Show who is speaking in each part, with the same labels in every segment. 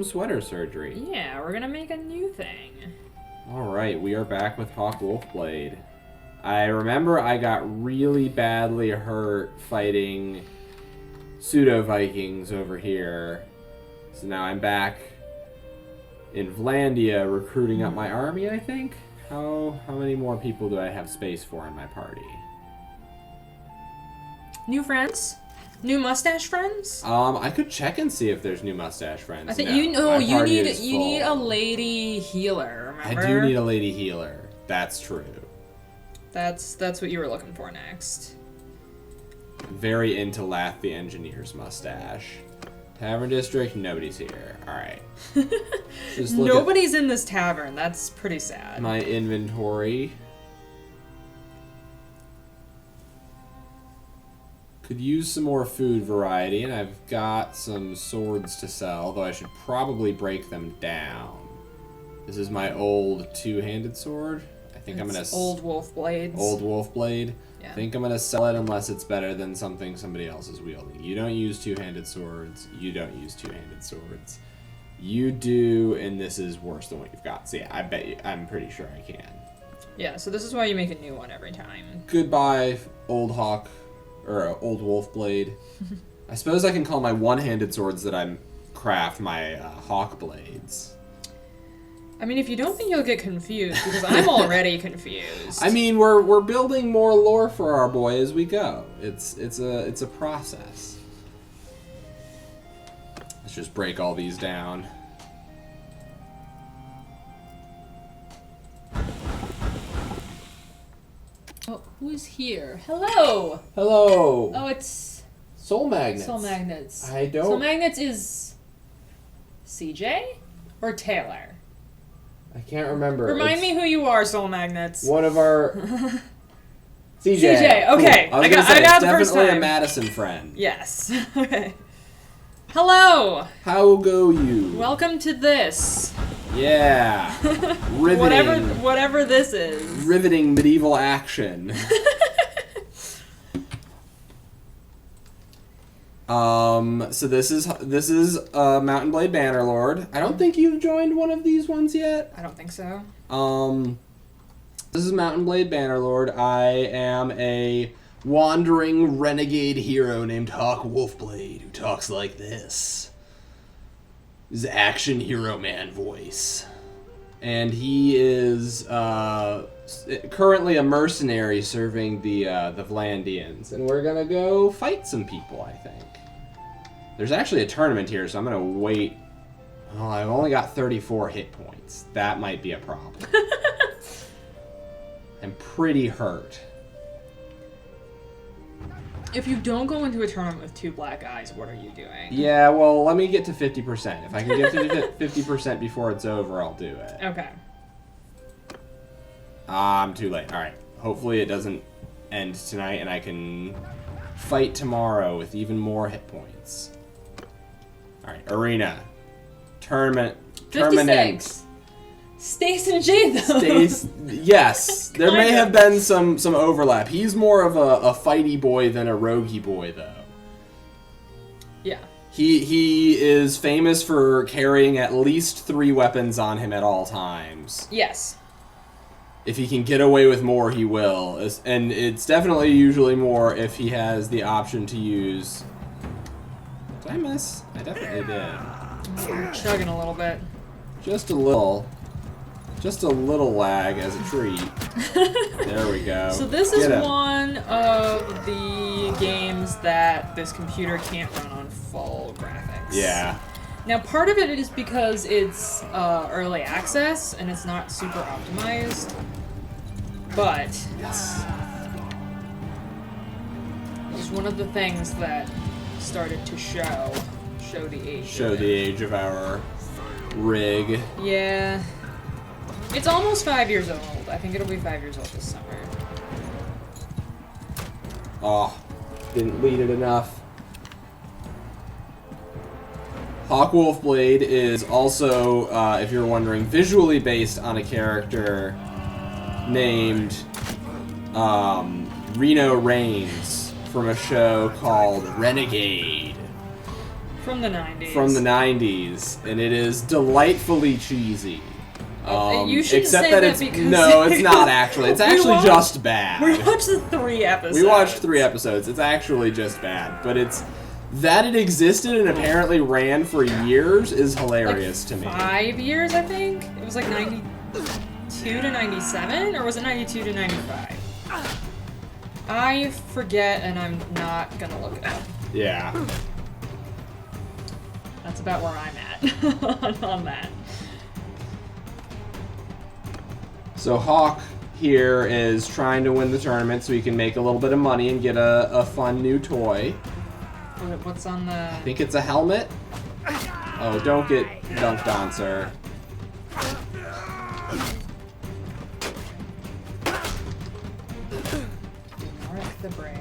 Speaker 1: sweater surgery.
Speaker 2: Yeah, we're gonna make a new thing.
Speaker 1: Alright, we are back with Hawk Wolfblade. I remember I got really badly hurt fighting pseudo-Vikings over here. So now I'm back in Vlandia recruiting up my army, I think? How many more people do I have space for in my party?
Speaker 2: New friends? New mustache friends?
Speaker 1: I could check and see if there's new mustache friends.
Speaker 2: I think
Speaker 1: No,
Speaker 2: you
Speaker 1: you
Speaker 2: need a lady healer, remember?
Speaker 1: I do need a lady healer. That's true.
Speaker 2: That's what you were looking for next.
Speaker 1: Very into Lath the Engineer's mustache. Tavern District, nobody's here. Alright.
Speaker 2: Nobody's in this tavern. That's pretty sad.
Speaker 1: My inventory. Could use some more food variety, and I've got some swords to sell, though I should probably break them down. This is my old two-handed sword. I think I'm gonna...
Speaker 2: Old Wolfblades.
Speaker 1: Old Wolfblade.
Speaker 2: Yeah.
Speaker 1: I think I'm gonna sell it unless it's better than something somebody else is wielding. You don't use two-handed swords. You don't use two-handed swords. You do, and this is worse than what you've got. So yeah, I bet you, I'm pretty sure I can.
Speaker 2: Yeah, so this is why you make a new one every time.
Speaker 1: Goodbye, old Hawk, or old Wolfblade. I suppose I can call my one-handed swords that I craft my Hawk blades.
Speaker 2: I mean, if you don't think you'll get confused, because I'm already confused.
Speaker 1: I mean, we're building more lore for our boy as we go. It's a process. Let's just break all these down.
Speaker 2: Oh, who's here? Hello!
Speaker 1: Hello!
Speaker 2: Oh, it's...
Speaker 1: Soul Magnets.
Speaker 2: Soul Magnets.
Speaker 1: I don't...
Speaker 2: Soul Magnets is... CJ? Or Taylor?
Speaker 1: I can't remember.
Speaker 2: Remind me who you are, Soul Magnets.
Speaker 1: One of our... CJ.
Speaker 2: CJ, okay.
Speaker 1: Cool. I got
Speaker 2: the first
Speaker 1: definitely
Speaker 2: time.
Speaker 1: a Madison friend.
Speaker 2: Yes. Okay. Hello!
Speaker 1: How go you?
Speaker 2: Welcome to this.
Speaker 1: Yeah. Riveting.
Speaker 2: Whatever this is.
Speaker 1: Riveting medieval action. So this is Mountain Blade Bannerlord. I don't think you've joined one of these ones yet.
Speaker 2: I don't think so.
Speaker 1: This is Mountain Blade Bannerlord. I am a wandering renegade hero named Hawk Wolfblade who talks like this. His action hero man voice. And he is currently a mercenary serving the Vlandians. And we're gonna go fight some people, I think. There's actually a tournament here, so I'm gonna wait. Oh, I've only got 34 hit points. That might be a problem. I'm pretty hurt.
Speaker 2: If you don't go into a tournament with two black eyes, what are you doing?
Speaker 1: Yeah, well, let me get to 50%. If I can get to 50% before it's over, I'll do it.
Speaker 2: Okay.
Speaker 1: I'm too late. Alright. Hopefully it doesn't end tonight and I can fight tomorrow with even more hit points. Alright, arena. Tournament.
Speaker 2: 56. Stace and Jade, though.
Speaker 1: Stace, yes. There may have been some overlap. He's more of a fighty boy than a roguey boy, though.
Speaker 2: Yeah.
Speaker 1: He is famous for carrying at least 3 weapons on him at all times.
Speaker 2: Yes.
Speaker 1: If he can get away with more, he will. And it's definitely usually more if he has the option to use... Did I miss? I definitely did.
Speaker 2: I'm chugging a little bit.
Speaker 1: Just a little. Just a little lag as a treat. There we go.
Speaker 2: So this is one of the games that this computer can't run on full graphics.
Speaker 1: Yeah.
Speaker 2: Now part of it is because it's early access and it's not super optimized, but
Speaker 1: Yes.
Speaker 2: it's one of the things that started to show the age.
Speaker 1: Show
Speaker 2: of
Speaker 1: the
Speaker 2: it.
Speaker 1: age of our rig.
Speaker 2: Yeah. It's almost 5 years old. I think it'll be 5 years old this summer.
Speaker 1: Oh, didn't lead it enough. Hawk Wolfblade is also, if you're wondering, visually based on a character named Reno Reigns from a show called Renegade.
Speaker 2: From the 90s.
Speaker 1: From the 90s, and it is delightfully cheesy.
Speaker 2: You shouldn't
Speaker 1: except
Speaker 2: say
Speaker 1: that
Speaker 2: that
Speaker 1: it's
Speaker 2: because
Speaker 1: no, it's not actually. It's actually just bad.
Speaker 2: We watched the 3 episodes.
Speaker 1: We watched 3 episodes. It's actually just bad, but it's that it existed and apparently ran for years is hilarious to me.
Speaker 2: 5 years, I think. It was like 92 to 97, or was it 92 to 95? I forget, and I'm not gonna look it up.
Speaker 1: Yeah.
Speaker 2: That's about where I'm at on that.
Speaker 1: So Hawk here is trying to win the tournament so he can make a little bit of money and get a fun new toy.
Speaker 2: What's on the...
Speaker 1: I think it's a helmet. Oh, don't get dunked on, sir.
Speaker 2: Mark the Brave.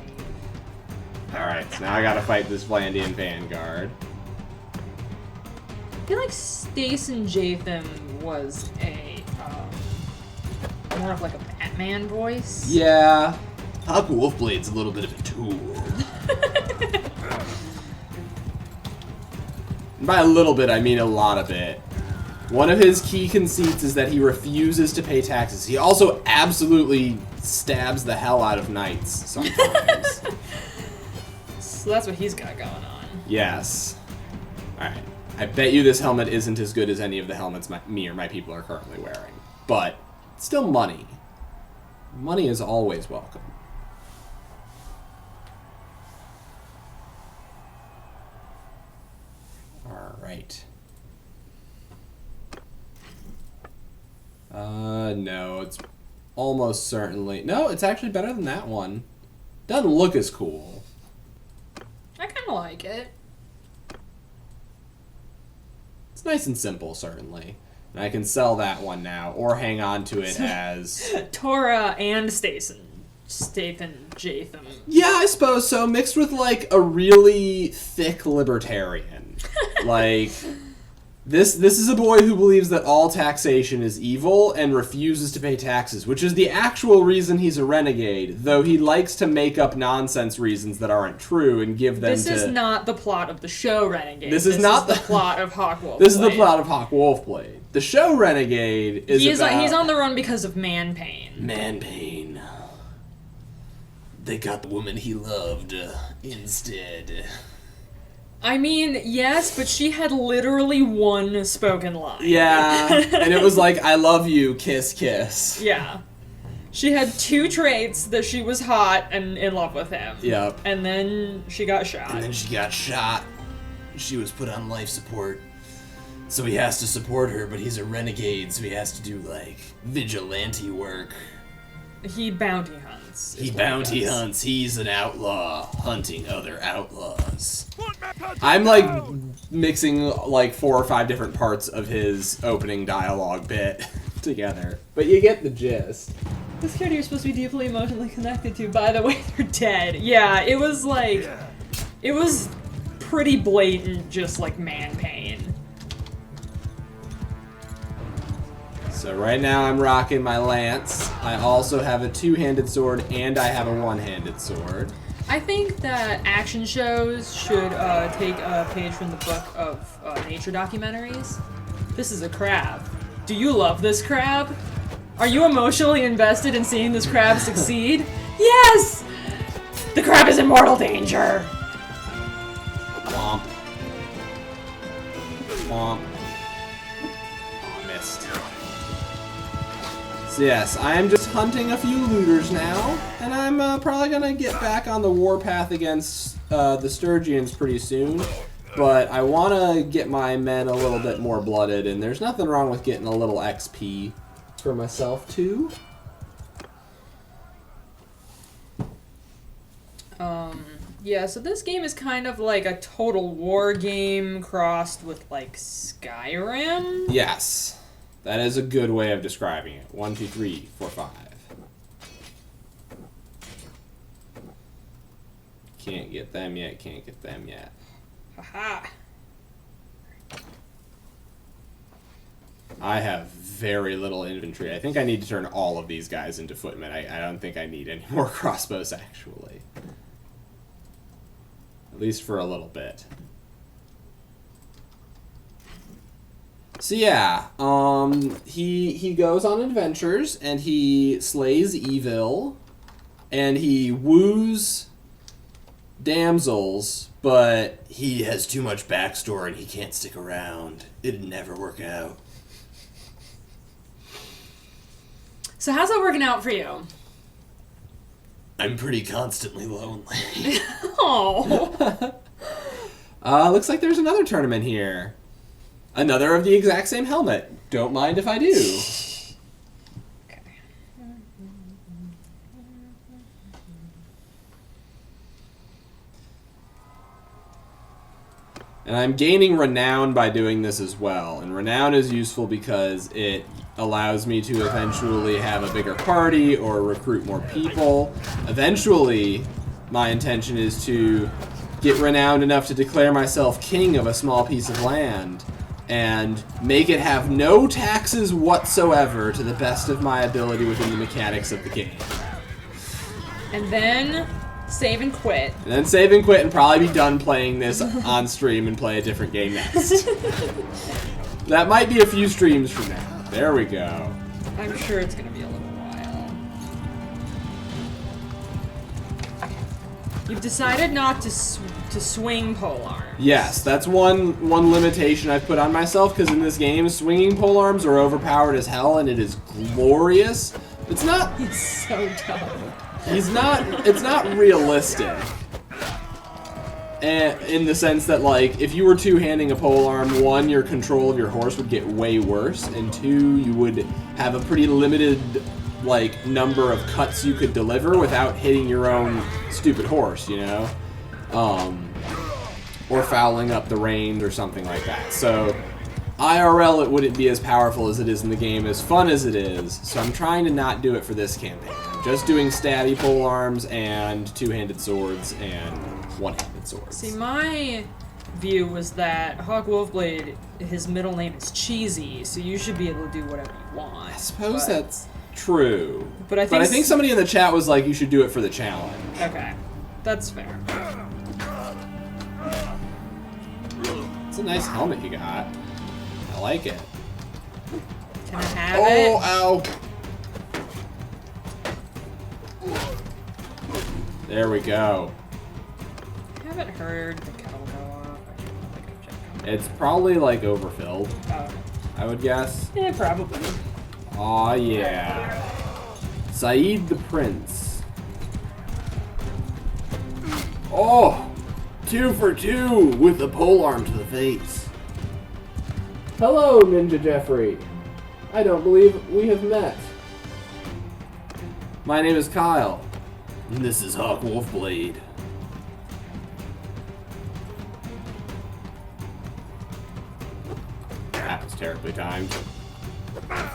Speaker 1: Alright, so now I gotta fight this Vlandian Vanguard.
Speaker 2: I feel like Stacen Jatham was a more of like a Batman voice.
Speaker 1: Yeah. Hawk Wolfblade's a little bit of a tool. And by a little bit, I mean a lot of it. One of his key conceits is that he refuses to pay taxes. He also absolutely stabs the hell out of knights sometimes.
Speaker 2: So that's what he's got going on.
Speaker 1: Yes. Alright. I bet you this helmet isn't as good as any of the helmets me or my people are currently wearing. But, still money. Money is always welcome. Alright. No, it's almost certainly... No, it's actually better than that one. Doesn't look as cool.
Speaker 2: I kind of like it.
Speaker 1: It's nice and simple, certainly. And I can sell that one now, or hang on to it as...
Speaker 2: Tora and Stacen Jatham.
Speaker 1: Yeah, I suppose so. Mixed with, like, a really thick libertarian. Like, this is a boy who believes that all taxation is evil and refuses to pay taxes, which is the actual reason he's a renegade, though he likes to make up nonsense reasons that aren't true and give them
Speaker 2: This is not the plot of the show Renegade.
Speaker 1: This is not
Speaker 2: the plot of Hawk Wolfblade.
Speaker 1: This is the plot of Hawk Wolfblade. The show Renegade is
Speaker 2: he's
Speaker 1: about...
Speaker 2: he's on the run because of man pain.
Speaker 1: Man pain. They got the woman he loved instead.
Speaker 2: I mean, yes, but she had literally one spoken line.
Speaker 1: Yeah, and it was like, I love you, kiss, kiss.
Speaker 2: Yeah. She had 2 traits, that she was hot and in love with him.
Speaker 1: Yep.
Speaker 2: And then she got shot.
Speaker 1: And then she got shot. She was put on life support. So he has to support her, but he's a renegade, so he has to do, like, vigilante work.
Speaker 2: He bounty hunts.
Speaker 1: He bounty hunts. He's an outlaw hunting other outlaws. I'm like mixing like 4 or 5 different parts of his opening dialogue bit together, but you get the gist.
Speaker 2: This character you're supposed to be deeply emotionally connected to, by the way, they're dead. Yeah, it was like, it was pretty blatant, just like man pain.
Speaker 1: So right now I'm rocking my lance. I also have a 2-handed sword and I have a 1-handed sword.
Speaker 2: I think that action shows should take a page from the book of nature documentaries. This is a crab. Do you love this crab? Are you emotionally invested in seeing this crab succeed? Yes! The crab is in mortal danger!
Speaker 1: Womp. Womp. Oh, I missed. So yes, I am just hunting a few looters now, and I'm probably gonna get back on the warpath against the Sturgians pretty soon. But I want to get my men a little bit more blooded, and there's nothing wrong with getting a little XP for myself too.
Speaker 2: Yeah, so this game is kind of like a Total War game crossed with like Skyrim.
Speaker 1: Yes. That is a good way of describing it. 1, 2, 3, 4, 5. Can't get them yet, can't get them yet.
Speaker 2: Haha.
Speaker 1: I have very little infantry. I think I need to turn all of these guys into footmen. I don't think I need any more crossbows, actually. At least for a little bit. So yeah, he goes on adventures and he slays evil, and he woos damsels, but he has too much backstory and he can't stick around. It'd never work out.
Speaker 2: So how's that working out for you?
Speaker 1: I'm pretty constantly lonely.
Speaker 2: Oh.
Speaker 1: Looks like there's another tournament here. Another of the exact same helmet. Don't mind if I do.
Speaker 2: Okay.
Speaker 1: And I'm gaining renown by doing this as well. And renown is useful because it allows me to eventually have a bigger party or recruit more people. Eventually, my intention is to get renowned enough to declare myself king of a small piece of land and make it have no taxes whatsoever to the best of my ability within the mechanics of the game.
Speaker 2: And then save and quit.
Speaker 1: And then save and quit and probably be done playing this on stream and play a different game next. That might be a few streams from now. There we go.
Speaker 2: I'm sure it's going to be a little while. You've decided not to swing polearms.
Speaker 1: Yes, that's one limitation I've put on myself, because in this game, swinging polearms are overpowered as hell, and it is glorious. It's not...
Speaker 2: He's so dumb.
Speaker 1: It's not realistic. In the sense that, like, if you were two-handing a polearm, one, your control of your horse would get way worse, and two, you would have a pretty limited, like, number of cuts you could deliver without hitting your own stupid horse, you know? Or fouling up the reins or something like that. So, IRL, it wouldn't be as powerful as it is in the game, as fun as it is, so I'm trying to not do it for this campaign. I'm just doing stabby polearms and two-handed swords and one-handed swords.
Speaker 2: See, my view was that Hawk Wolfblade, his middle name is Cheesy, so you should be able to do whatever you want.
Speaker 1: I suppose that's true.
Speaker 2: But I think
Speaker 1: somebody in the chat was like, you should do it for the challenge.
Speaker 2: Okay, that's fair.
Speaker 1: It's a nice helmet you got. I like it.
Speaker 2: Can I have it?
Speaker 1: Oh, ow. There we go.
Speaker 2: I haven't heard the kettle go off. I should probably go check.
Speaker 1: It's probably like overfilled,
Speaker 2: Oh.
Speaker 1: I would guess.
Speaker 2: Yeah, probably.
Speaker 1: Aw, yeah. Saeed the Prince. Oh! 2 for 2 with a polearm to the face. Hello, Ninja Jeffrey. I don't believe we have met. My name is Kyle. And this is Hawk Wolfblade. That was terribly timed.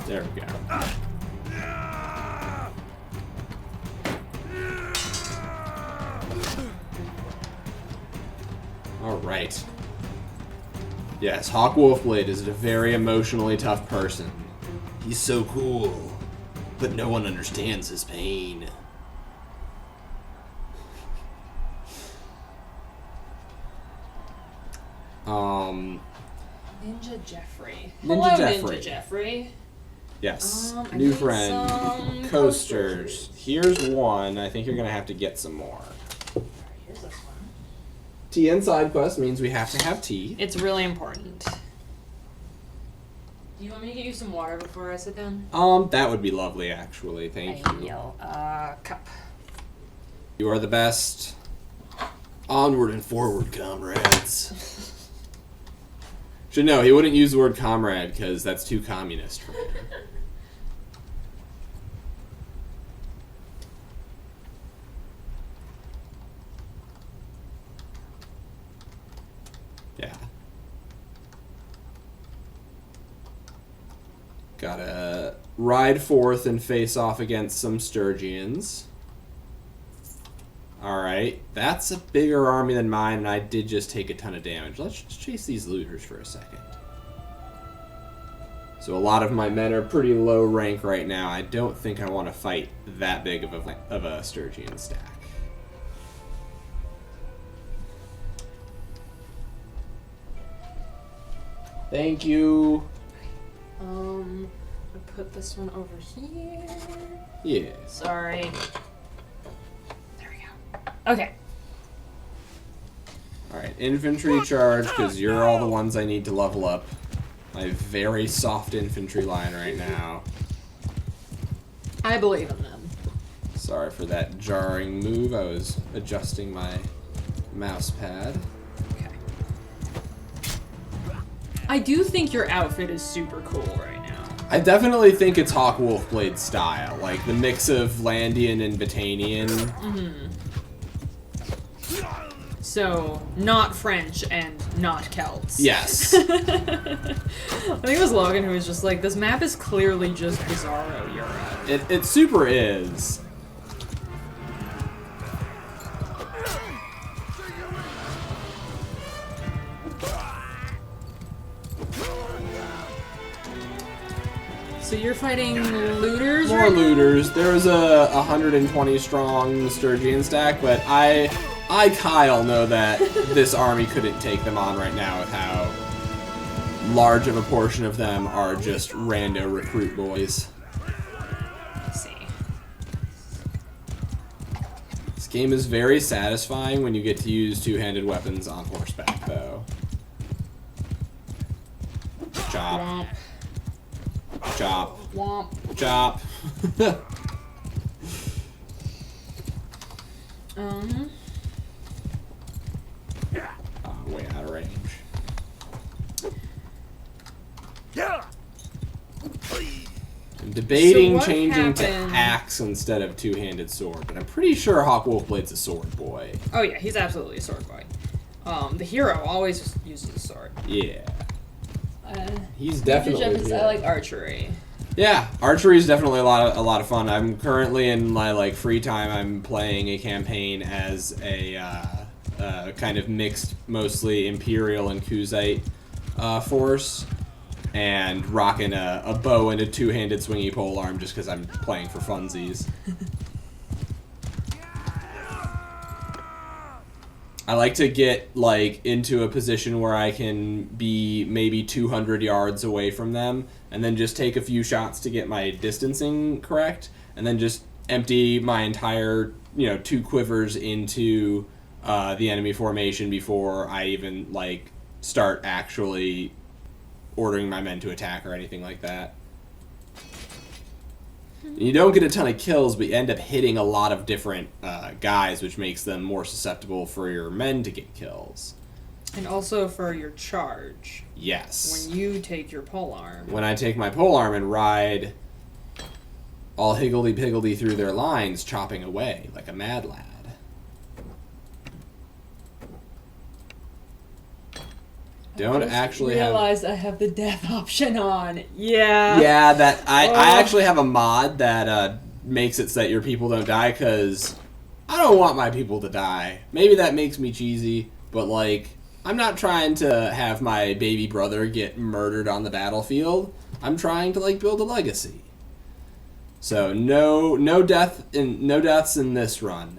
Speaker 1: There we go. Alright. Yes, Hawk Wolfblade is a very emotionally tough person. He's so cool, but no one understands his pain.
Speaker 2: Ninja Jeffrey.
Speaker 1: Ninja
Speaker 2: Hello,
Speaker 1: Jeffrey.
Speaker 2: Ninja Jeffrey.
Speaker 1: Yes,
Speaker 2: I
Speaker 1: new
Speaker 2: need
Speaker 1: friend.
Speaker 2: some
Speaker 1: Coasters. Here's one. I think you're gonna have to get some more.
Speaker 2: Here's this one.
Speaker 1: Tea and side quest means we have to have tea.
Speaker 2: It's really important. Do you want me to get you some water before I sit down?
Speaker 1: That would be lovely, actually. Thank you.
Speaker 2: Cup.
Speaker 1: You are the best. Onward and forward, comrades. Should know, he wouldn't use the word comrade because that's too communist for him. Yeah. Gotta ride forth and face off against some Sturgians. Alright, that's a bigger army than mine, and I did just take a ton of damage. Let's just chase these looters for a second. So a lot of my men are pretty low rank right now. I don't think I want to fight that big of a Sturgian stack. Thank you.
Speaker 2: I put this one over here.
Speaker 1: Yeah.
Speaker 2: Sorry. There we go. Okay.
Speaker 1: Alright, infantry charge, because you're all the ones I need to level up. My very soft infantry line right now.
Speaker 2: I believe in them.
Speaker 1: Sorry for that jarring move. I was adjusting my mouse pad.
Speaker 2: Okay. I do think your outfit is super cool right now.
Speaker 1: I definitely think it's Hawk Wolfblade style, like the mix of Landian and Batanian.
Speaker 2: Mm-hmm. So, not French and not Celts.
Speaker 1: Yes.
Speaker 2: I think it was Logan who was just like, this map is clearly just Bizarro Europe.
Speaker 1: It super is.
Speaker 2: So you're fighting looters
Speaker 1: More
Speaker 2: right now?
Speaker 1: looters. There was a 120 strong Sturgian stack, but I Kyle know that this army couldn't take them on right now with how large of a portion of them are just rando recruit boys.
Speaker 2: Let's see.
Speaker 1: This game is very satisfying when you get to use two-handed weapons on horseback, though. Chop.
Speaker 2: Womp.
Speaker 1: Chop.
Speaker 2: Womp.
Speaker 1: Chop. Way out of range. I'm debating
Speaker 2: So what
Speaker 1: changing to
Speaker 2: happened-
Speaker 1: axe instead of two-handed sword, but I'm pretty sure Hawk Wolfblade's a sword boy.
Speaker 2: Oh yeah, he's absolutely a sword boy. The hero always uses a sword.
Speaker 1: Yeah. He's definitely.
Speaker 2: I like archery.
Speaker 1: Yeah, archery is definitely a lot of fun. I'm currently in my like free time. I'm playing a campaign as a kind of mixed, mostly Imperial and Kuzite force, and rocking a bow and a two-handed swingy polearm just because I'm playing for funsies. I like to get like into a position where I can be maybe 200 yards away from them, and then just take a few shots to get my distancing correct, and then just empty my entire 2 quivers into the enemy formation before I even like start actually ordering my men to attack or anything like that. You don't get a ton of kills, but you end up hitting a lot of different guys, which makes them more susceptible for your men to get kills.
Speaker 2: And also for your charge.
Speaker 1: Yes.
Speaker 2: When you take your polearm.
Speaker 1: When I take my polearm and ride all higgledy-piggledy through their lines, chopping away like a mad lad. Don't actually
Speaker 2: realize I have the death option on. Yeah.
Speaker 1: Yeah, that I actually have a mod that makes it so that your people don't die, because I don't want my people to die. Maybe that makes me cheesy, but like I'm not trying to have my baby brother get murdered on the battlefield. I'm trying to like build a legacy. So no deaths in this run.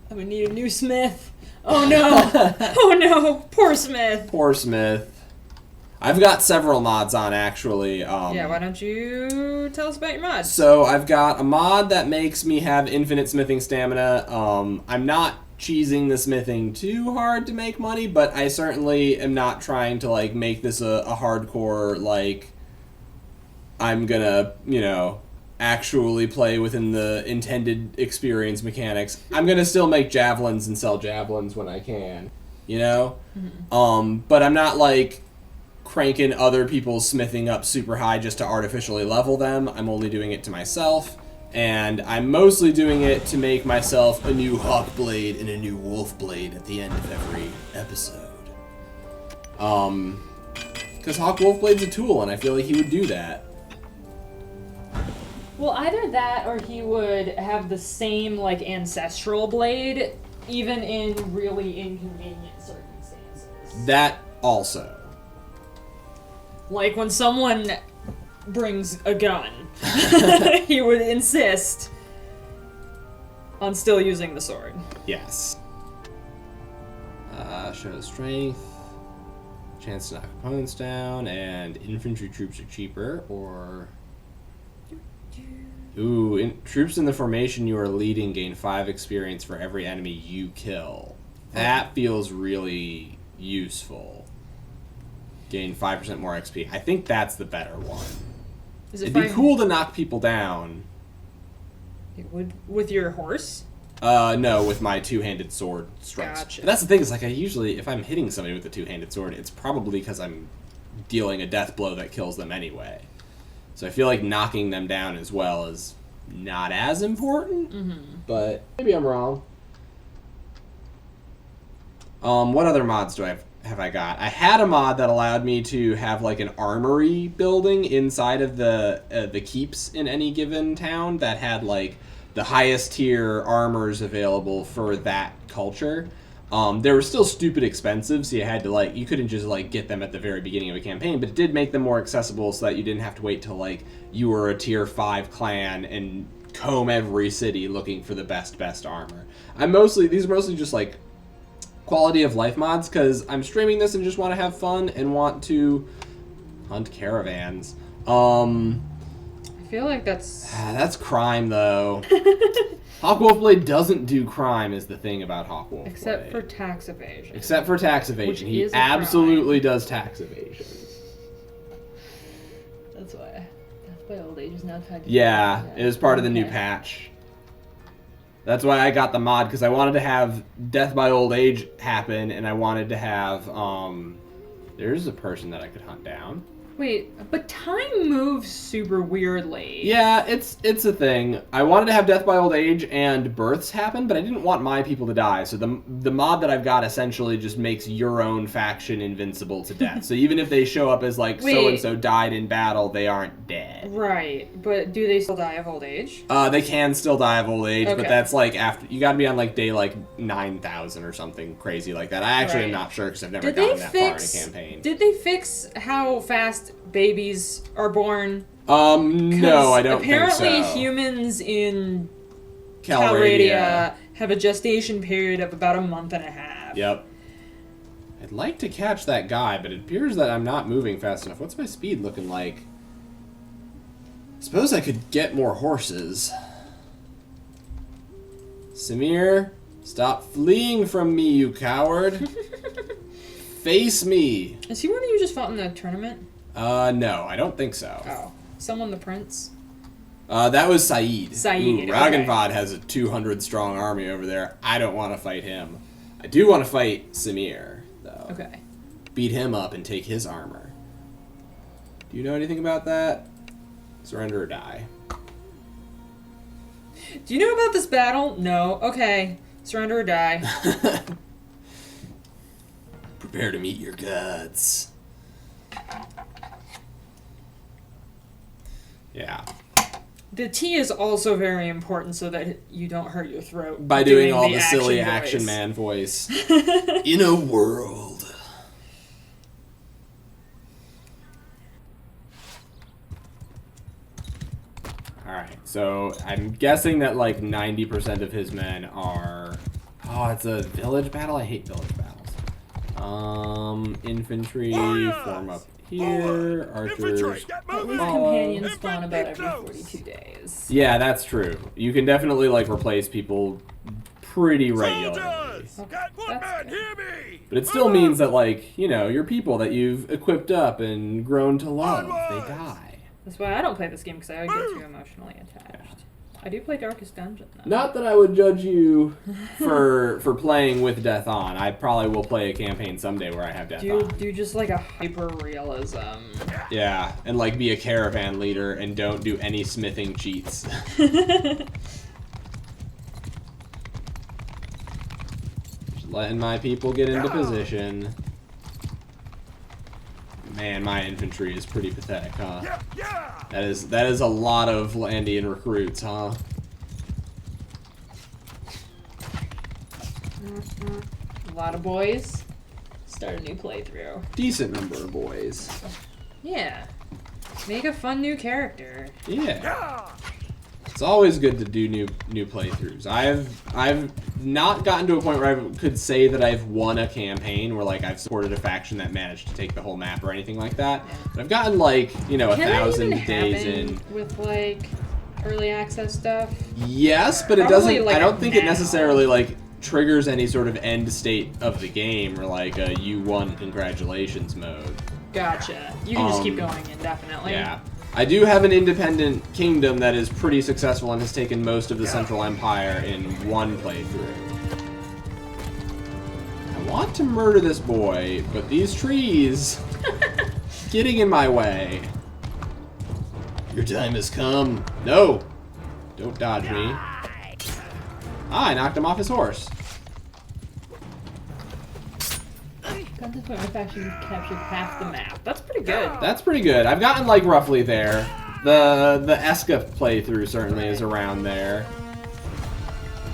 Speaker 2: I'm gonna need a new Smith. Oh no! Oh no! Poor Smith.
Speaker 1: Poor Smith. I've got several mods on actually.
Speaker 2: Yeah, why don't you tell us about your mods?
Speaker 1: So I've got a mod that makes me have infinite smithing stamina. I'm not cheesing the smithing too hard to make money, but I certainly am not trying to like make this a hardcore like I'm gonna actually play within the intended experience mechanics. I'm gonna still make javelins and sell javelins when I can,
Speaker 2: Mm-hmm.
Speaker 1: But I'm not like cranking other people's smithing up super high just to artificially level them. I'm only doing it to myself, and I'm mostly doing it to make myself a new Hawk Blade and a new Wolfblade at the end of every episode. Because Hawk Wolfblade's a tool, and I feel like he would do that.
Speaker 2: Well, either that or he would have the same, like, ancestral blade, even in really inconvenient circumstances.
Speaker 1: That also.
Speaker 2: Like, when someone brings a gun, he would insist on still using the sword.
Speaker 1: Yes. Show strength. Chance to knock opponents down, and infantry troops are cheaper, or... Ooh, troops in the formation you are leading gain 5 experience for every enemy you kill. That feels really useful. Gain 5% more XP. I think that's the better one. It'd be cool to knock people down.
Speaker 2: It would with your horse?
Speaker 1: No, with my two-handed sword strikes.
Speaker 2: Gotcha.
Speaker 1: But that's the thing, is like I usually, if I'm hitting somebody with a two-handed sword, it's probably because I'm dealing a death blow that kills them anyway. So I feel like knocking them down as well is not as important, but maybe I'm wrong. What other mods do I have I got? I had a mod that allowed me to have like an armory building inside of the keeps in any given town that had like the highest tier armors available for that culture. They were still stupid expensive, so you had to like, you couldn't just like get them at the very beginning of a campaign, but it did make them more accessible so that you didn't have to wait till like you were a tier 5 clan and comb every city looking for the best armor. These are mostly just like quality of life mods, because I'm streaming this and just want to have fun and want to hunt caravans. I
Speaker 2: feel like that's
Speaker 1: crime though. Hawk Wolfblade doesn't do crime is the thing about Hawk Wolfblade.
Speaker 2: Except for tax evasion.
Speaker 1: Except for tax evasion. He absolutely does tax evasion.
Speaker 2: That's why. Death by old age is now tied to
Speaker 1: it was part of the new patch. That's why I got the mod, because I wanted to have death by old age happen, and I wanted to have, there's a person that I could hunt down.
Speaker 2: Wait, but time moves super weirdly.
Speaker 1: Yeah, it's a thing. I wanted to have death by old age and births happen, but I didn't want my people to die. So the mod that I've got essentially just makes your own faction invincible to death. So even if they show up as like so-and-so died in battle, they aren't dead.
Speaker 2: Right, but do they still die of old age?
Speaker 1: They can still die of old age,
Speaker 2: okay.
Speaker 1: But that's like after, you gotta be on like day like 9,000 or something crazy like that. I actually am not sure because I've never gotten that far in a campaign.
Speaker 2: Did they fix how fast babies are born?
Speaker 1: No, I don't think so.
Speaker 2: Apparently humans in Calradia have a gestation period of about a month and a half.
Speaker 1: Yep. I'd like to catch that guy, but it appears that I'm not moving fast enough. What's my speed looking like? Suppose I could get more horses. Samir, stop fleeing from me, you coward. Face me.
Speaker 2: Is he one you just fought in the tournament?
Speaker 1: No, I don't think so.
Speaker 2: Oh. Someone the prince?
Speaker 1: That was Saeed.
Speaker 2: Saeed,
Speaker 1: Ragnvad has a 200-strong army over there. I don't want to fight him. I do want to fight Samir, though.
Speaker 2: Okay.
Speaker 1: Beat him up and take his armor. Do you know anything about that? Surrender or die.
Speaker 2: Do you know about this battle? No. Okay. Surrender or die.
Speaker 1: Prepare to meet your gods. Yeah.
Speaker 2: The T is also very important so that you don't hurt your throat.
Speaker 1: By doing all the silly action man voice. In a world. Alright, so I'm guessing that like 90% of his men are... Oh, it's a village battle? I hate village battles. Infantry, form up here, archers.
Speaker 2: At least companions spawn about every 42 days.
Speaker 1: Yeah, that's true. You can definitely like replace people pretty regularly.
Speaker 2: Okay, that's good.
Speaker 1: But it still means that like, you know, your people that you've equipped up and grown to love, they die.
Speaker 2: That's why I don't play this game, because I would get too emotionally attached. Yeah. I do play Darkest Dungeon, though.
Speaker 1: Not that I would judge you for playing with Death On. I probably will play a campaign someday where I have Death On.
Speaker 2: Do just like a hyper-realism.
Speaker 1: Yeah, and like be a caravan leader and don't do any smithing cheats. Just letting my people get into position. Man, my infantry is pretty pathetic, huh? That is a lot of Landian recruits, huh?
Speaker 2: A lot of boys. Start a new playthrough.
Speaker 1: Decent number of boys.
Speaker 2: Yeah. Make a fun new character.
Speaker 1: Yeah. It's always good to do new playthroughs. I've not gotten to a point where I could say that I've won a campaign where like I've supported a faction that managed to take the whole map or anything like that. But I've gotten like, you know, 1,000 days in
Speaker 2: with like early access stuff.
Speaker 1: Yes, but it
Speaker 2: Probably,
Speaker 1: doesn't.
Speaker 2: like,
Speaker 1: I don't think it
Speaker 2: now.
Speaker 1: necessarily like triggers any sort of end state of the game or like a you won congratulations mode.
Speaker 2: Gotcha. You can just keep going indefinitely.
Speaker 1: Yeah. I do have an independent kingdom that is pretty successful and has taken most of the Central Empire in one playthrough. I want to murder this boy, but these trees getting in my way. Your time has come. No! Don't dodge me. Ah, I knocked him off his horse.
Speaker 2: Got to the point where I've actually captured half the map. That's pretty good.
Speaker 1: That's pretty good. I've gotten like roughly there. The Eska playthrough certainly is around there.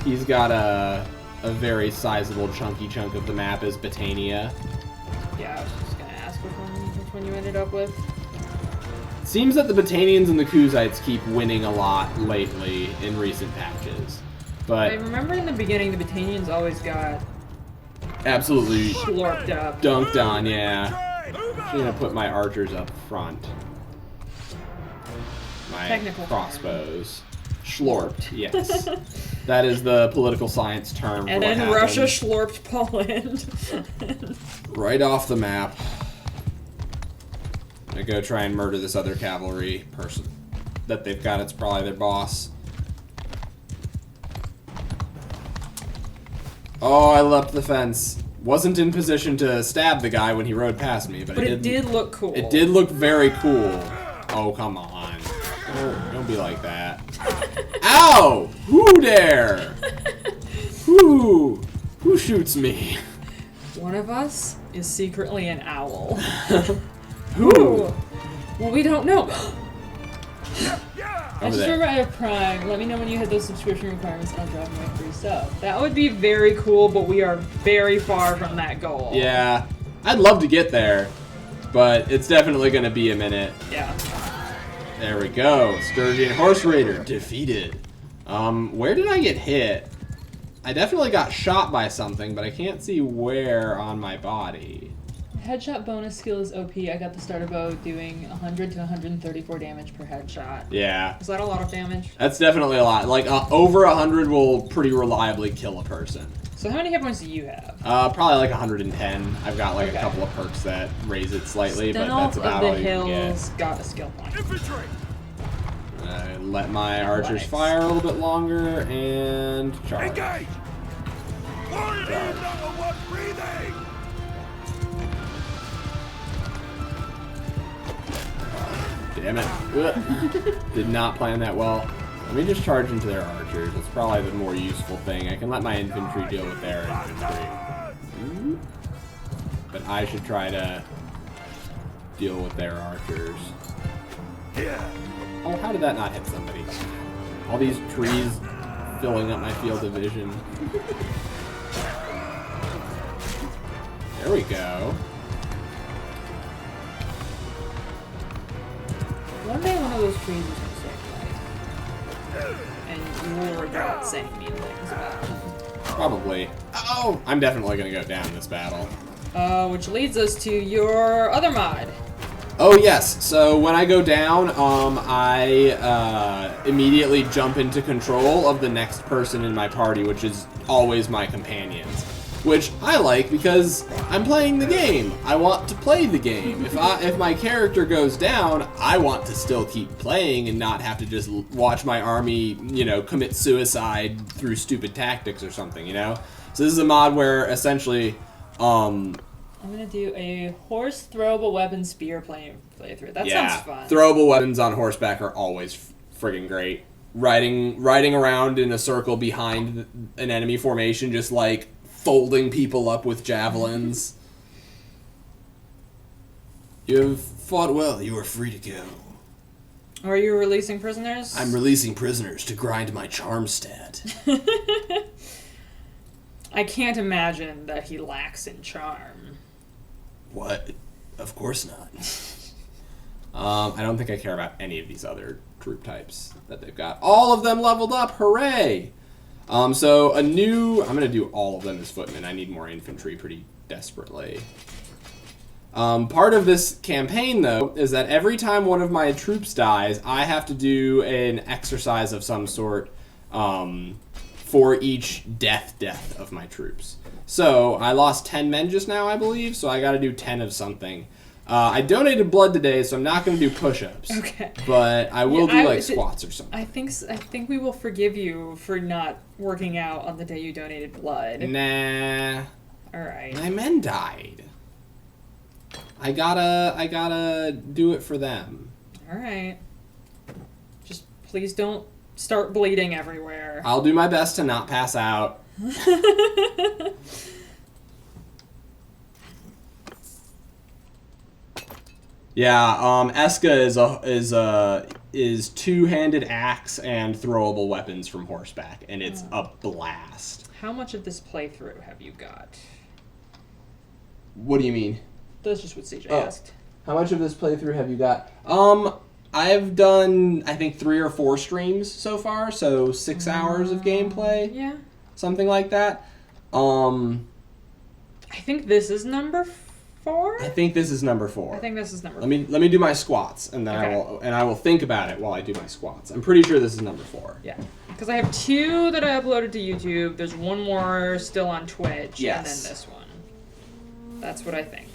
Speaker 1: He's got a very sizable chunky chunk of the map is Botania.
Speaker 2: Yeah, I was just gonna ask which one you ended up with.
Speaker 1: Seems that the Botanians and the Kuzites keep winning a lot lately in recent patches. But
Speaker 2: I remember in the beginning the Botanians always got
Speaker 1: absolutely
Speaker 2: slurped up.
Speaker 1: dunked on, yeah. I'm gonna put my archers up front. My
Speaker 2: Technical
Speaker 1: crossbows. Schlorped, yes. That is the political science term for
Speaker 2: And
Speaker 1: what
Speaker 2: then
Speaker 1: happened.
Speaker 2: Russia schlorped Poland.
Speaker 1: Right off the map. I go try and murder this other cavalry person that they've got. It's probably their boss. Oh, I leapt the fence. Wasn't in position to stab the guy when he rode past me, but
Speaker 2: it did look cool.
Speaker 1: It did look very cool. Oh, come on. Don't be like that. Ow! Who dare? Who shoots me?
Speaker 2: One of us is secretly an owl.
Speaker 1: Who?
Speaker 2: Well, we don't know. I
Speaker 1: Over
Speaker 2: just
Speaker 1: there.
Speaker 2: remember I have Prime. Let me know when you hit those subscription requirements and I'll drop my free sub. That would be very cool, but we are very far from that goal.
Speaker 1: Yeah. I'd love to get there, but it's definitely going to be a minute.
Speaker 2: Yeah.
Speaker 1: There we go. Sturgeon Horse Raider defeated. Where did I get hit? I definitely got shot by something, but I can't see where on my body.
Speaker 2: Headshot bonus skill is OP. I got the starter bow doing 100 to 134 damage per headshot.
Speaker 1: Yeah.
Speaker 2: Is that a lot of damage?
Speaker 1: That's definitely a lot. Like, over 100 will pretty reliably kill a person.
Speaker 2: So how many hit points do you have?
Speaker 1: Probably like 110. I've got like
Speaker 2: Okay.
Speaker 1: a couple of perks that raise it slightly, but
Speaker 2: Stealth
Speaker 1: that's about
Speaker 2: of
Speaker 1: all
Speaker 2: the
Speaker 1: you can
Speaker 2: Hills
Speaker 1: get.
Speaker 2: got a skill point.
Speaker 3: Infantry!
Speaker 1: Let my archers
Speaker 2: Athletics.
Speaker 1: fire a little bit longer and charge.
Speaker 3: Engage! Warrior number one breathing!
Speaker 1: Damn it. Ugh. Did not plan that well. Let me just charge into their archers. It's probably the more useful thing. I can let my infantry deal with their infantry. But I should try to deal with their archers.
Speaker 3: Yeah.
Speaker 1: Oh, how did that not hit somebody? All these trees filling up my field of vision. There we go.
Speaker 2: One day one of those trees is going to start dying. And you will regret saying mean things about them.
Speaker 1: Probably. Oh, I'm definitely going to go down in this battle.
Speaker 2: Which leads us to your other mod.
Speaker 1: Oh yes, so when I go down, I immediately jump into control of the next person in my party, which is always my companions. Which I like because I'm playing the game. I want to play the game. If my character goes down, I want to still keep playing and not have to just watch my army, you know, commit suicide through stupid tactics or something, you know? So this is a mod where essentially,
Speaker 2: I'm gonna do a horse throwable weapon spear playthrough. That sounds fun.
Speaker 1: Throwable weapons on horseback are always friggin' great. Riding around in a circle behind an enemy formation, just like folding people up with javelins. You have fought well. You are free to go.
Speaker 2: Are you releasing prisoners?
Speaker 1: I'm releasing prisoners to grind my charm stat.
Speaker 2: I can't imagine that he lacks in charm.
Speaker 1: What? Of course not. I don't think I care about any of these other troop types that they've got. All of them leveled up. Hooray! So I'm going to do all of them as footmen. I need more infantry pretty desperately. Part of this campaign, though, is that every time one of my troops dies, I have to do an exercise of some sort for each death of my troops. So I lost 10 men just now, I believe, so I got to do 10 of something. I donated blood today, so I'm not going to do push-ups.
Speaker 2: Okay.
Speaker 1: But I will do squats or something.
Speaker 2: I think we will forgive you for not working out on the day you donated blood.
Speaker 1: Nah.
Speaker 2: All right.
Speaker 1: My men died. I gotta do it for them.
Speaker 2: All right. Just please don't start bleeding everywhere.
Speaker 1: I'll do my best to not pass out. Yeah, Eska is two-handed axe and throwable weapons from horseback, and it's a blast.
Speaker 2: How much of this playthrough have you got?
Speaker 1: What do you mean?
Speaker 2: That's just what CJ asked.
Speaker 1: How much of this playthrough have you got? I've done, I think, 3 or 4 streams so far, so 6 hours of gameplay.
Speaker 2: Yeah.
Speaker 1: Something like that.
Speaker 2: I think this is number 4?
Speaker 1: I think this is number 4.
Speaker 2: I think this is number 4.
Speaker 1: Let me do my squats, and then I will think about it while I do my squats. I'm pretty sure this is number 4.
Speaker 2: Yeah. Because I have 2 that I uploaded to YouTube. There's 1 more still on Twitch.
Speaker 1: Yes.
Speaker 2: And then this one. That's what I think.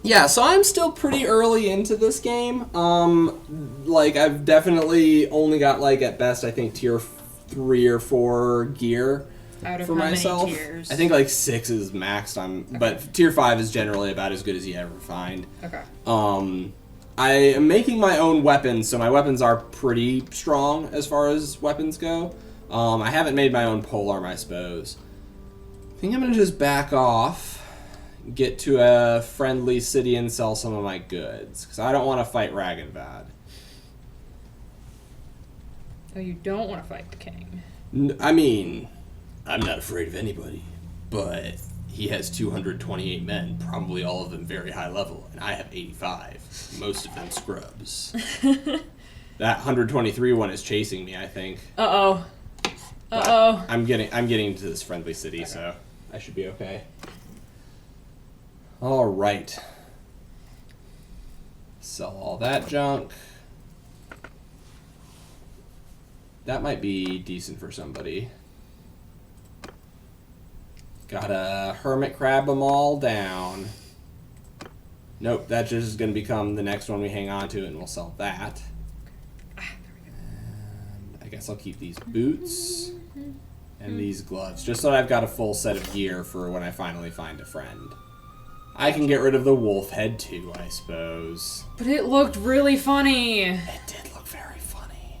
Speaker 1: Yeah, so I'm still pretty early into this game. Like, I've definitely only got, like, at best, I think, tier 3 or 4 gear
Speaker 2: Out of
Speaker 1: for
Speaker 2: how
Speaker 1: myself.
Speaker 2: many tiers?
Speaker 1: I think, like, 6 is maxed on, but tier 5 is generally about as good as you ever find.
Speaker 2: Okay.
Speaker 1: I am making my own weapons, so my weapons are pretty strong as far as weapons go. I haven't made my own polearm, I suppose. I think I'm going to just back off, get to a friendly city and sell some of my goods, because I don't want to fight Raggenvad.
Speaker 2: Oh, you don't want to fight the king.
Speaker 1: I mean, I'm not afraid of anybody, but he has 228 men, probably all of them very high level, and I have 85, most of them scrubs. That 123 one is chasing me, I think.
Speaker 2: Uh-oh.
Speaker 1: But
Speaker 2: Uh-oh.
Speaker 1: I'm getting to this friendly city, so I should be okay. All right. Sell all that junk. That might be decent for somebody. Gotta hermit crab them all down. Nope, that just is going to become the next one we hang on to, and we'll sell that. And I guess I'll keep these boots and these gloves, just so I've got a full set of gear for when I finally find a friend. I can get rid of the wolf head too, I suppose.
Speaker 2: But it looked really funny.
Speaker 1: It did look very funny.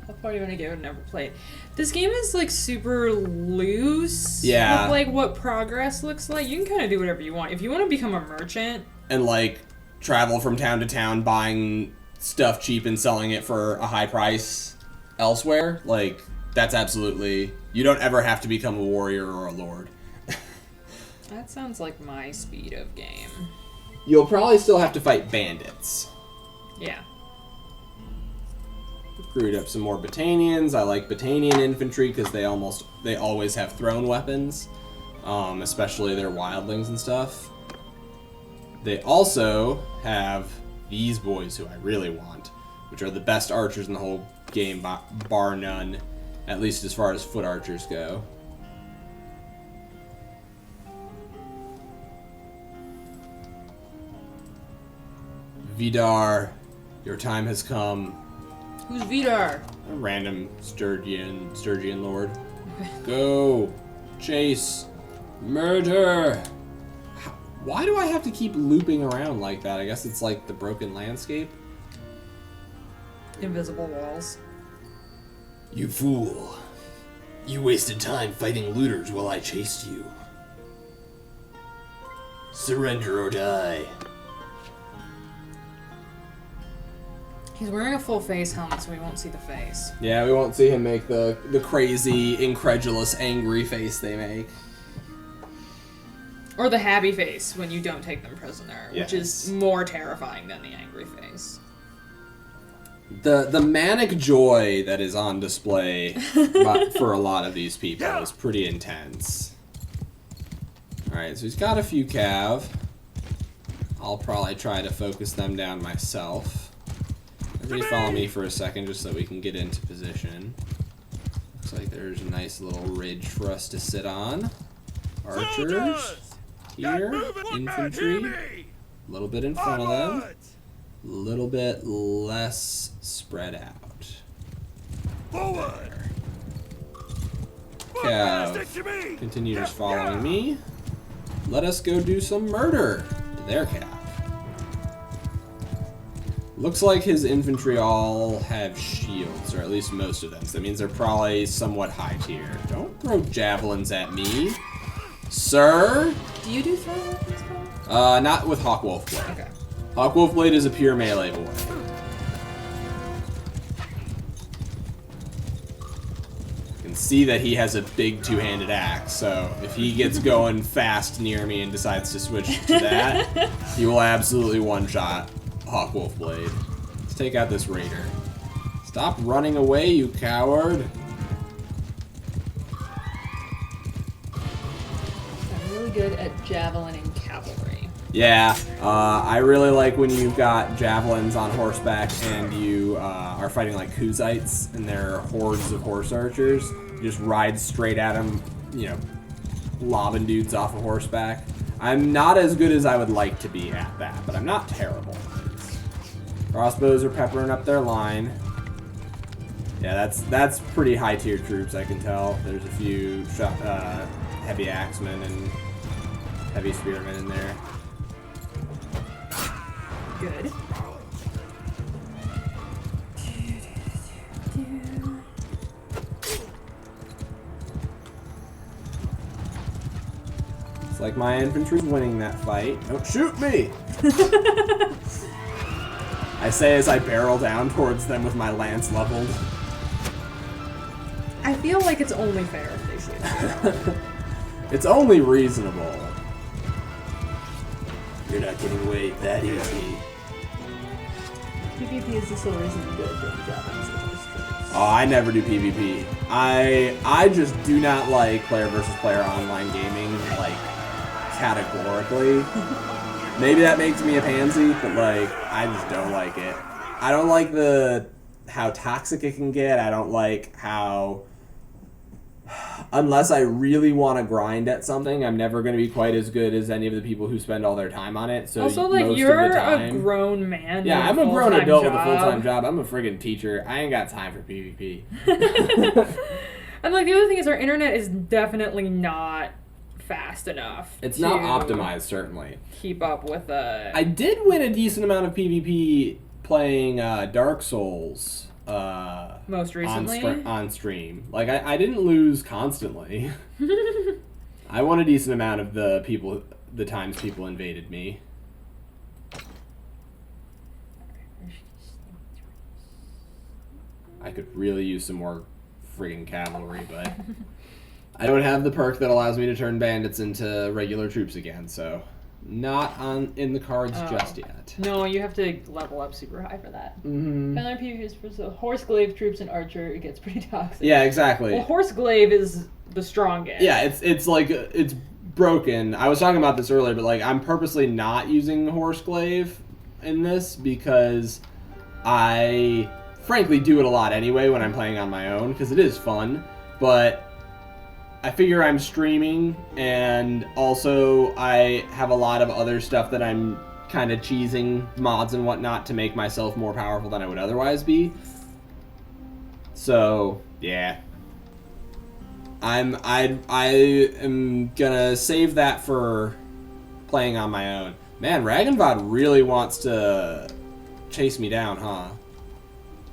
Speaker 2: I'll probably want to give it another play. This game is like super loose.
Speaker 1: Yeah.
Speaker 2: With like what progress looks like. You can kind of do whatever you want. If you want to become a merchant.
Speaker 1: And like travel from town to town buying stuff cheap and selling it for a high price elsewhere, like that's absolutely, you don't ever have to become a warrior or a lord.
Speaker 2: That sounds like my speed of game.
Speaker 1: You'll probably still have to fight bandits.
Speaker 2: Yeah.
Speaker 1: Recruit up some more Battanians. I like Battanian infantry because they always have thrown weapons, especially their wildlings and stuff. They also have these boys who I really want, which are the best archers in the whole game, bar none, at least as far as foot archers go. Vidar, your time has come.
Speaker 2: Who's Vidar?
Speaker 1: A random Sturgian lord. Go! Chase! Murder! Why do I have to keep looping around like that? I guess it's like the broken landscape.
Speaker 2: Invisible walls.
Speaker 1: You fool. You wasted time fighting looters while I chased you. Surrender or die.
Speaker 2: He's wearing a full face helmet, so we won't see the face.
Speaker 1: Yeah, we won't see him make the crazy, incredulous, angry face they make.
Speaker 2: Or the happy face when you don't take them prisoner,
Speaker 1: Yes.
Speaker 2: which is more terrifying than the angry face.
Speaker 1: The manic joy that is on display for a lot of these people is pretty intense. Alright, so he's got a few cav. I'll probably try to focus them down myself. Everybody follow me for a second just so we can get into position. Looks like there's a nice little ridge for us to sit on. Archers. Here. Infantry. A little bit in front of them. A little bit less spread out.
Speaker 3: Forward!
Speaker 1: Cav. Continue just following me. Let us go do some murder to their cav. Looks like his infantry all have shields, or at least most of them. So that means they're probably somewhat high tier. Don't throw javelins at me, sir.
Speaker 2: Do you do throw weapons, Paul?
Speaker 1: Not with Hawk Wolfblade.
Speaker 2: Okay.
Speaker 1: Hawk Wolfblade is a pure melee boy. You can see that he has a big two-handed axe, so if he gets going fast near me and decides to switch to that, he will absolutely one-shot Hawk Wolfblade. Let's take out this raider. Stop running away, you coward!
Speaker 2: I'm really good at javelin and cavalry.
Speaker 1: Yeah, I really like when you've got javelins on horseback and you are fighting like Kuzites and they're hordes of horse archers. You just ride straight at them, you know, lobbing dudes off of horseback. I'm not as good as I would like to be at that, but I'm not terrible. Crossbows are peppering up their line. Yeah, that's pretty high tier troops, I can tell. There's a few heavy axemen and heavy spearmen in there.
Speaker 2: Good.
Speaker 1: It's like my infantry's winning that fight. Don't shoot me! I say as I barrel down towards them with my lance leveled.
Speaker 2: I feel like it's only fair if they shoot you.
Speaker 1: It's only reasonable. You're not getting away that easy.
Speaker 2: PvP is the sole reason you go for the javelins and those troops.
Speaker 1: Oh, I never do PvP. I just do not like player versus player online gaming, like, categorically. Maybe that makes me a pansy, but like, I just don't like it. I don't like how toxic it can get. I don't like how, unless I really want to grind at something, I'm never going to be quite as good as any of the people who spend all their time on it. So
Speaker 2: also, like,
Speaker 1: most
Speaker 2: you're
Speaker 1: of the time,
Speaker 2: a grown man.
Speaker 1: yeah,
Speaker 2: with
Speaker 1: I'm a grown
Speaker 2: full-time
Speaker 1: adult with a
Speaker 2: job.
Speaker 1: full-time job. I'm a friggin' teacher. I ain't got time for PvP.
Speaker 2: And like the other thing is, our internet is definitely not fast enough.
Speaker 1: It's
Speaker 2: to
Speaker 1: not optimized, certainly.
Speaker 2: keep up with the.
Speaker 1: I did win a decent amount of PvP playing Dark Souls.
Speaker 2: Most recently?
Speaker 1: On stream. Like, I didn't lose constantly. I won a decent amount of the times people invaded me. I could really use some more friggin' cavalry, but I don't have the perk that allows me to turn bandits into regular troops again, so not in the cards just yet.
Speaker 2: No, you have to level up super high for that.
Speaker 1: Mm-hmm.
Speaker 2: Finland PvP is for the horse glaive troops and archer. It gets pretty toxic.
Speaker 1: Yeah, exactly.
Speaker 2: Well, horse glaive is the strongest.
Speaker 1: Yeah, it's like, it's broken. I was talking about this earlier, but like, I'm purposely not using horse glaive in this because I frankly do it a lot anyway when I'm playing on my own, because it is fun, but I figure I'm streaming, and also I have a lot of other stuff that I'm kind of cheesing mods and whatnot to make myself more powerful than I would otherwise be. So, yeah. I am gonna save that for playing on my own. Man, Ragnvod really wants to chase me down, huh?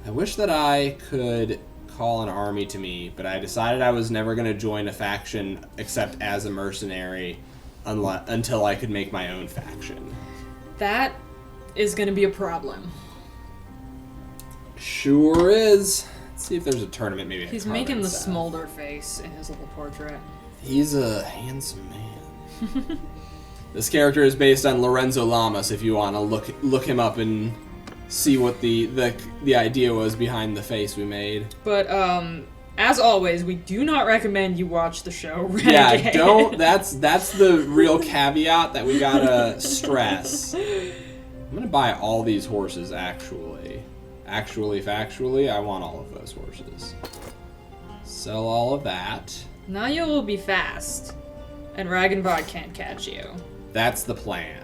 Speaker 1: I wish that I could call an army to me, but I decided I was never going to join a faction except as a mercenary until I could make my own faction.
Speaker 2: That is going to be a problem.
Speaker 1: Sure is. Let's see if there's a tournament. Maybe
Speaker 2: He's making the smolder face in his little portrait.
Speaker 1: He's a handsome man. This character is based on Lorenzo Lamas. If you want to look him up and see what the idea was behind the face we made.
Speaker 2: But as always, we do not recommend you watch the show Renegade.
Speaker 1: Yeah, don't. That's the real caveat that we gotta stress. I'm gonna buy all these horses. Factually, I want all of those horses. Sell all of that.
Speaker 2: Now you will be fast, and Ragnvald can't catch you.
Speaker 1: That's the plan.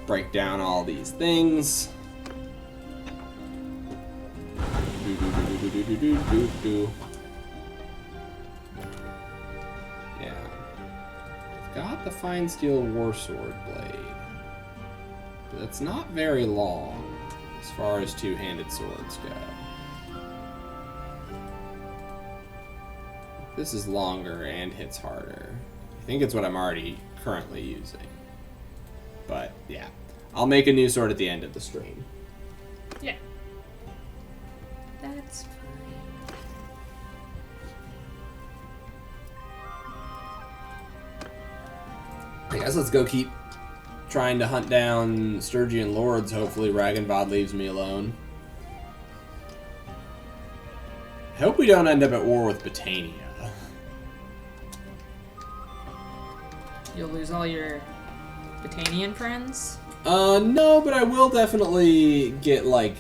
Speaker 1: Break down all these things. Yeah. I've got the fine steel war sword blade. But it's not very long as far as two-handed swords go. This is longer and hits harder. I think it's what I'm already currently using. But yeah, I'll make a new sword at the end of the stream.
Speaker 2: Yeah. That's fine.
Speaker 1: I guess let's go keep trying to hunt down Sturgian lords. Hopefully Ragnvald leaves me alone. I hope we don't end up at war with Battania.
Speaker 2: You'll lose all your Battanian friends?
Speaker 1: No, but I will definitely get, like,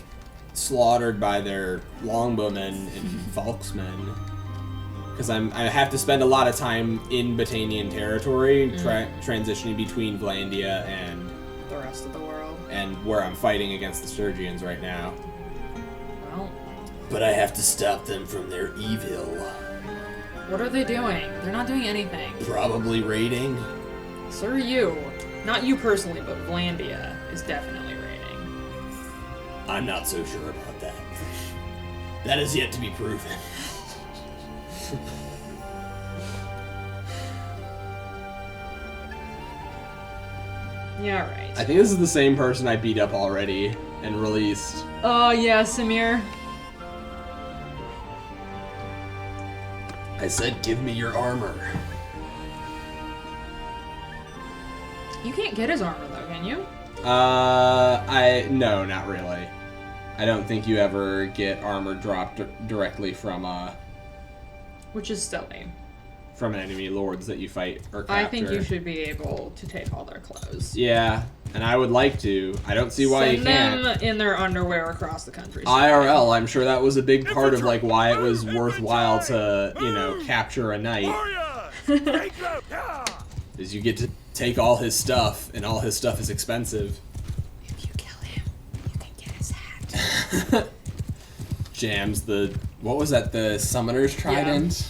Speaker 1: slaughtered by their longbowmen and Volksmen. Because I have to spend a lot of time in Battanian territory, transitioning between Vlandia and
Speaker 2: the rest of the world.
Speaker 1: And where I'm fighting against the Sturgians right now.
Speaker 2: Well.
Speaker 1: But I have to stop them from their evil.
Speaker 2: What are they doing? They're not doing anything.
Speaker 1: Probably raiding.
Speaker 2: So are you. Not you personally, but Vlandia is definitely raiding.
Speaker 1: I'm not so sure about that. That is yet to be proven.
Speaker 2: Yeah, right.
Speaker 1: I think this is the same person I beat up already and released.
Speaker 2: Oh, yeah, Samir.
Speaker 1: I said, give me your armor.
Speaker 2: You can't get his armor, though, can you?
Speaker 1: No, not really. I don't think you ever get armor dropped directly from,
Speaker 2: Which is silly.
Speaker 1: From enemy lords that you fight or capture.
Speaker 2: I think you should be able to take all their clothes.
Speaker 1: Yeah, and I would like to. I don't see why you can't.
Speaker 2: Send them in their underwear across the country.
Speaker 1: IRL, I'm sure that was a big part of, like, why it was worthwhile to, you know, capture a knight. Is you get to take all his stuff, and all his stuff is expensive.
Speaker 2: If you kill him, you can get his hat.
Speaker 1: Jams the... What was that? The Summoner's Trident? Yeah.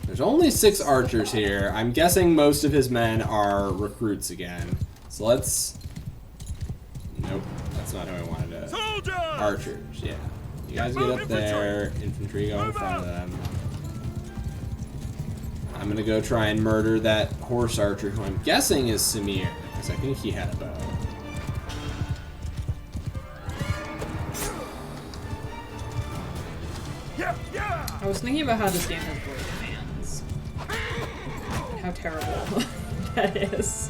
Speaker 1: There's only 6 archers here. I'm guessing most of his men are recruits again. So let's... Nope. That's not who I wanted to...
Speaker 3: Soldiers!
Speaker 1: Archers, yeah. You guys get up there. Infantry go in front of them. I'm gonna go try and murder that horse archer, who I'm guessing is Samir, because I think he had a bow.
Speaker 2: I was thinking about how this game has void commands. How terrible that is.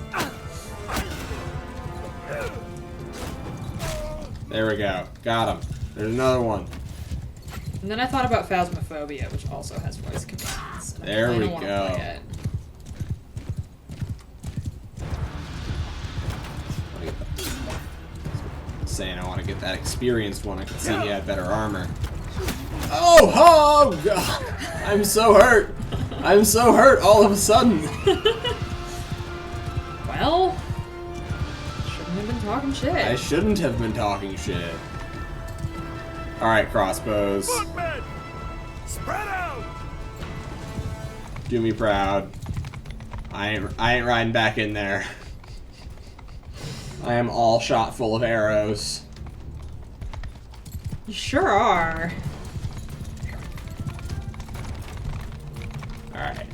Speaker 1: There we go. Got him. There's another one.
Speaker 2: And then I thought about Phasmophobia, which also has voice commands.
Speaker 1: There we
Speaker 2: don't wanna
Speaker 1: go.
Speaker 2: play it.
Speaker 1: Saying I want to get that experienced one. I could see he had better armor. Oh God! I'm so hurt. I'm so hurt all of a sudden.
Speaker 2: Well, shouldn't have been talking shit.
Speaker 1: I shouldn't have been talking shit. All right, crossbows.
Speaker 3: Footmen! Spread out!
Speaker 1: Do me proud. I ain't riding back in there. I am all shot full of arrows.
Speaker 2: You sure are.
Speaker 1: Alright.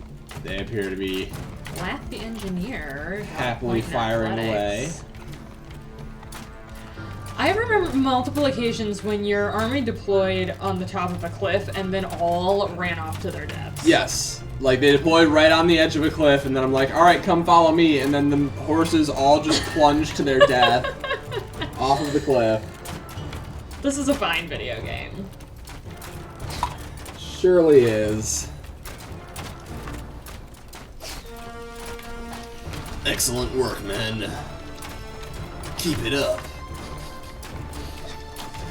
Speaker 1: They appear to be
Speaker 2: Laugh the engineer.
Speaker 1: happily firing away.
Speaker 2: I remember multiple occasions when your army deployed on the top of a cliff and then all ran off to their deaths.
Speaker 1: Yes. Like, they deployed right on the edge of a cliff, and then I'm like, alright, come follow me, and then the horses all just plunged to their death off of the cliff.
Speaker 2: This is a fine video game.
Speaker 1: Surely is. Excellent work, men. Keep it up.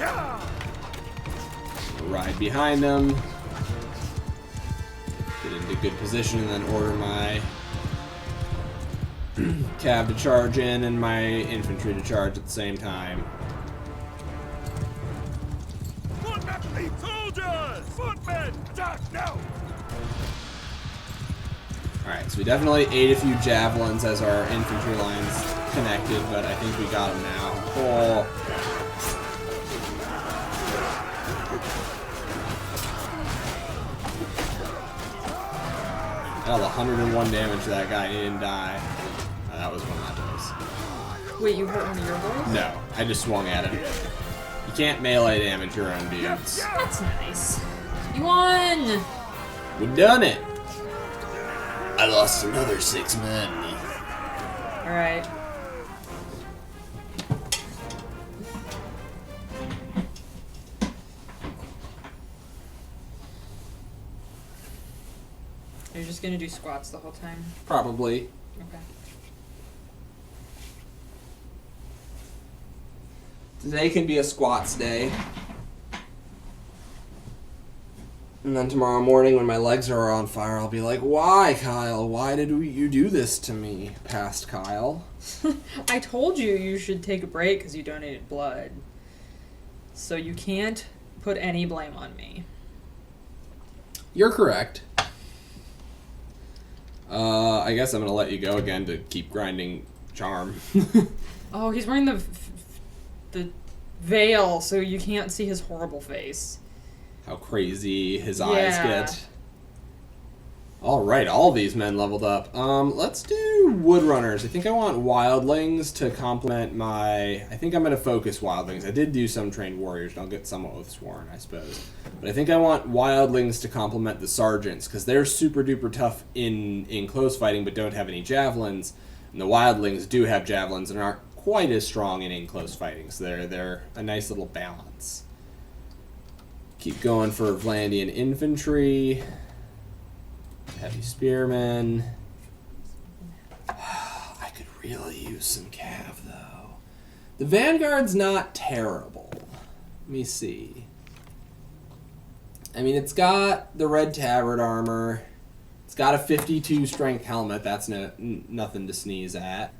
Speaker 3: Yeah.
Speaker 1: Ride behind them. Get into good position and then order my cav to charge in and my infantry to charge at the same time.
Speaker 3: Footmen, soldiers! Footmen, attack now!
Speaker 1: Alright, so we definitely ate a few javelins as our infantry lines connected, but I think we got them now. Oh. I dealt 101 damage to that guy, he didn't die. Oh, that was one of my boys.
Speaker 2: Wait, you hurt one of your boys?
Speaker 1: No, I just swung at him. You can't melee damage your own dudes.
Speaker 2: That's nice. You won!
Speaker 1: We done it! I lost another 6 men.
Speaker 2: Alright. You're just gonna do squats the whole time?
Speaker 1: Probably.
Speaker 2: Okay.
Speaker 1: Today can be a squats day. And then tomorrow morning when my legs are on fire, I'll be like, why, Kyle? Why did you do this to me, past Kyle?
Speaker 2: I told you should take a break because you donated blood. So you can't put any blame on me.
Speaker 1: You're correct. I guess I'm going to let you go again to keep grinding charm.
Speaker 2: Oh, he's wearing the veil, so you can't see his horrible face.
Speaker 1: How crazy his eyes get. Alright, all these men leveled up. Let's do Woodrunners. I think I want Wildlings to complement my... I think I'm going to focus Wildlings. I did do some Trained Warriors, and I'll get some Oathsworn, I suppose. But I think I want Wildlings to complement the Sergeants, because they're super duper tough in close fighting, but don't have any Javelins. And the Wildlings do have Javelins and aren't quite as strong in close fighting, so they're a nice little balance. Keep going for Vlandian infantry. Heavy spearmen. I could really use some cav, though. The Vanguard's not terrible. Let me see. I mean, it's got the red tabard armor. It's got a 52 strength helmet. That's nothing to sneeze at.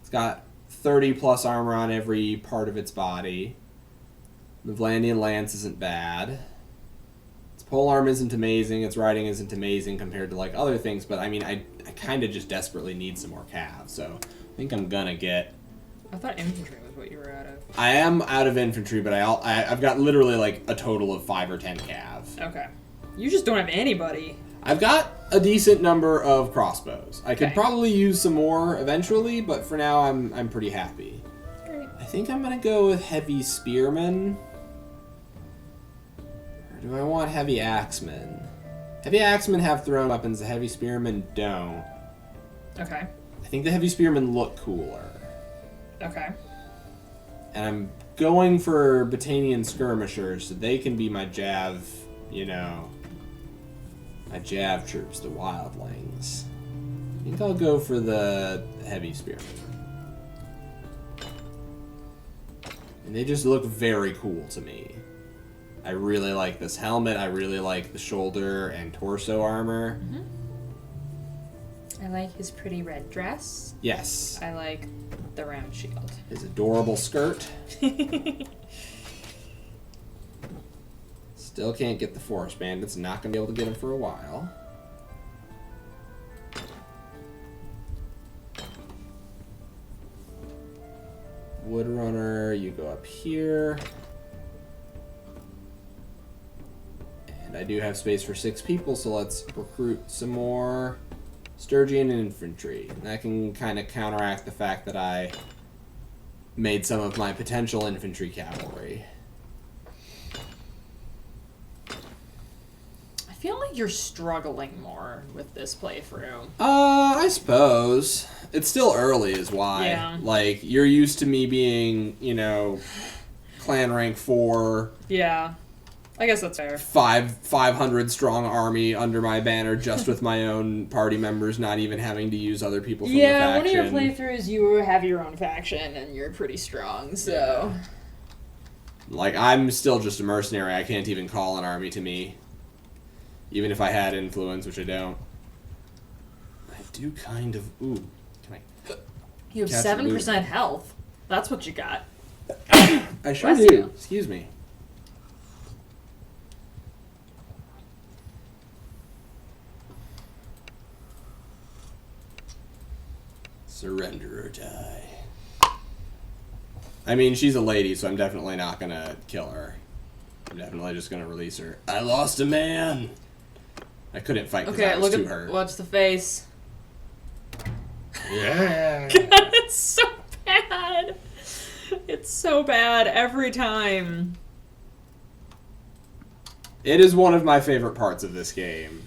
Speaker 1: It's got 30 plus armor on every part of its body. The Vlandian lance isn't bad. Its polearm isn't amazing. Its riding isn't amazing compared to like other things. But I mean, I kind of just desperately need some more cav. So I think I'm gonna get.
Speaker 2: I thought infantry was what you were out of.
Speaker 1: I am out of infantry, but I've got literally like a total of 5 or 10 cav.
Speaker 2: Okay. You just don't have anybody.
Speaker 1: I've got a decent number of crossbows. I could
Speaker 2: Okay.
Speaker 1: probably use some more eventually, but for now I'm pretty happy.
Speaker 2: Great.
Speaker 1: I think I'm gonna go with heavy spearmen. Or do I want heavy axemen? Heavy axemen have thrown weapons, the heavy spearmen don't.
Speaker 2: Okay.
Speaker 1: I think the heavy spearmen look cooler.
Speaker 2: Okay.
Speaker 1: And I'm going for Battanian skirmishers, so they can be my jav, you know, my jav troops, the wildlings. I think I'll go for the heavy spearmen. And they just look very cool to me. I really like this helmet. I really like the shoulder and torso armor.
Speaker 2: Mm-hmm. I like his pretty red dress.
Speaker 1: Yes.
Speaker 2: I like the round shield.
Speaker 1: His adorable skirt. Still can't get the forest bandits. Not going to be able to get him for a while. Woodrunner, you go up here. And I do have space for 6 people, so let's recruit some more Sturgian infantry. And that can kind of counteract the fact that I made some of my potential infantry cavalry.
Speaker 2: I feel like you're struggling more with this playthrough.
Speaker 1: I suppose. It's still early is why.
Speaker 2: Yeah.
Speaker 1: Like, you're used to me being, you know, clan rank 4.
Speaker 2: Yeah. I guess that's fair.
Speaker 1: 500 strong army under my banner just with my own party members, not even having to use other people from the faction.
Speaker 2: One of your playthroughs you have your own faction and you're pretty strong, so...
Speaker 1: Yeah. Like, I'm still just a mercenary. I can't even call an army to me. Even if I had influence, which I don't. I do kind of... Ooh. Can I...
Speaker 2: You have 7% health. That's what you got.
Speaker 1: I sure
Speaker 2: Bless
Speaker 1: do.
Speaker 2: you.
Speaker 1: Excuse me. Surrender or die. I mean, she's a lady, so I'm definitely not gonna kill her. I'm definitely just gonna release her. I lost a man! I couldn't fight because I was too hurt.
Speaker 2: Watch the face.
Speaker 1: Yeah!
Speaker 2: God, it's so bad! It's so bad every time.
Speaker 1: It is one of my favorite parts of this game.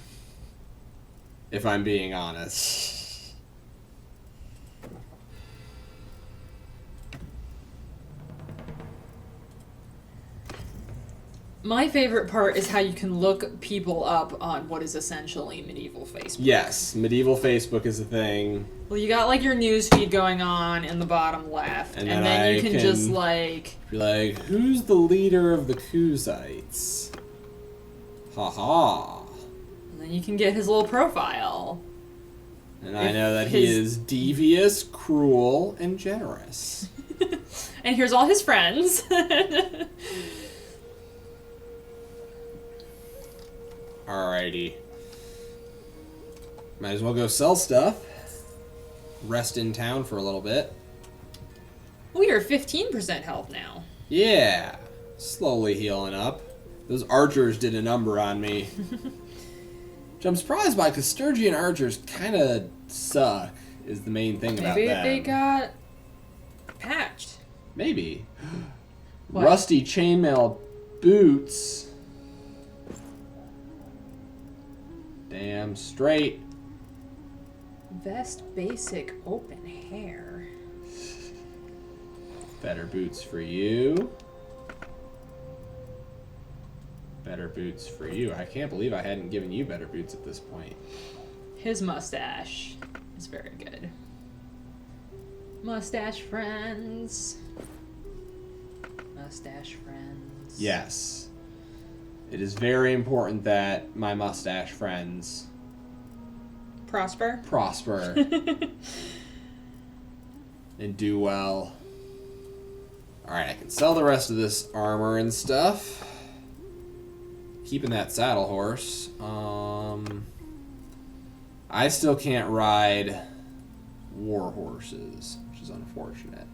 Speaker 1: If I'm being honest.
Speaker 2: My favorite part is how you can look people up on what is essentially medieval Facebook.
Speaker 1: Yes, medieval Facebook is a thing.
Speaker 2: Well, you got like your news feed going on in the bottom left, and then you can just like
Speaker 1: be like, who's the leader of the Kuzites? Haha.
Speaker 2: And then you can get his little profile.
Speaker 1: And I know that he is devious, cruel, and generous.
Speaker 2: And here's all his friends.
Speaker 1: Alrighty. Might as well go sell stuff. Rest in town for a little bit.
Speaker 2: We are 15% health now.
Speaker 1: Yeah. Slowly healing up. Those archers did a number on me. Which I'm surprised by, because Sturgian archers kind of suck, is the main thing about them.
Speaker 2: Maybe they got patched.
Speaker 1: Maybe.
Speaker 2: What?
Speaker 1: Rusty chainmail boots. Damn straight.
Speaker 2: Vest basic open hair.
Speaker 1: Better boots for you. Better boots for you. I can't believe I hadn't given you better boots at this point.
Speaker 2: His mustache is very good. Mustache friends. Mustache friends.
Speaker 1: Yes. It is very important that my mustache friends
Speaker 2: Prosper.
Speaker 1: And do well. Alright, I can sell the rest of this armor and stuff. Keeping that saddle horse. I still can't ride war horses, which is unfortunate.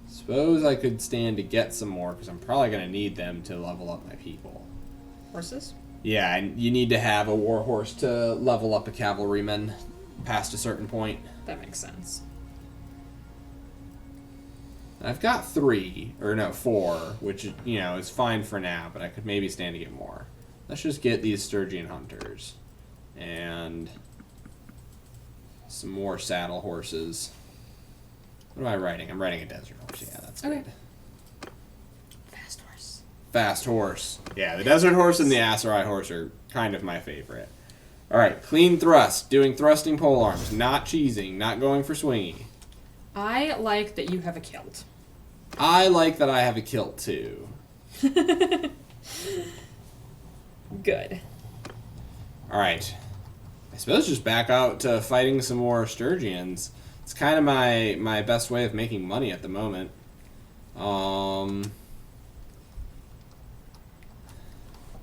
Speaker 1: Suppose I could stand to get some more, because I'm probably going to need them to level up my people.
Speaker 2: Horses?
Speaker 1: Yeah, and you need to have a war horse to level up a cavalryman past a certain point.
Speaker 2: That makes sense.
Speaker 1: I've got 4, which, you know, is fine for now, but I could maybe stand to get more. Let's just get these Sturgian hunters. And some more saddle horses. What am I riding? I'm riding a desert horse. Yeah, that's
Speaker 2: Okay.
Speaker 1: good.
Speaker 2: Fast horse.
Speaker 1: Fast horse. Yeah, the desert horse and the Aserai horse are kind of my favorite. Alright, clean thrust. Doing thrusting pole arms. Not cheesing. Not going for swingy.
Speaker 2: I like that you have a kilt.
Speaker 1: I like that I have a kilt, too.
Speaker 2: Good.
Speaker 1: Alright. I suppose just back out to fighting some more Sturgians. It's kind of my best way of making money at the moment. I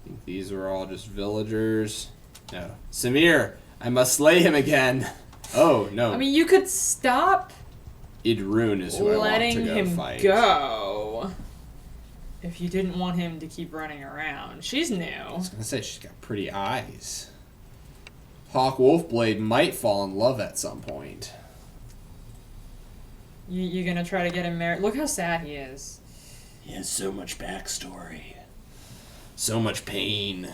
Speaker 1: think these were all just villagers. No. Samir, I must slay him again. Oh, no.
Speaker 2: I mean, you could stop
Speaker 1: Idrun is who I want
Speaker 2: letting
Speaker 1: to go
Speaker 2: him
Speaker 1: fight.
Speaker 2: go if you didn't want him to keep running around. She's new.
Speaker 1: I was going to say, she's got pretty eyes. Hawk Wolfblade might fall in love at some point.
Speaker 2: You're gonna try to get him married? Look how sad he is.
Speaker 1: He has so much backstory. So much pain.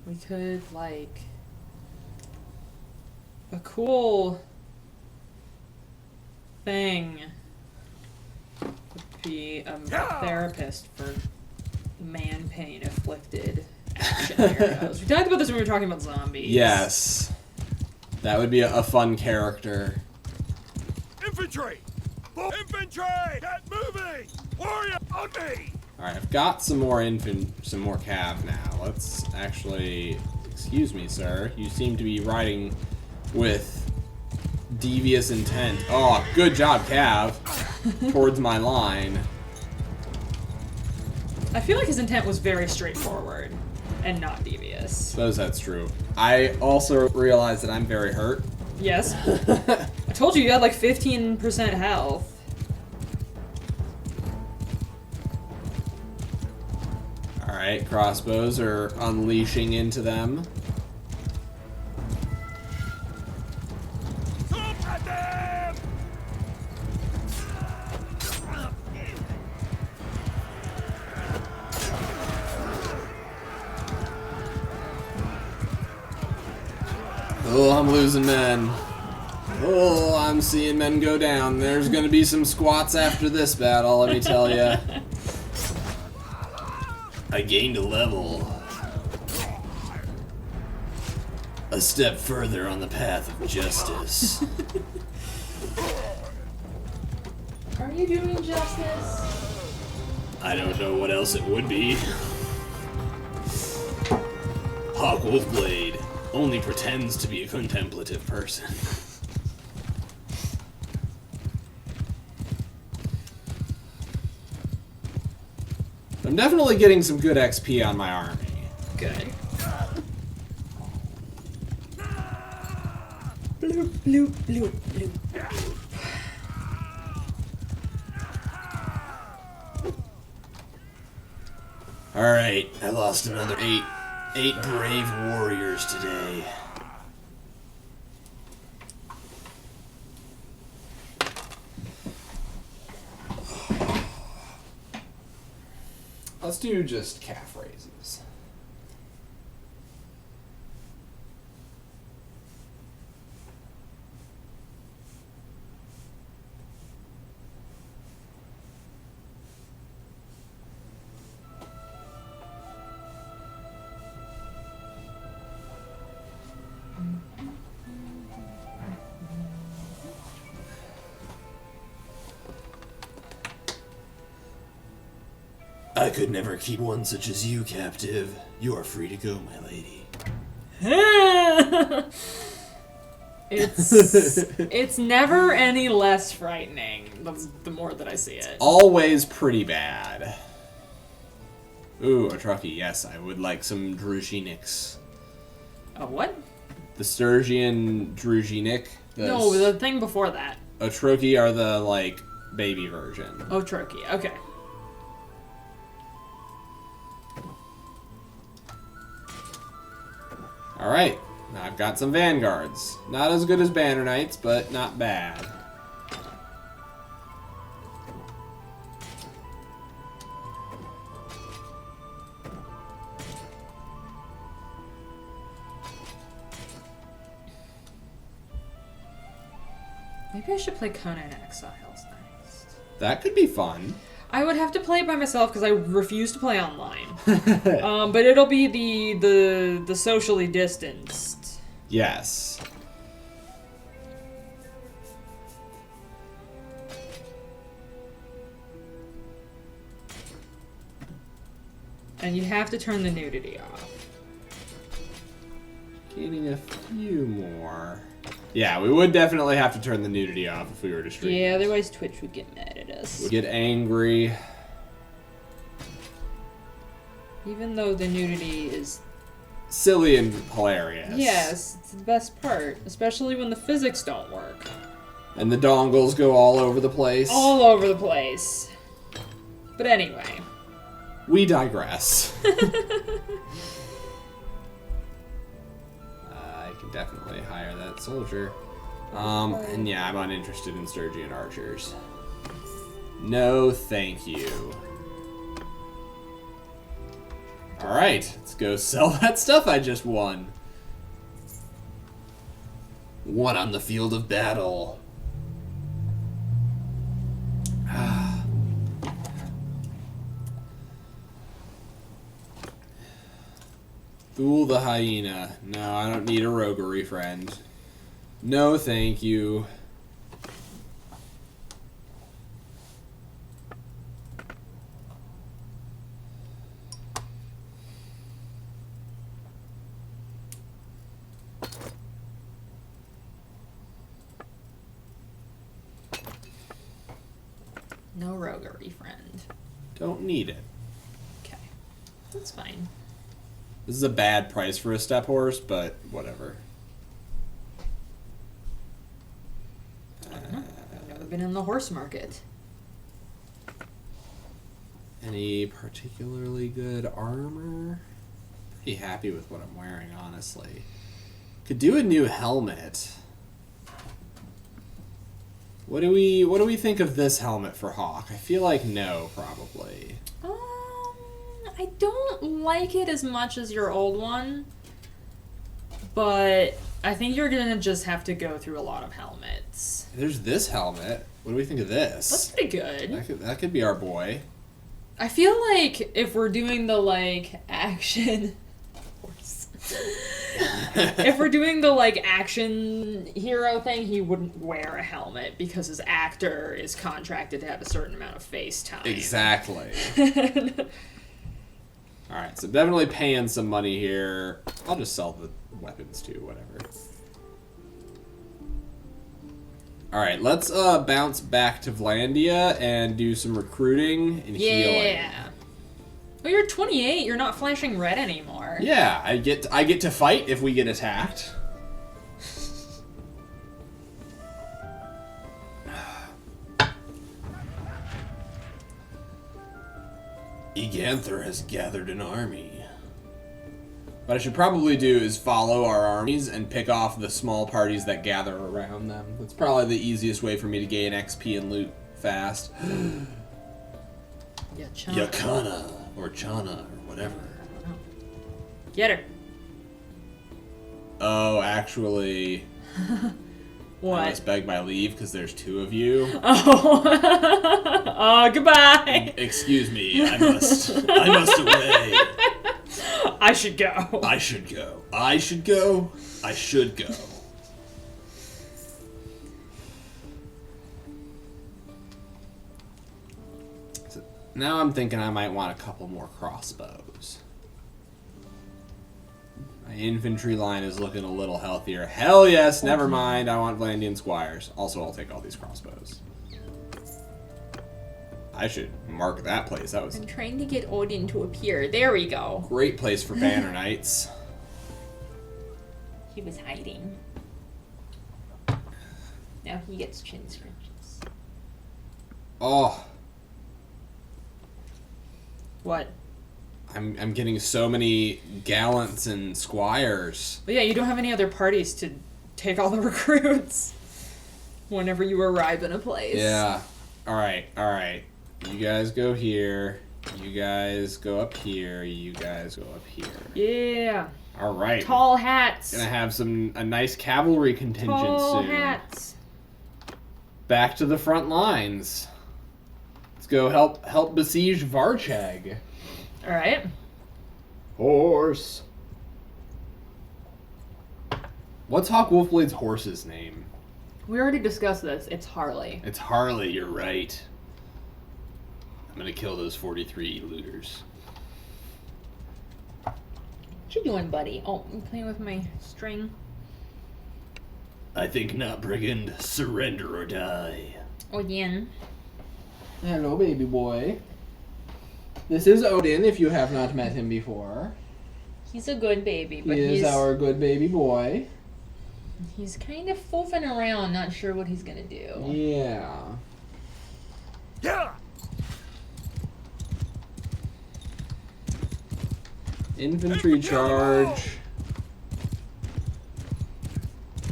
Speaker 2: We could, like... A cool thing would be a therapist for man pain afflicted action heroes. We talked about this when we were talking about zombies.
Speaker 1: Yes. That would be a fun character.
Speaker 3: Infantry! Infantry! Get moving! Warrior on me!
Speaker 1: Alright, I've got some more cav now. Let's actually... Excuse me, sir. You seem to be riding with devious intent. Oh, good job, Cav. Towards my line.
Speaker 2: I feel like his intent was very straightforward and not devious.
Speaker 1: Suppose that's true. I also realized that I'm very hurt.
Speaker 2: Yes. I told you had like 15% health.
Speaker 1: Alright, crossbows are unleashing into them.
Speaker 3: Stop at them!
Speaker 1: Oh, I'm losing men. Oh, I'm seeing men go down. There's gonna be some squats after this battle, let me tell ya. I gained a level. A step further on the path of justice.
Speaker 2: Are you doing justice?
Speaker 1: I don't know what else it would be. Hawk Wolfblade only pretends to be a contemplative person. I'm definitely getting some good XP on my army.
Speaker 2: Good. Bloop, bloop, bloop, bloop.
Speaker 1: Alright, I lost another eight brave warriors today. Let's do just calf raises. I could never keep one such as you captive. You are free to go, my lady.
Speaker 2: It's never any less frightening the more that I see it.
Speaker 1: Always pretty bad. Ooh, a truckee. Yes, I would like some druzhiniks.
Speaker 2: A what?
Speaker 1: The Sturgian druzhinik.
Speaker 2: No, the thing before that.
Speaker 1: A truckee are the, like, baby version.
Speaker 2: Oh, turkey. Okay.
Speaker 1: Alright, now I've got some vanguards. Not as good as banner knights, but not bad.
Speaker 2: Maybe I should play Conan Exiles next.
Speaker 1: That could be fun.
Speaker 2: I would have to play it by myself because I refuse to play online. But it'll be the socially distanced.
Speaker 1: Yes.
Speaker 2: And you have to turn the nudity off.
Speaker 1: Getting a few more. Yeah, we would definitely have to turn the nudity off if we were to stream.
Speaker 2: Yeah, otherwise Twitch would get mad at us.
Speaker 1: We'd get angry.
Speaker 2: Even though the nudity is...
Speaker 1: Silly and hilarious.
Speaker 2: Yes, it's the best part. Especially when the physics don't work.
Speaker 1: And the dongles go all over the place.
Speaker 2: All over the place. But anyway.
Speaker 1: We digress. I can definitely hire that soldier. And yeah, I'm uninterested in Sturgian archers. No, thank you. Alright, let's go sell that stuff I just won. One on the field of battle. Fool the hyena. No, I don't need a roguery friend. No, thank you.
Speaker 2: No roguery, friend.
Speaker 1: Don't need it.
Speaker 2: Okay. That's fine.
Speaker 1: This is a bad price for a step horse, but whatever.
Speaker 2: I've never been in the horse market.
Speaker 1: Any particularly good armor? Pretty happy with what I'm wearing, honestly. Could do a new helmet. What do we think of this helmet for Hawk? I feel like no, probably.
Speaker 2: I don't like it as much as your old one, but I think you're gonna just have to go through a lot of helmets.
Speaker 1: There's this helmet. What do we think of this?
Speaker 2: That's pretty good.
Speaker 1: That could be our boy.
Speaker 2: I feel like if we're doing the like action horse. If we're doing the like action hero thing, he wouldn't wear a helmet because his actor is contracted to have a certain amount of face time.
Speaker 1: Exactly. Alright, so definitely paying some money here. I'll just sell the weapons too, whatever. Alright, let's bounce back to Vlandia and do some recruiting and healing.
Speaker 2: Yeah. Well, you're 28. You're not flashing red anymore.
Speaker 1: Yeah, I get to fight if we get attacked. Eganther has gathered an army. What I should probably do is follow our armies and pick off the small parties that gather around them. That's probably the easiest way for me to gain XP and loot fast. Yakana, or Chana, or whatever.
Speaker 2: Get her.
Speaker 1: Oh, actually...
Speaker 2: What?
Speaker 1: I must beg my leave because there's two of you.
Speaker 2: Oh, goodbye.
Speaker 1: Excuse me, I must away.
Speaker 2: I should go.
Speaker 1: I should go. I should go. I should go. So now I'm thinking I might want a couple more crossbows. My infantry line is looking a little healthier. Hell yes, never mind. I want Vlandian squires. Also, I'll take all these crossbows. I should mark that place. That was
Speaker 2: I'm trying to get Odin to appear. There we go.
Speaker 1: a great place for banner knights.
Speaker 2: He was hiding. Now he gets chin scrunches.
Speaker 1: Oh,
Speaker 2: What?
Speaker 1: I'm getting so many gallants and squires.
Speaker 2: But yeah, you don't have any other parties to take all the recruits whenever you arrive in a place.
Speaker 1: Yeah. All right. You guys go here. You guys go up here. You guys go up here.
Speaker 2: Yeah.
Speaker 1: All right.
Speaker 2: Tall hats.
Speaker 1: Gonna have a nice cavalry contingent
Speaker 2: Tall
Speaker 1: soon.
Speaker 2: hats.
Speaker 1: Back to the front lines. Let's go help besiege Varchag.
Speaker 2: All right.
Speaker 1: Horse. What's Hawk Wolfblade's horse's name?
Speaker 2: We already discussed this. It's Harley.
Speaker 1: It's Harley, you're right. I'm gonna kill those 43 looters.
Speaker 2: What you doing, buddy? Oh, I'm playing with my string.
Speaker 1: I think not, brigand. Surrender or die.
Speaker 2: Odin.
Speaker 1: Hello, baby boy. This is Odin, if you have not met him before.
Speaker 2: He's a good baby, but
Speaker 1: He is our good baby boy.
Speaker 2: he's kind of foofing around, not sure what he's gonna do.
Speaker 1: Yeah.
Speaker 3: Yeah!
Speaker 1: Infantry charge.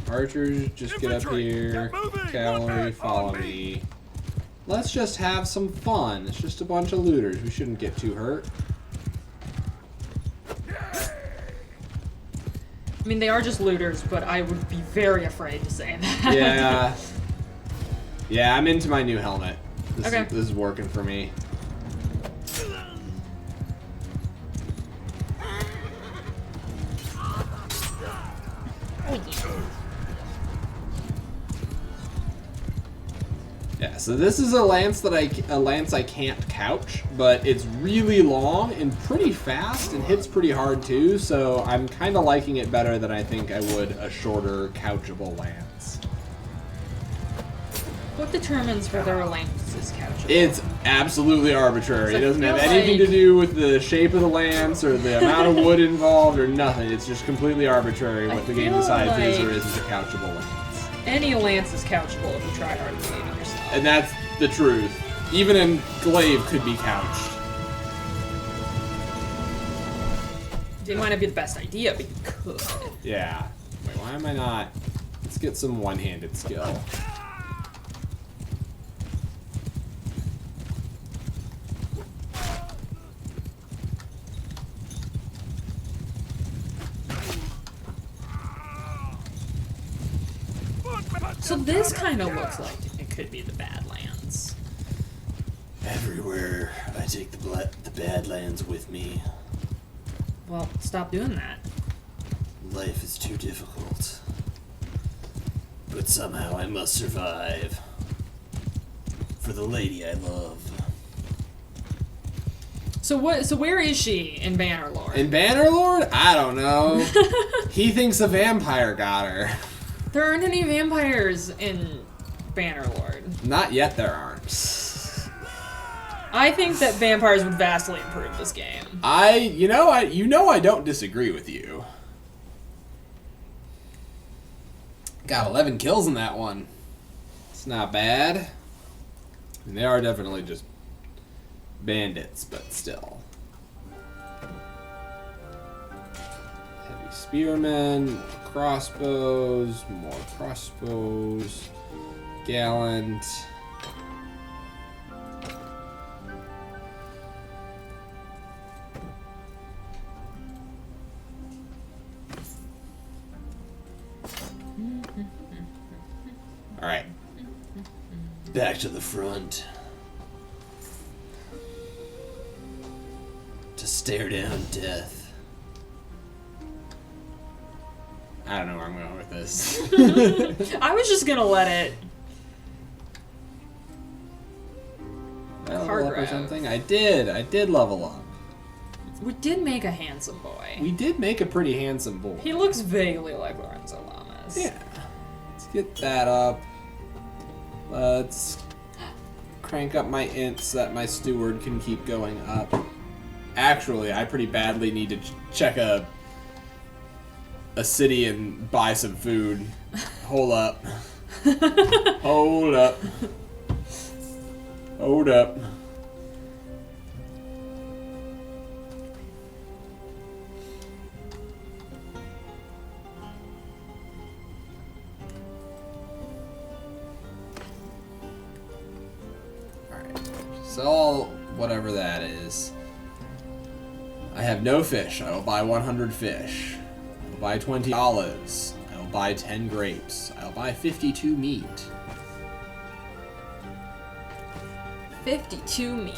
Speaker 1: Archers, just get up here. Cavalry, follow me. Let's just have some fun. It's just a bunch of looters. We shouldn't get too hurt.
Speaker 2: I mean, they are just looters, but I would be very afraid to say that.
Speaker 1: Yeah. Yeah, I'm into my new helmet.
Speaker 2: Okay.
Speaker 1: This is working for me. Yeah, so this is a lance I can't couch, but it's really long and pretty fast and hits pretty hard too, so I'm kind of liking it better than I think I would a shorter couchable lance.
Speaker 2: What determines whether a lance is couchable?
Speaker 1: It's absolutely arbitrary. It doesn't have
Speaker 2: feel
Speaker 1: anything
Speaker 2: like-
Speaker 1: to do with the shape of the lance or the amount of wood involved or nothing. It's just completely arbitrary what the game
Speaker 2: feel
Speaker 1: decides is or
Speaker 2: like-
Speaker 1: isn't a couchable lance.
Speaker 2: Any lance is couchable if you try hard to game it yourself.
Speaker 1: And that's the truth. Even in glaive could be couched.
Speaker 2: It might not be the best idea, but you could.
Speaker 1: Yeah. Wait, why am I not? Let's get some one-handed skill.
Speaker 2: So this kind of looks like it could be the Badlands.
Speaker 1: Everywhere I take the Badlands with me.
Speaker 2: Well, stop doing that.
Speaker 1: Life is too difficult. But somehow I must survive. For the lady I love.
Speaker 2: So what? So where is she in Bannerlord?
Speaker 1: In Bannerlord? I don't know. He thinks a vampire got her.
Speaker 2: There aren't any vampires in Bannerlord.
Speaker 1: Not yet there aren't.
Speaker 2: I think that vampires would vastly improve this game.
Speaker 1: I don't disagree with you. Got 11 kills in that one. It's not bad. And they are definitely just bandits, but still. Heavy spearmen, more crossbows, gallant. All right. Back to the front. To stare down death. I don't know where I'm going with this.
Speaker 2: I was just gonna let it.
Speaker 1: Did I level
Speaker 2: Card
Speaker 1: up or
Speaker 2: grab.
Speaker 1: something? I did level up.
Speaker 2: We did make a handsome boy.
Speaker 1: We did make a pretty handsome boy.
Speaker 2: He looks vaguely like Lorenzo Lamas.
Speaker 1: Yeah. Let's get that up. Let's crank up my int so that my steward can keep going up. Actually, I pretty badly need to check a city and buy some food. Hold up. Hold up. Hold up. Alright. Sell whatever that is. I have no fish. I will buy 100 fish. I will buy 20 olives. I will buy 10 grapes. I will buy 52 meat.
Speaker 2: 52 meat.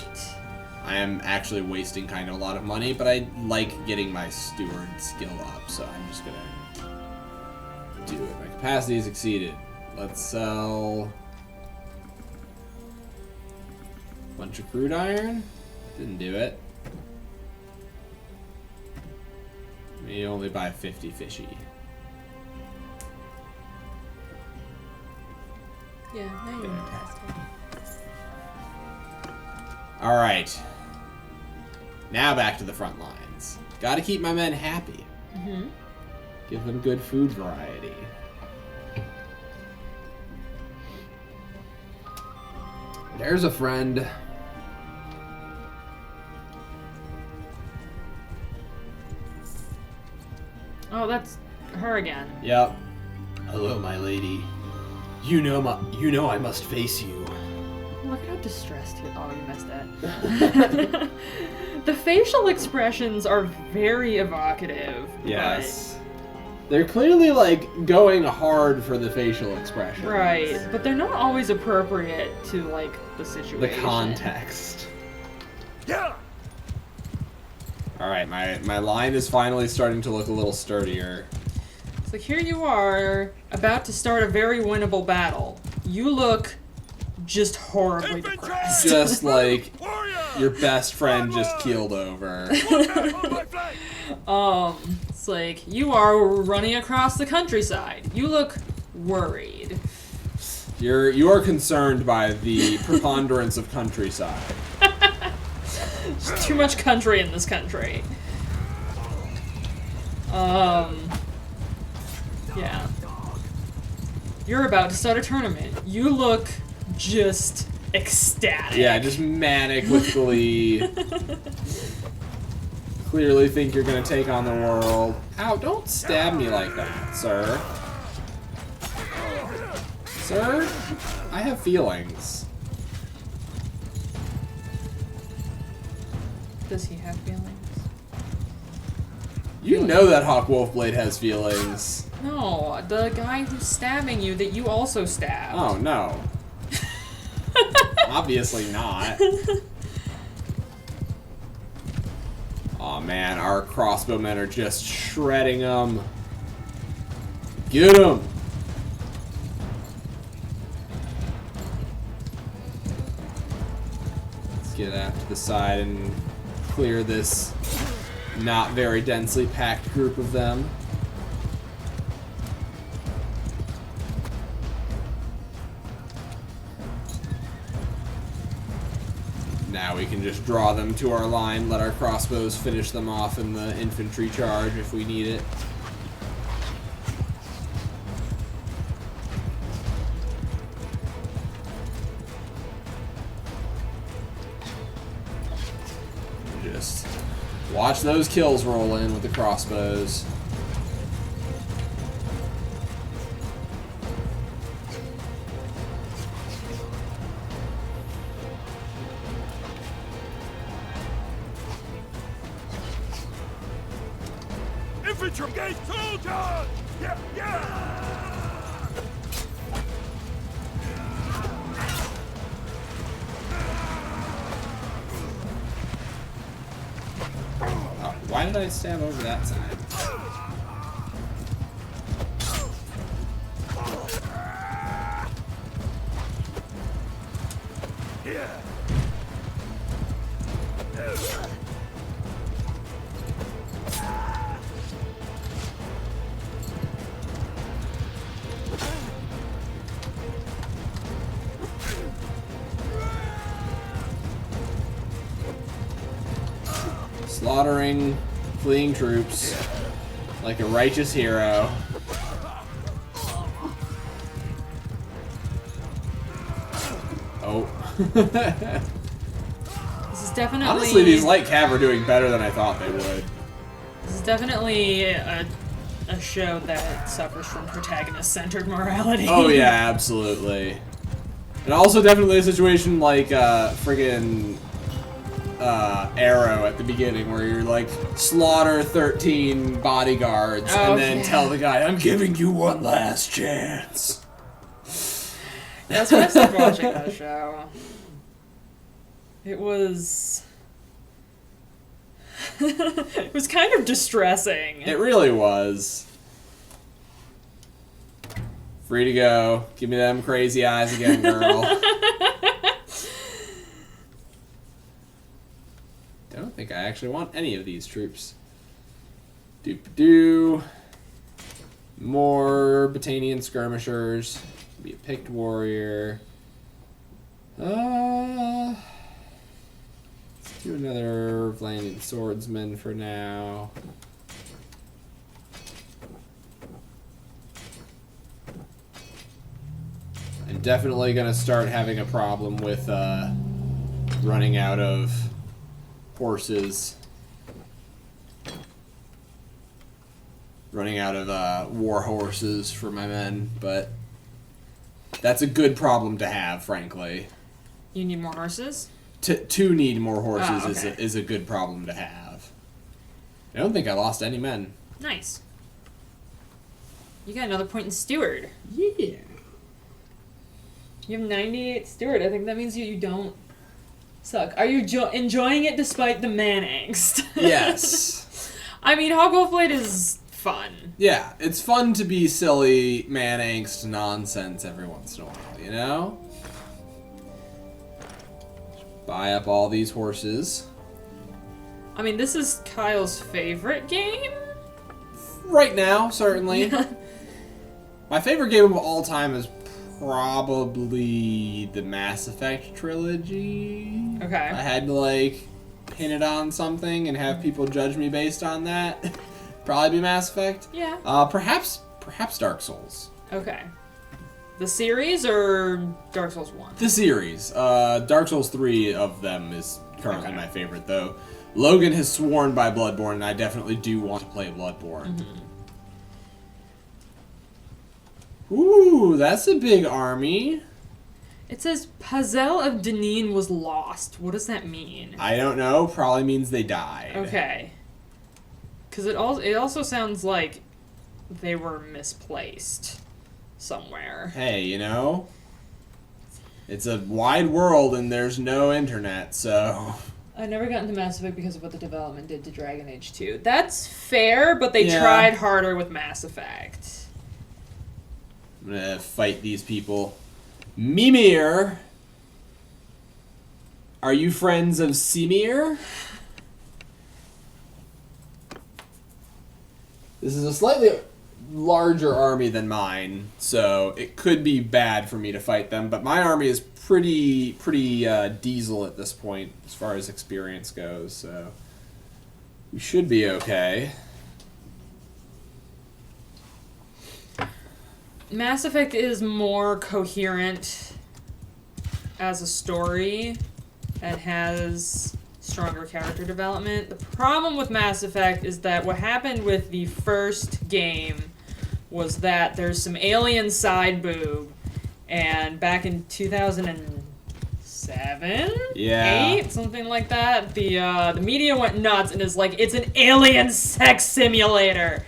Speaker 1: I am actually wasting kind of a lot of money, but I like getting my steward skill up, so I'm just gonna do it. My capacity is exceeded. Let's sell a bunch of crude iron. Didn't do it. We only buy 50 fishy.
Speaker 2: Yeah, now you're
Speaker 1: Yeah.
Speaker 2: fantastic.
Speaker 1: Alright. Now back to the front lines. Gotta keep my men happy.
Speaker 2: Mm-hmm.
Speaker 1: Give them good food variety. There's a friend.
Speaker 2: Oh, that's her again.
Speaker 1: Yep. Hello, my lady. You know I must face you.
Speaker 2: Look at how distressed he. Oh, you missed that. The facial expressions are very evocative.
Speaker 1: Yes. They're clearly, like, going hard for the facial expression.
Speaker 2: Right, but they're not always appropriate to, like, the situation.
Speaker 1: The context.
Speaker 3: Yeah.
Speaker 1: Alright, my line is finally starting to look a little sturdier.
Speaker 2: It's like, here you are, about to start a very winnable battle. You look just horribly depressed.
Speaker 1: Just like
Speaker 3: Warrior.
Speaker 1: your best friend just keeled over.
Speaker 3: On my flank.
Speaker 2: It's like, you are running across the countryside. You look worried.
Speaker 1: You are concerned by the preponderance of countryside.
Speaker 2: There's too much country in this country. Yeah. You're about to start a tournament. You look just ecstatic.
Speaker 1: Yeah, just manic with glee. Clearly think you're gonna take on the world. Ow, don't stab me like that, sir. Sir, I have feelings.
Speaker 2: Does he have feelings?
Speaker 1: You know that Hawk Wolfblade has feelings.
Speaker 2: No, the guy who's stabbing you that you also stabbed.
Speaker 1: Oh, no. Obviously not. Aw, man, our crossbowmen are just shredding them. Get them! Let's get out to the side and clear this not very densely packed group of them. Now we can just draw them to our line, let our crossbows finish them off in the infantry charge if we need it. Just watch those kills roll in with the crossbows.
Speaker 3: Infantry, gate soldiers! Yeah, yeah!
Speaker 1: Oh, why did I stab over that side?
Speaker 3: Yeah.
Speaker 1: Slaughtering fleeing troops like a righteous hero. Oh.
Speaker 2: This is definitely...
Speaker 1: Honestly, these light cav are doing better than I thought they would.
Speaker 2: This is definitely a show that suffers from protagonist-centered morality.
Speaker 1: Oh yeah, absolutely. And also definitely a situation like friggin' Arrow at the beginning where you're like, slaughter 13 bodyguards and then tell the guy, I'm giving you one last chance.
Speaker 2: That's why I stopped watching that show. It was... it was kind of distressing.
Speaker 1: It really was. Free to go. Give me them crazy eyes again, girl. Don't think I actually want any of these troops. Doop-doo. More Battanian skirmishers. Be a picked warrior. Let's do another Vlandian swordsman for now. I'm definitely gonna start having a problem with running out of horses. running out of war horses for my men, but that's a good problem to have, frankly.
Speaker 2: You need more horses?
Speaker 1: To need more horses
Speaker 2: okay.
Speaker 1: is a good problem to have. I don't think I lost any men.
Speaker 2: Nice. You got another point in Steward.
Speaker 1: Yeah.
Speaker 2: You have 98 Steward. I think that means you don't suck. Are you enjoying it despite the man angst?
Speaker 1: Yes.
Speaker 2: I mean, Hog Wolfblade is fun.
Speaker 1: Yeah, it's fun to be silly man angst nonsense every once in a while, you know? Buy up all these horses.
Speaker 2: I mean, this is Kyle's favorite game?
Speaker 1: Right now, certainly. My favorite game of all time is probably the Mass Effect trilogy.
Speaker 2: Okay.
Speaker 1: I had to, like, pin it on something and have people judge me based on that. Probably be Mass Effect.
Speaker 2: Yeah.
Speaker 1: Perhaps Dark Souls.
Speaker 2: Okay. The series or Dark Souls 1?
Speaker 1: The series. Dark Souls 3 of them is currently
Speaker 2: Okay.
Speaker 1: my favorite, though. Logan has sworn by Bloodborne, and I definitely do want to play Bloodborne.
Speaker 2: Mm-hmm.
Speaker 1: Ooh, that's a big army.
Speaker 2: It says Pazel of Deneen was lost. What does that mean?
Speaker 1: I don't know. Probably means they died.
Speaker 2: Okay. Because it also sounds like they were misplaced somewhere.
Speaker 1: Hey, you know, it's a wide world and there's no internet, so...
Speaker 2: I never got into Mass Effect because of what the development did to Dragon Age 2. That's fair, but they
Speaker 1: Yeah.
Speaker 2: tried harder with Mass Effect.
Speaker 1: I'm gonna fight these people. Mimir! Are you friends of Simir? This is a slightly larger army than mine, so it could be bad for me to fight them, but my army is pretty diesel at this point as far as experience goes, so we should be okay.
Speaker 2: Mass Effect is more coherent as a story and has stronger character development. The problem with Mass Effect is that what happened with the first game was that there's some alien side boob, and back in 2007,
Speaker 1: Yeah.
Speaker 2: 8, something like that, the media went nuts and is like, it's an alien sex simulator.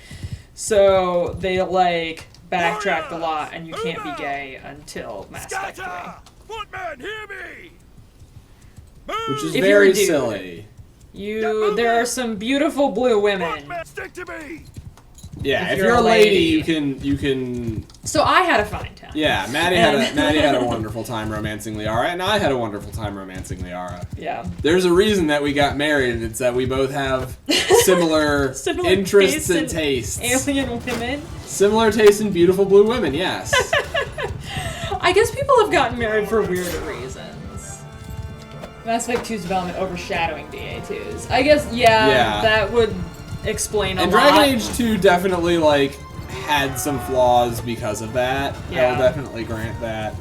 Speaker 2: So they like backtracked a lot, and you can't be gay until Mass Effect 3.
Speaker 3: Scatter! Footman, hear me!
Speaker 1: Which is
Speaker 2: If
Speaker 1: very
Speaker 2: you're a dude.
Speaker 1: silly.
Speaker 2: There are some beautiful blue women.
Speaker 3: Footman, stick to me!
Speaker 1: Yeah,
Speaker 2: If
Speaker 1: if
Speaker 2: you're
Speaker 1: you're
Speaker 2: a
Speaker 1: a lady,
Speaker 2: lady.
Speaker 1: you can.
Speaker 2: So I had a fine time.
Speaker 1: Yeah, Maddie had a wonderful time romancing Liara, and I had a wonderful time romancing Liara.
Speaker 2: Yeah.
Speaker 1: There's a reason that we got married, and it's that we both have similar,
Speaker 2: Similar
Speaker 1: interests
Speaker 2: tastes
Speaker 1: and tastes.
Speaker 2: Alien women.
Speaker 1: Similar tastes in beautiful blue women, yes.
Speaker 2: I guess people have gotten married for weirder reasons. Mass Effect 2's development overshadowing DA2's. I guess,
Speaker 1: Yeah.
Speaker 2: that would explain a
Speaker 1: And
Speaker 2: lot.
Speaker 1: Dragon Age 2 definitely, like, had some flaws because of that.
Speaker 2: Yeah.
Speaker 1: I'll definitely grant that.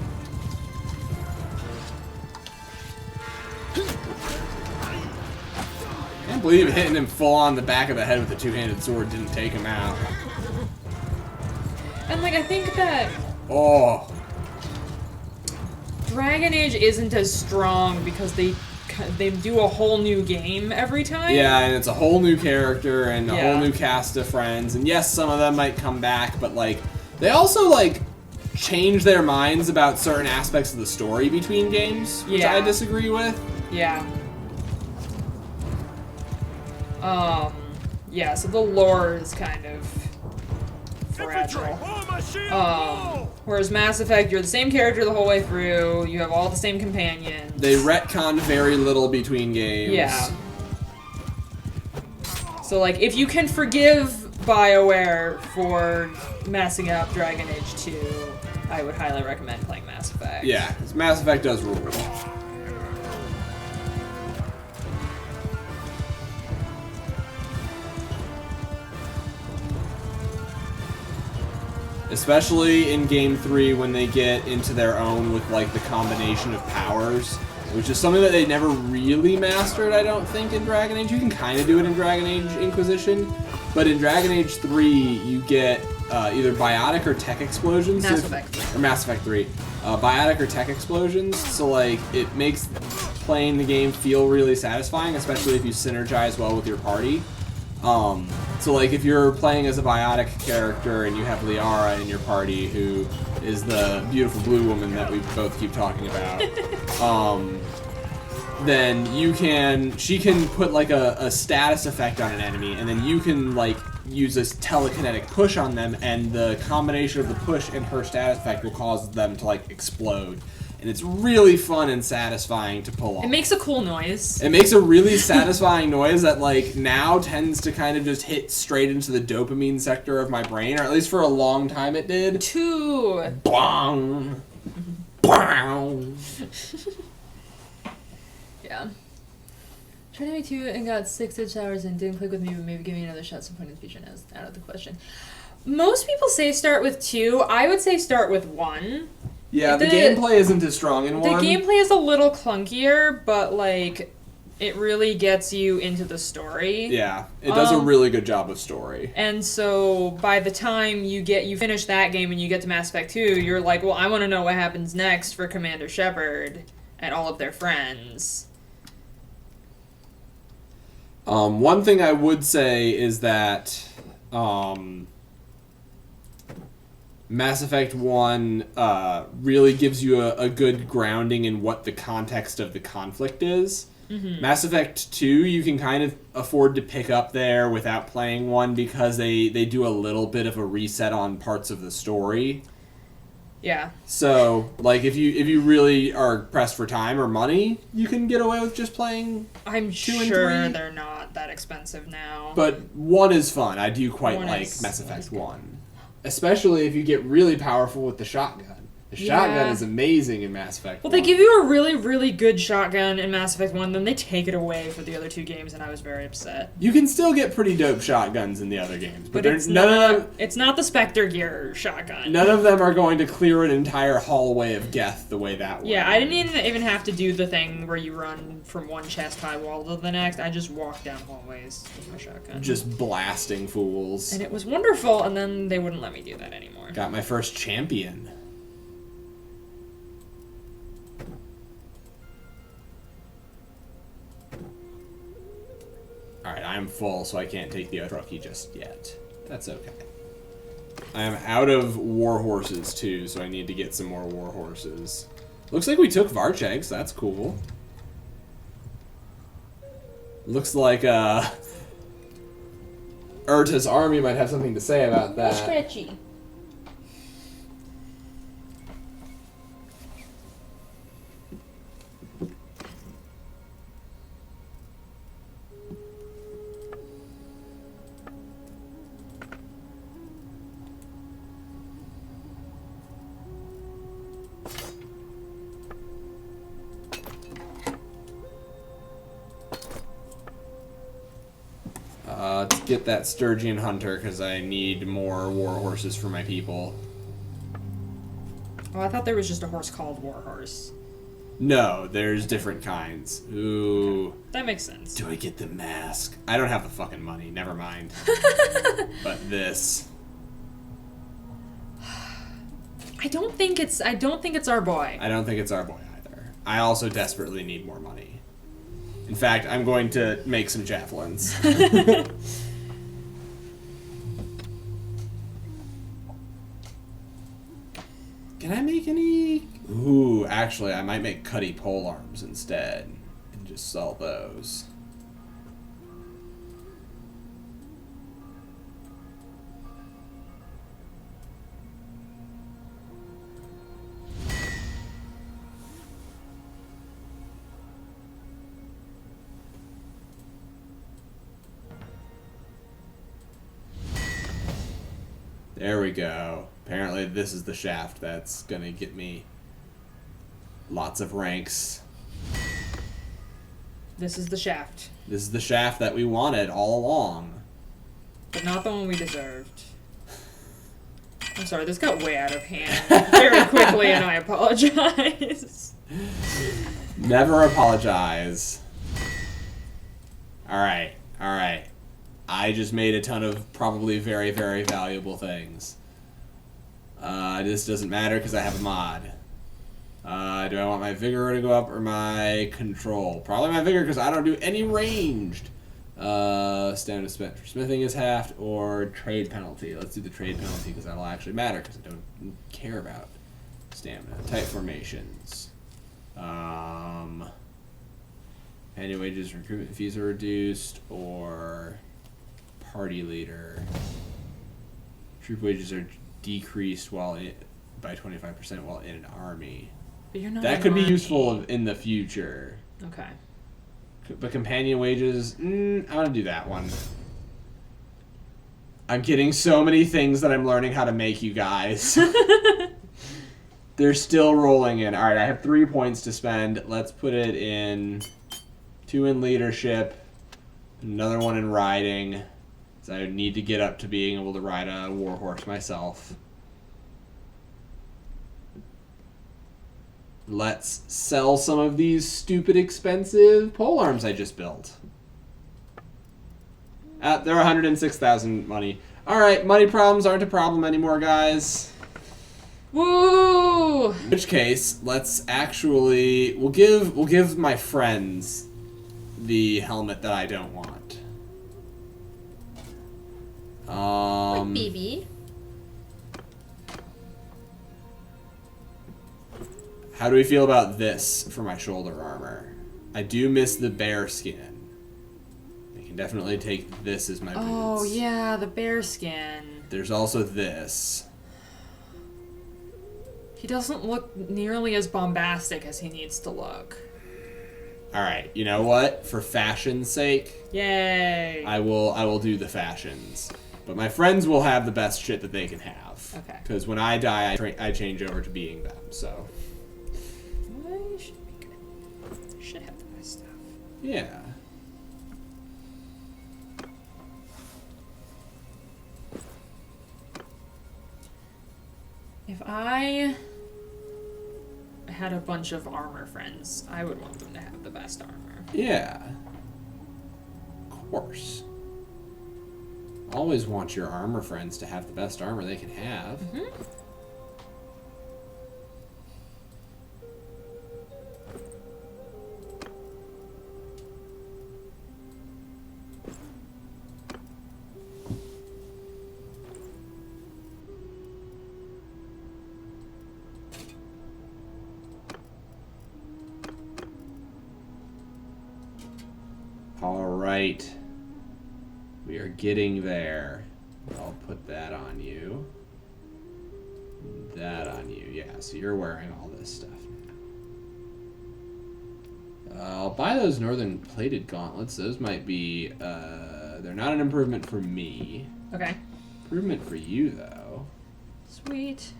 Speaker 1: I can't believe hitting him full on the back of the head with a two-handed sword didn't take him out.
Speaker 2: And, like, I think that
Speaker 1: Oh.
Speaker 2: Dragon Age isn't as strong because they do a whole new game every time.
Speaker 1: Yeah, and it's a whole new character and a
Speaker 2: Yeah.
Speaker 1: whole new cast of friends. And yes, some of them might come back, but, like, they also, like, change their minds about certain aspects of the story between games, which
Speaker 2: Yeah.
Speaker 1: I disagree with.
Speaker 2: Yeah. Yeah, so the lore is kind of
Speaker 3: Infantry,
Speaker 2: fragile.
Speaker 3: form a shield wall!
Speaker 2: Whereas Mass Effect, you're the same character the whole way through, you have all the same companions.
Speaker 1: They retcon very little between games.
Speaker 2: Yeah. So, like, if you can forgive BioWare for messing up Dragon Age 2, I would highly recommend playing Mass Effect.
Speaker 1: Yeah, 'cause Mass Effect does rule. Especially in Game 3 when they get into their own with, like, the combination of powers, which is something that they never really mastered, I don't think, in Dragon Age. You can kind of do it in Dragon Age Inquisition, But in Dragon Age 3, you get either biotic or tech explosions.
Speaker 2: Mass Effect 3.
Speaker 1: Or Mass Effect 3. Biotic or tech explosions, so like it makes playing the game feel really satisfying, especially if you synergize well with your party. So like if you're playing as a biotic character and you have Liara in your party, who is the beautiful blue woman that we both keep talking about, then she can put like a status effect on an enemy, and then you can like use this telekinetic push on them, and the combination of the push and her status effect will cause them to like explode. And it's really fun and satisfying to pull off.
Speaker 2: It makes a cool noise.
Speaker 1: It makes a really satisfying noise that like now tends to kind of just hit straight into the dopamine sector of my brain, or at least for a long time it did. Bong! Bong!
Speaker 2: Yeah. Tried to make 2 and got 6 itch hours and didn't click with me, but maybe give me another shot. Some point in the future is out of the question. Most people say start with 2. I would say start with 1.
Speaker 1: Yeah, the gameplay isn't as strong in 1.
Speaker 2: The gameplay is a little clunkier, but like it really gets you into the story.
Speaker 1: Yeah, it does a really good job of story.
Speaker 2: And so by the time you finish that game and you get to Mass Effect 2, you're like, well, I want to know what happens next for Commander Shepard and all of their friends.
Speaker 1: One thing I would say is that Mass Effect 1 really gives you a good grounding in what the context of the conflict is. Mm-hmm. Mass Effect 2, you can kind of afford to pick up there without playing 1 because they do a little bit of a reset on parts of the story.
Speaker 2: Yeah.
Speaker 1: So, like, if you really are pressed for time or money, you can get away with just playing 2 and 3.
Speaker 2: Sure they're not that expensive now.
Speaker 1: But 1 is fun. I do quite like Mass Effect 1. Especially if you get really powerful with the shotgun. The shotgun is amazing in Mass Effect 1.
Speaker 2: Well, they give you a really, really good shotgun in Mass Effect 1, then they take it away for the other 2 games, and I was very upset.
Speaker 1: You can still get pretty dope shotguns in the other games, but
Speaker 2: it's not the Spectre Gear shotgun.
Speaker 1: None of them are going to clear an entire hallway of Geth the way that one.
Speaker 2: Yeah, I didn't even have to do the thing where you run from one chest-high wall to the next. I just walked down hallways with my shotgun.
Speaker 1: Just blasting fools.
Speaker 2: And it was wonderful, and then they wouldn't let me do that anymore.
Speaker 1: Got my first champion. Alright, I'm full, so I can't take the Otroki just yet. That's okay. I am out of war horses, too, so I need to get some more war horses. Looks like we took Varcheg, so that's cool. Looks like, Urta's army might have something to say about that.
Speaker 2: Scratchy.
Speaker 1: Let's get that Sturgeon Hunter, because I need more war horses for my people.
Speaker 2: Oh, I thought there was just a horse called Warhorse.
Speaker 1: No, there's different kinds. Ooh.
Speaker 2: Okay. That makes sense.
Speaker 1: Do I get the mask? I don't have the fucking money, never mind. But this.
Speaker 2: I don't think it's our boy.
Speaker 1: I don't think it's our boy either. I also desperately need more money. In fact, I'm going to make some javelins. Can I make any? Ooh, actually, I might make Cuddy pole arms instead and just sell those. There we go. Apparently this is the shaft that's gonna get me lots of ranks.
Speaker 2: This is the shaft.
Speaker 1: This is the shaft that we wanted all along.
Speaker 2: But not the one we deserved. I'm sorry, this got way out of hand very quickly, and I apologize.
Speaker 1: Never apologize. Alright, alright. I just made a ton of probably very, very valuable things. This doesn't matter because I have a mod. Do I want my vigor to go up or my control? Probably my vigor because I don't do any ranged. Stamina spent for smithing is halved or trade penalty. Let's do the trade penalty because that'll actually matter because I don't care about stamina. Type formations. Annual wages, recruitment fees are reduced, or party leader. Troop wages are decreased by 25% while in an army.
Speaker 2: But you're not
Speaker 1: That
Speaker 2: an
Speaker 1: could be
Speaker 2: army.
Speaker 1: useful in the future.
Speaker 2: Okay.
Speaker 1: But companion wages, I'm gonna do that one. I'm getting so many things that I'm learning how to make, you guys. They're still rolling in. Alright, I have 3 points to spend. Let's put it in 2 in leadership, another one in riding. So I need to get up to being able to ride a warhorse myself. Let's sell some of these stupid expensive polearms I just built. They're 106,000 money. Alright, money problems aren't a problem anymore, guys.
Speaker 2: Woo!
Speaker 1: In which case, let's actually we'll give my friends the helmet that I don't want.
Speaker 2: Like BB.
Speaker 1: How do we feel about this for my shoulder armor? I do miss the bear skin. I can definitely take this as my boots.
Speaker 2: Oh yeah, the bear skin.
Speaker 1: There's also this.
Speaker 2: He doesn't look nearly as bombastic as he needs to look.
Speaker 1: Alright, you know what? For fashion's sake,
Speaker 2: Yay!
Speaker 1: I will do the fashions. But my friends will have the best shit that they can have.
Speaker 2: Okay.
Speaker 1: Because when I die, I change over to being them, so.
Speaker 2: I should be good. Should have the best stuff.
Speaker 1: Yeah.
Speaker 2: If I had a bunch of armor friends, I would want them to have the best armor.
Speaker 1: Yeah. Of course. Always want your armor friends to have the best armor they can have.
Speaker 2: Mm-hmm.
Speaker 1: All right. We are getting there. I'll put that on you. That on you. Yeah, so you're wearing all this stuff now. I'll buy those northern plated gauntlets. Those might be, they're not an improvement for me.
Speaker 2: Okay.
Speaker 1: Improvement for you, though.
Speaker 2: Sweet.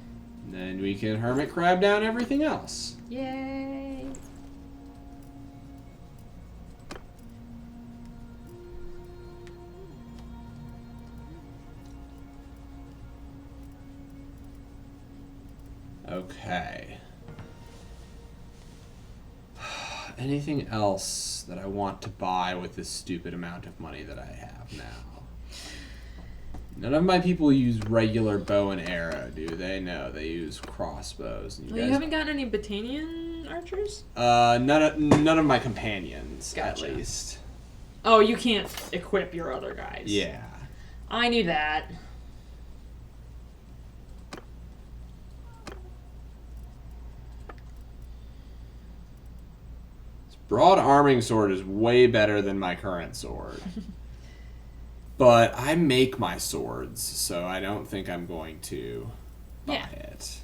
Speaker 1: And then we can hermit crab down everything else.
Speaker 2: Yay.
Speaker 1: Okay. Anything else that I want to buy with this stupid amount of money that I have now? None of my people use regular bow and arrow, do they? No, they use crossbows. And
Speaker 2: Well, you haven't gotten any Battanian archers?
Speaker 1: none of my companions,
Speaker 2: Gotcha.
Speaker 1: at least.
Speaker 2: Oh, you can't equip your other guys.
Speaker 1: Yeah.
Speaker 2: I knew that.
Speaker 1: Broad arming sword is way better than my current sword. But I make my swords, so I don't think I'm going to buy it.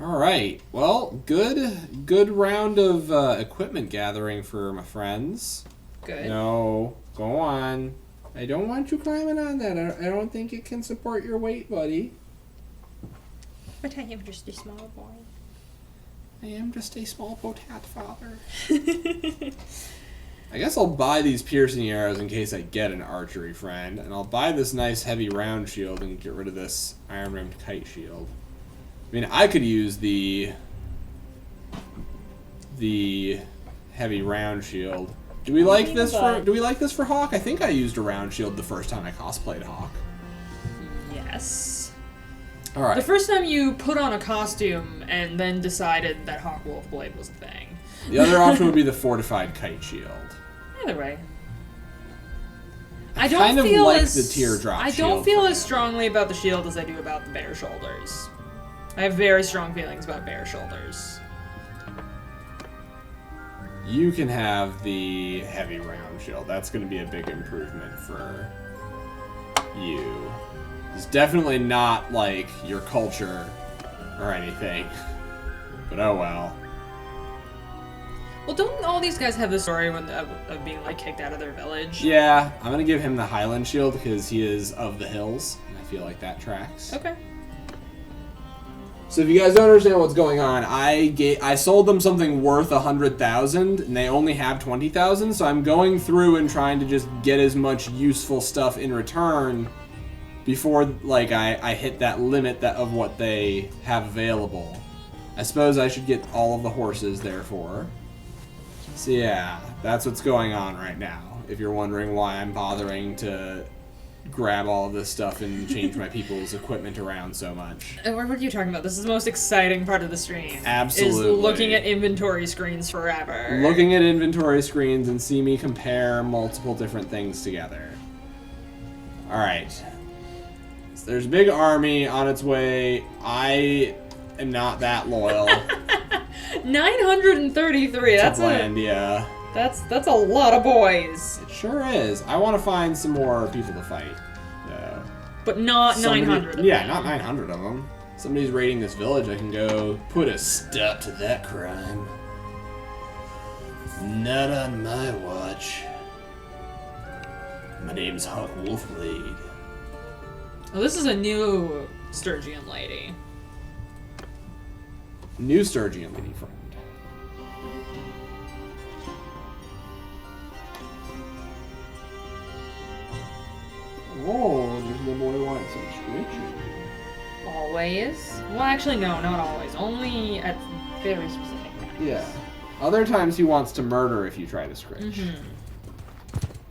Speaker 1: Alright, well, good round of equipment gathering for my friends.
Speaker 2: Good.
Speaker 1: No, go on. I don't want you climbing on that. I don't think it can support your weight, buddy.
Speaker 2: But I am just a small boy.
Speaker 1: I am just a small potat father. I guess I'll buy these piercing arrows in case I get an archery friend, and I'll buy this nice heavy round shield and get rid of this iron-rimmed kite shield. I mean, I could use the heavy round shield Do we like this for Hawk? I think I used a round shield the first time I cosplayed Hawk.
Speaker 2: Yes.
Speaker 1: All right.
Speaker 2: The first time you put on a costume and then decided that Hawk Wolfblade was a thing.
Speaker 1: The other option would be the fortified kite shield.
Speaker 2: Either way.
Speaker 1: I kind of like the teardrop
Speaker 2: I
Speaker 1: shield
Speaker 2: don't feel
Speaker 1: for
Speaker 2: as strongly about the shield as I do about the bare shoulders. I have very strong feelings about bare shoulders.
Speaker 1: You can have the heavy round shield. That's going to be a big improvement for you. It's definitely not like your culture or anything. But oh well.
Speaker 2: Well, don't all these guys have the story of being like kicked out of their village?
Speaker 1: Yeah, I'm going to give him the Highland shield because he is of the hills. And I feel like that tracks.
Speaker 2: Okay.
Speaker 1: So if you guys don't understand what's going on, I sold them something worth 100,000 and they only have 20,000, so I'm going through and trying to just get as much useful stuff in return before like I hit that limit of what they have available. I suppose I should get all of the horses therefore. So yeah, that's what's going on right now. If you're wondering why I'm bothering to grab all of this stuff and change my people's equipment around so much.
Speaker 2: And what are you talking about? This is the most exciting part of the stream.
Speaker 1: Absolutely.
Speaker 2: Is looking at inventory screens forever.
Speaker 1: Looking at inventory screens and see me compare multiple different things together. Alright. So there's a big army on its way. I am not that loyal.
Speaker 2: 933. That's a lot of boys.
Speaker 1: It sure is. I want to find some more people to fight. So.
Speaker 2: But not 900 of
Speaker 1: Yeah,
Speaker 2: them.
Speaker 1: not 900 of them. Somebody's raiding this village, I can go put a stop to that crime. Not on my watch. My name's Hawk Wolfblade.
Speaker 2: Oh, this is a new Sturgian lady.
Speaker 1: New Sturgian lady friend. Oh, there's the boy wants some scritchy.
Speaker 2: Always? Well, actually, no, not always. Only at very specific times.
Speaker 1: Yeah. Other times he wants to murder if you try to scritch.
Speaker 2: Mm-hmm.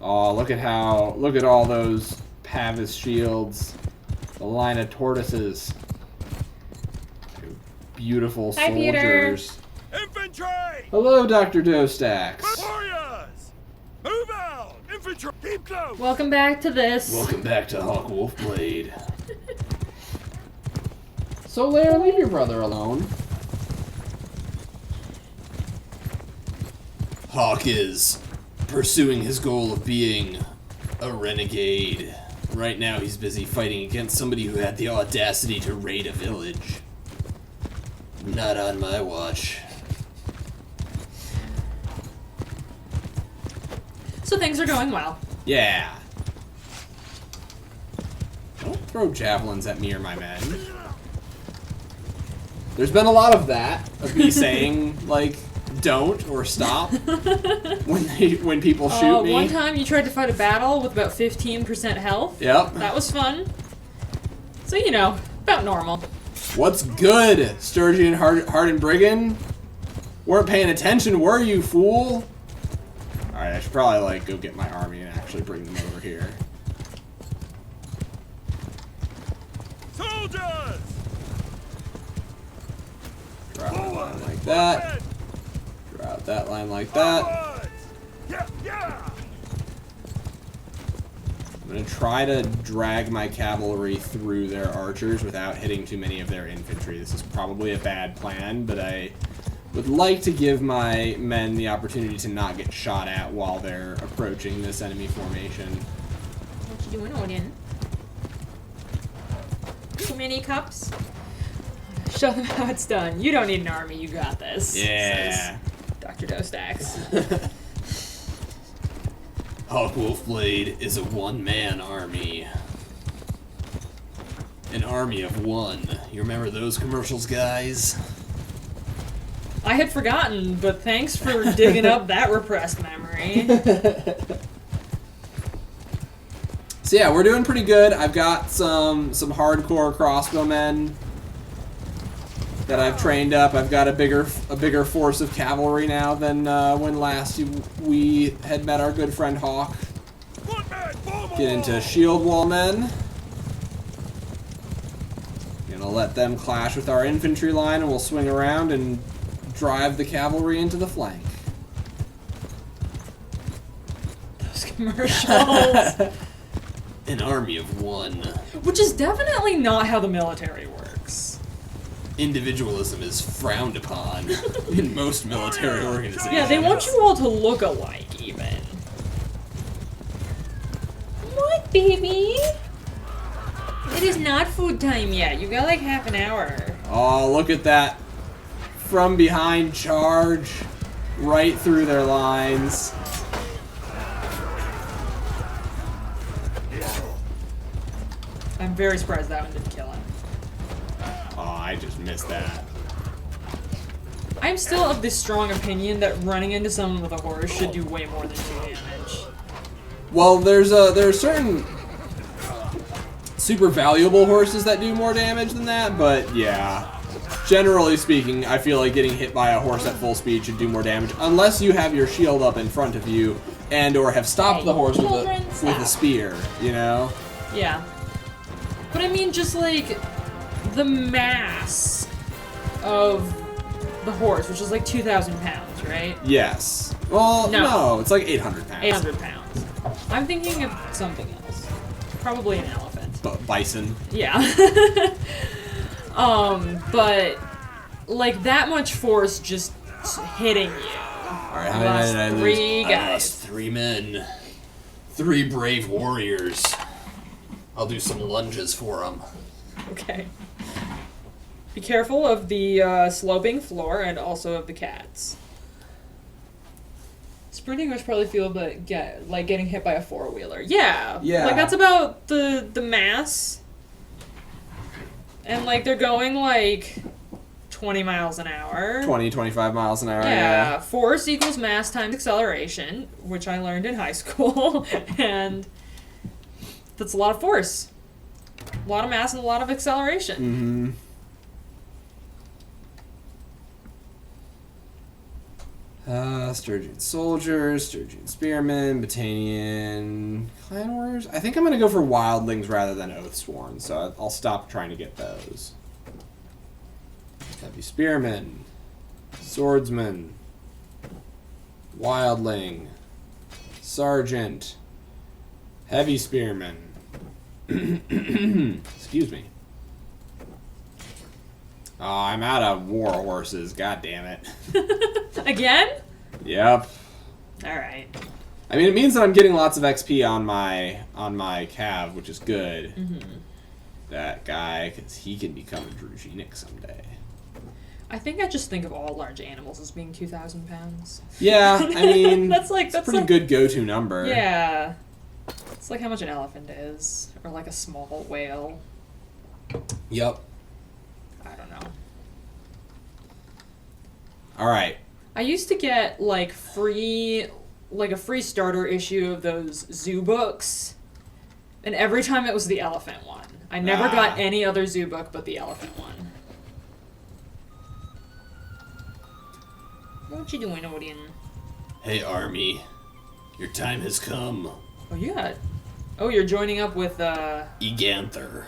Speaker 1: Oh, look at all those Pavis shields. The line of tortoises. Beautiful
Speaker 2: Hi,
Speaker 1: soldiers.
Speaker 3: Infantry!
Speaker 1: Hello, Dr. Dostax.
Speaker 3: Warriors! Move out! Infantry! Keep close!
Speaker 2: Welcome back to this.
Speaker 1: Welcome back to Hawk Wolfblade. So, Lair, leave your brother alone. Hawk is pursuing his goal of being a renegade. Right now, he's busy fighting against somebody who had the audacity to raid a village. Not on my watch.
Speaker 2: So things are going well.
Speaker 1: Yeah. Don't throw javelins at me or my men. There's been a lot of that, of me saying, like, don't or stop when people shoot me.
Speaker 2: One time you tried to fight a battle with about 15% health.
Speaker 1: Yep.
Speaker 2: That was fun. So, you know, about normal.
Speaker 1: What's good, Sturgian Hardened Brigand? Weren't paying attention, were you, fool? Alright, I should probably, like, go get my army and actually bring them over here.
Speaker 3: Soldiers!
Speaker 1: Draw that line like that. Draw out that line like that.
Speaker 3: Forward! Yeah, yeah!
Speaker 1: I'm going to try to drag my cavalry through their archers without hitting too many of their infantry. This is probably a bad plan, but I would like to give my men the opportunity to not get shot at while they're approaching this enemy formation.
Speaker 2: What you doing, Odin? Too many cups? Show them how it's done. You don't need an army, you got this.
Speaker 1: Yeah.
Speaker 2: Says Dr. Dostax.
Speaker 1: Hawk Wolfblade is a one-man army. An army of one. You remember those commercials, guys?
Speaker 2: I had forgotten, but thanks for digging up that repressed memory.
Speaker 1: So yeah, we're doing pretty good. I've got some hardcore crossbowmen. that I've trained up. I've got a bigger force of cavalry now than when last we had met our good friend Hawk.
Speaker 3: One man, form
Speaker 1: Get into shield wall men. Gonna let them clash with our infantry line, and we'll swing around and drive the cavalry into the flank.
Speaker 2: Those commercials.
Speaker 1: An army of one.
Speaker 2: Which is definitely not how the military works.
Speaker 1: Individualism is frowned upon in most military organizations.
Speaker 2: Yeah, they want you all to look alike, even. What, baby? It is not food time yet. You got like half an hour.
Speaker 1: Oh, look at that. From behind charge. Right through their lines.
Speaker 2: I'm very surprised that one didn't kill him.
Speaker 1: Oh, I just missed that.
Speaker 2: I'm still of the strong opinion that running into someone with a horse should do way more than 2 damage.
Speaker 1: Well, there are certain super valuable horses that do more damage than that, but yeah. Generally speaking, I feel like getting hit by a horse at full speed should do more damage, unless you have your shield up in front of you and or have stopped the horse with a spear, you know?
Speaker 2: Yeah. But I mean, just like the mass of the horse, which is like 2,000 pounds, right?
Speaker 1: Yes. Well, no, it's like 800 pounds.
Speaker 2: 800 pounds. I'm thinking of something else. Probably an elephant.
Speaker 1: Bison.
Speaker 2: Yeah. But like that much force just hitting you.
Speaker 1: Alright, how many men did I lose?
Speaker 2: 3 guys.
Speaker 1: I lost 3 men. 3 brave warriors. I'll do some lunges for them.
Speaker 2: Okay. Be careful of the sloping floor and also of the cats. Sprinting probably feel like getting hit by a 4-wheeler. Yeah.
Speaker 1: Yeah.
Speaker 2: Like that's about the mass. And like they're going like 20 miles an hour.
Speaker 1: 20, 25 miles an hour.
Speaker 2: Yeah. Force equals mass times acceleration, which I learned in high school. And that's a lot of force. A lot of mass and a lot of acceleration.
Speaker 1: Sturgeon soldiers, Sturgeon spearmen, Battanian clan warriors. I think I'm gonna go for wildlings rather than oathsworn, so I'll stop trying to get those. Heavy spearmen, swordsman, wildling, sergeant, heavy spearman. Excuse me. Oh, I'm out of war horses. God damn it.
Speaker 2: Again?
Speaker 1: Yep.
Speaker 2: Alright.
Speaker 1: I mean, it means that I'm getting lots of XP on my cav, which is good. That guy, because he can become a Druzhinic someday.
Speaker 2: I think I just think of all large animals as being 2,000 pounds.
Speaker 1: Yeah, I mean,
Speaker 2: that's a
Speaker 1: pretty good go-to number.
Speaker 2: Yeah. It's like how much an elephant is, or like a small whale.
Speaker 1: Yep.
Speaker 2: I don't know.
Speaker 1: All right.
Speaker 2: I used to get like a free starter issue of those zoo books, and every time it was the elephant one. I never got any other zoo book but the elephant one. What you doing, Odin?
Speaker 1: Hey, army. Your time has come.
Speaker 2: Oh, yeah. Oh, you're joining up with,
Speaker 1: Eganther.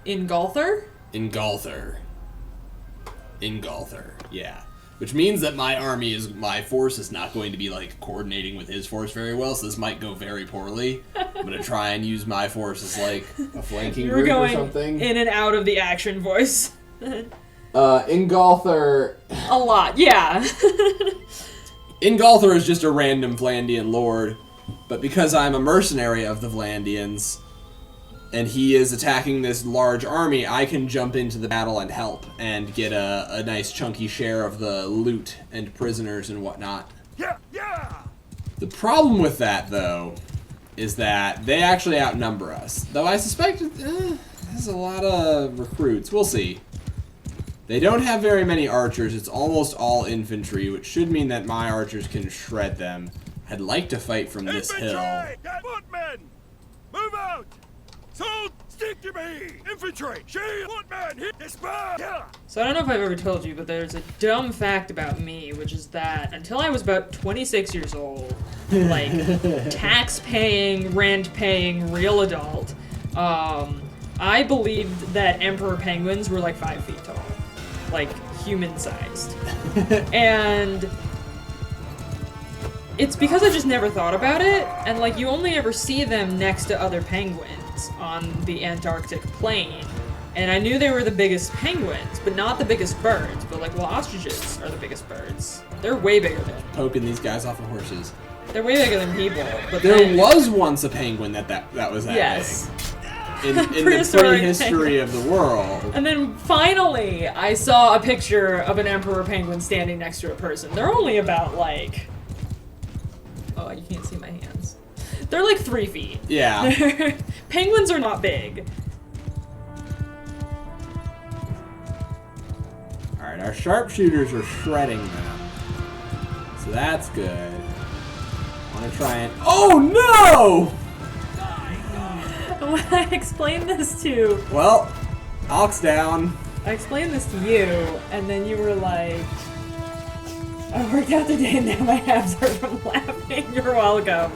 Speaker 2: Ingolther?
Speaker 1: Ingolther, yeah. Which means that my force is not going to be, like, coordinating with his force very well, so this might go very poorly. I'm gonna try and use my force as, like, a flanking group or something.
Speaker 2: In and out of the action voice.
Speaker 1: Ingolther...
Speaker 2: A lot, yeah.
Speaker 1: Ingolther is just a random Vlandian lord, but because I'm a mercenary of the Vlandians, and he is attacking this large army, I can jump into the battle and help, and get a nice chunky share of the loot and prisoners and whatnot.
Speaker 3: Yeah, yeah.
Speaker 1: The problem with that, though, is that they actually outnumber us. Though I suspect there's a lot of recruits. We'll see. They don't have very many archers. It's almost all infantry, which should mean that my archers can shred them. I'd like to fight from this hill.
Speaker 3: Footmen! Move out! Sold! Stick to me! Infantry! Shield! Footman! Hit this bar! Yeah!
Speaker 2: So I don't know if I've ever told you, but there's a dumb fact about me, which is that until I was about 26 years old, like, tax-paying, rent-paying, real adult, I believed that emperor penguins were like 5 feet tall. Like, human-sized. And it's because I just never thought about it, and like, you only ever see them next to other penguins on the Antarctic plain. And I knew they were the biggest penguins, but not the biggest birds. But like, well, ostriches are the biggest birds. They're way bigger than...
Speaker 1: Poking these guys off of horses.
Speaker 2: They're way bigger than people. But
Speaker 1: There
Speaker 2: then,
Speaker 1: was once a penguin that was that
Speaker 2: yes.
Speaker 1: big. In the
Speaker 2: Prehistoric
Speaker 1: prehistory of the world.
Speaker 2: And then finally, I saw a picture of an emperor penguin standing next to a person. They're only about like... Oh, you can't see my hands. They're like 3 feet.
Speaker 1: Yeah.
Speaker 2: Penguins are not big.
Speaker 1: Alright, our sharpshooters are shredding them. So that's good. Wanna try and... Oh no!
Speaker 2: When I explained this to...
Speaker 1: Well, Ox down.
Speaker 2: I explained this to you, and then you were like... I worked out today and now my abs hurt from laughing. You're welcome.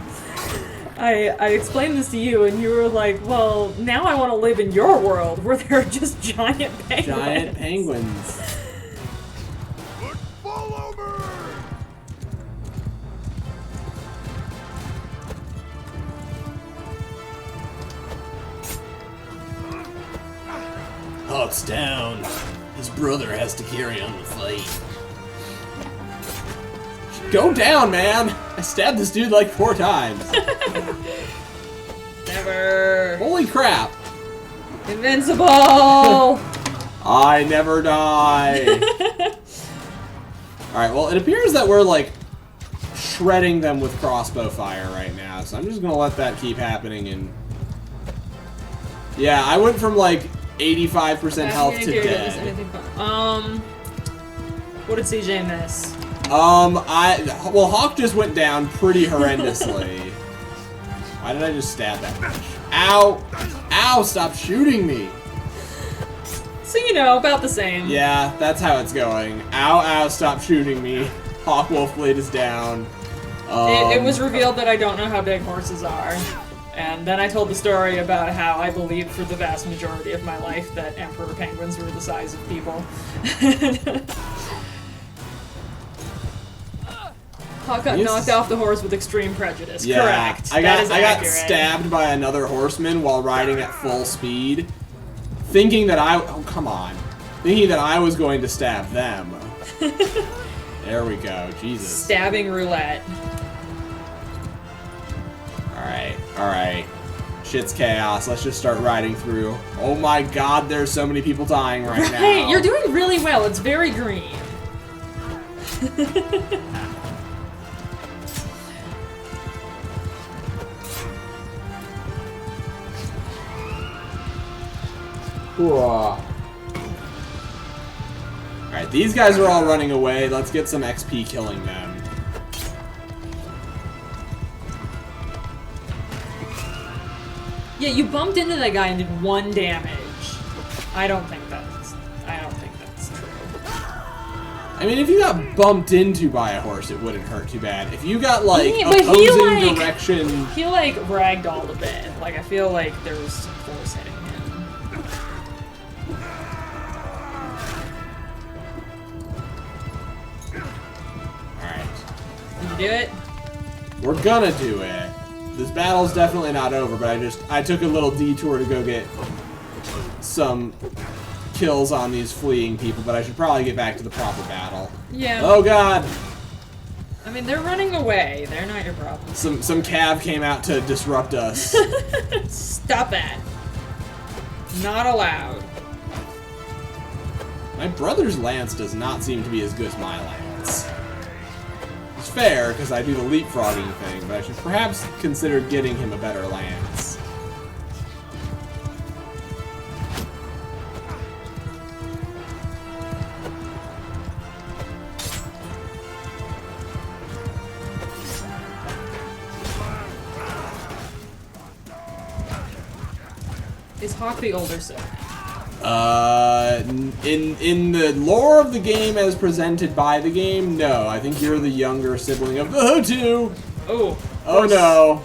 Speaker 2: I explained this to you, and you were like, well, now I want to live in your world where there are just giant penguins.
Speaker 1: Giant penguins.
Speaker 3: Follow me!
Speaker 1: Hawk's down. His brother has to carry on the fight. Go down, man! I stabbed this dude like 4 times.
Speaker 2: Never.
Speaker 1: Holy crap!
Speaker 2: Invincible!
Speaker 1: I never die. Alright, well, it appears that we're, like, shredding them with crossbow fire right now, so I'm just gonna let that keep happening and... Yeah, I went from, like, 85% health to dead.
Speaker 2: What did CJ miss?
Speaker 1: Well, Hawk just went down pretty horrendously. Why did I just stab that bitch? Ow! Ow, stop shooting me!
Speaker 2: So, you know, about the same.
Speaker 1: Yeah, that's how it's going. Ow, ow, stop shooting me. Hawk Wolfblade is down.
Speaker 2: It was revealed that I don't know how big horses are. And then I told the story about how I believed for the vast majority of my life that emperor penguins were the size of people. Hawk got knocked off the horse with extreme prejudice.
Speaker 1: Yeah,
Speaker 2: Correct.
Speaker 1: I
Speaker 2: That is
Speaker 1: got
Speaker 2: accurate.
Speaker 1: stabbed by another horseman while riding at full speed, thinking that thinking that I was going to stab them. There we go, Jesus.
Speaker 2: Stabbing roulette.
Speaker 1: Alright. Shit's chaos. Let's just start riding through. Oh my god, there's so many people dying right now.
Speaker 2: Hey, you're doing really well. It's very green.
Speaker 1: Alright, these guys are all running away. Let's get some XP killing them.
Speaker 2: Yeah, you bumped into that guy and did 1 damage. I don't think that's true.
Speaker 1: I mean, if you got bumped into by a horse, it wouldn't hurt too bad. If you got, like,
Speaker 2: But
Speaker 1: opposing direction...
Speaker 2: He, like, ragdolled a bit. Like, I feel like there was some force hitting him.
Speaker 1: Alright.
Speaker 2: Did you do it?
Speaker 1: We're gonna do it. This battle's definitely not over, but I took a little detour to go get some kills on these fleeing people, but I should probably get back to the proper battle.
Speaker 2: Yeah.
Speaker 1: Oh god!
Speaker 2: I mean, they're running away. They're not your problem.
Speaker 1: Some cav came out to disrupt us.
Speaker 2: Stop that. Not allowed.
Speaker 1: My brother's lance does not seem to be as good as my lance. It's fair, because I do the leapfrogging thing, but I should perhaps consider getting him a better lance.
Speaker 2: Is Hawk the older sibling?
Speaker 1: In the lore of the game as presented by the game, no. I think you're the younger sibling of the two.
Speaker 2: Oh.
Speaker 1: Oh no.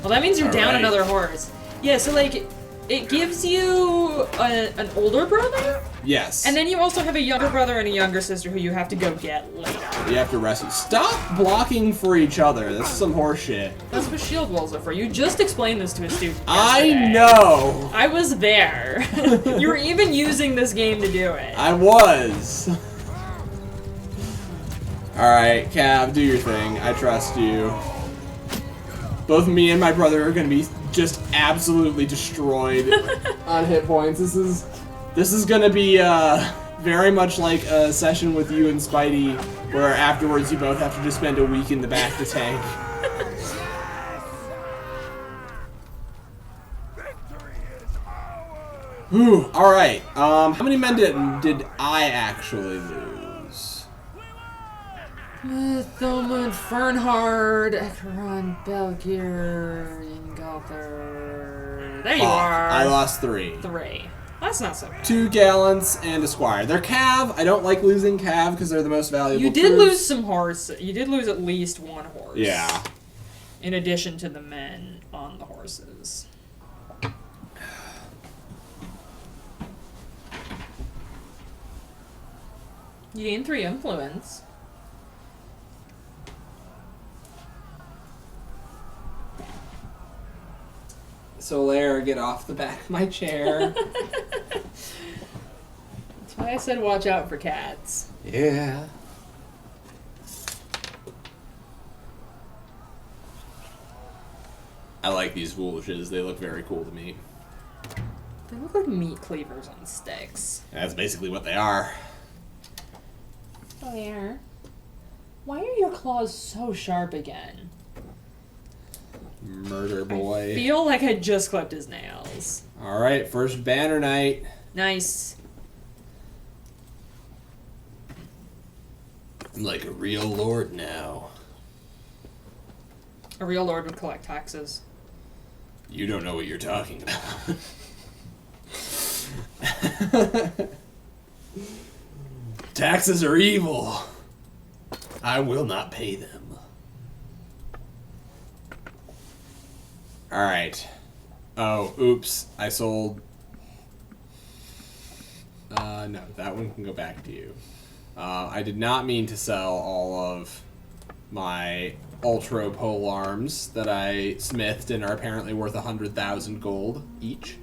Speaker 2: Well, that means you're down
Speaker 1: Alright.
Speaker 2: another horse. Yeah, so like, it gives you an older brother,
Speaker 1: Yes.
Speaker 2: and then you also have a younger brother and a younger sister who you have to go get later.
Speaker 1: You have to rescue. Stop blocking for each other. This is some horse shit.
Speaker 2: That's what shield walls are for. You just explained this to a student
Speaker 1: I
Speaker 2: yesterday.
Speaker 1: know.
Speaker 2: I was there. You were even using this game to do it.
Speaker 1: I was. Alright, Cav, do your thing. I trust you. Both me and my brother are gonna be just absolutely destroyed on hit points. This is gonna be very much like a session with you and Spidey, where afterwards you both have to just spend a week in the back to tank.
Speaker 3: Victory is ours!
Speaker 1: Whew, alright, how many men did I actually lose?
Speaker 2: Thomund, Fernhard, Ekron, Belgier, Ingother. There you are.
Speaker 1: I lost 3.
Speaker 2: 3. That's not so bad.
Speaker 1: 2 gallants and a squire. They're Cav. I don't like losing Cav because they're the most valuable
Speaker 2: You did
Speaker 1: troops.
Speaker 2: lose some horse. You did lose at least one horse.
Speaker 1: Yeah.
Speaker 2: In addition to the men on the horses. You gained 3 influence.
Speaker 1: Solaire, get off the back of my chair.
Speaker 2: That's why I said watch out for cats.
Speaker 1: Yeah. I like these Woolshes. They look very cool to me.
Speaker 2: They look like meat cleavers on sticks.
Speaker 1: That's basically what they are.
Speaker 2: Solaire, why are your claws so sharp again?
Speaker 1: Murder
Speaker 2: I
Speaker 1: boy.
Speaker 2: feel like I just clipped his nails.
Speaker 1: Alright, first banner night.
Speaker 2: Nice.
Speaker 1: I'm like a real lord now.
Speaker 2: A real lord would collect taxes.
Speaker 1: You don't know what you're talking about. Taxes are evil. I will not pay them. Alright. Oh, oops. I sold... no, that one can go back to you. I did not mean to sell all of my ultra pole arms that I smithed and are apparently worth 100,000 gold each.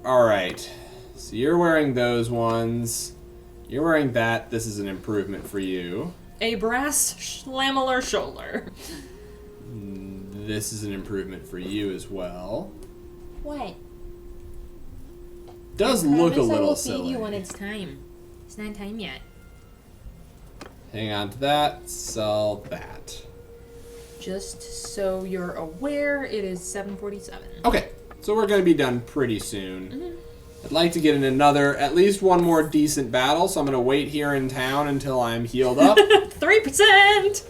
Speaker 1: Alright. So you're wearing those ones. You're wearing that. This is an improvement for you.
Speaker 2: A brass lamellar shoulder.
Speaker 1: This is an improvement for you as well.
Speaker 4: What?
Speaker 1: Does look a
Speaker 4: Promise I
Speaker 1: little
Speaker 4: will
Speaker 1: silly.
Speaker 4: feed you when it's time. It's not time yet.
Speaker 1: Hang on to that. Sell that.
Speaker 2: Just so you're aware, it is 7:47.
Speaker 1: Okay, so we're going to be done pretty soon. I'd like to get in at least one more decent battle, so I'm going to wait here in town until I'm healed up.
Speaker 2: 3%!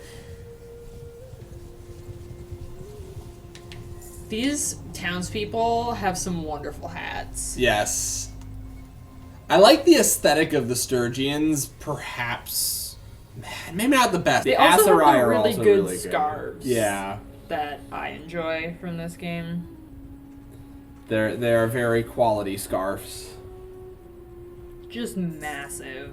Speaker 2: These townspeople have some wonderful hats.
Speaker 1: Yes. I like the aesthetic of the Sturgians, perhaps. Man, maybe not the best.
Speaker 2: They
Speaker 1: The
Speaker 2: also
Speaker 1: Aserai
Speaker 2: have
Speaker 1: are
Speaker 2: really
Speaker 1: also
Speaker 2: good
Speaker 1: really
Speaker 2: scarves.
Speaker 1: Yeah.
Speaker 2: That I enjoy from this game.
Speaker 1: They're very quality scarves.
Speaker 2: Just massive.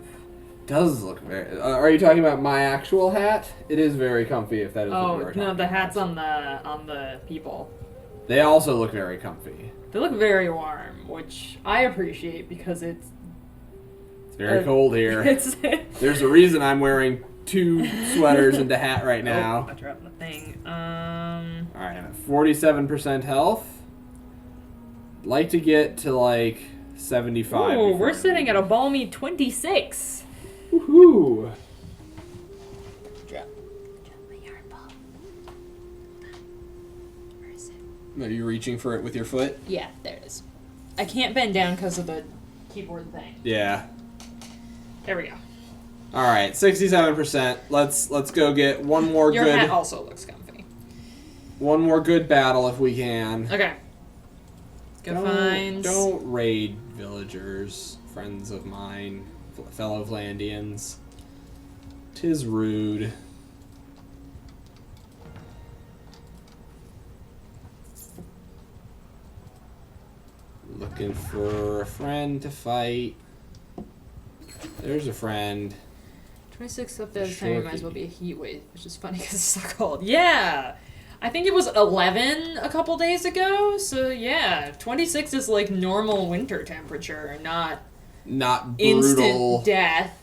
Speaker 1: Does look very... are you talking about my actual hat? It is very comfy, if that is what
Speaker 2: Oh,
Speaker 1: you're
Speaker 2: no,
Speaker 1: talking
Speaker 2: the hats
Speaker 1: about.
Speaker 2: on the people.
Speaker 1: They also look very comfy.
Speaker 2: They look very warm, which I appreciate because it's
Speaker 1: Very cold here.
Speaker 2: it's
Speaker 1: There's a reason I'm wearing 2 sweaters and a hat right
Speaker 2: Oh,
Speaker 1: now.
Speaker 2: I dropped the thing.
Speaker 1: Alright, I'm at 47% health. Like to get to like 75.
Speaker 2: Ooh,
Speaker 1: before
Speaker 2: we're
Speaker 1: I
Speaker 2: sitting
Speaker 1: leave.
Speaker 2: at a balmy 26.
Speaker 1: Woohoo!
Speaker 4: Drop my yarn ball. Where is it?
Speaker 1: Are you reaching for it with your foot?
Speaker 4: Yeah, there it is.
Speaker 2: I can't bend down because of the keyboard thing.
Speaker 1: Yeah.
Speaker 2: There we go.
Speaker 1: Alright, 67%. Let's go get one more
Speaker 2: Your
Speaker 1: good.
Speaker 2: hat also looks comfy.
Speaker 1: One more good battle if we can.
Speaker 2: Okay. Go find.
Speaker 1: Don't raid villagers, friends of mine, fellow Vlandians. 'Tis rude. Looking for a friend to fight. There's a friend.
Speaker 2: 26 up there this time, it might as well
Speaker 1: Shorty.
Speaker 2: be a heat wave, which is funny because it's so cold. Yeah! I think it was 11 a couple days ago, so yeah, 26 is like normal winter temperature, not
Speaker 1: Not brutal.
Speaker 2: instant death.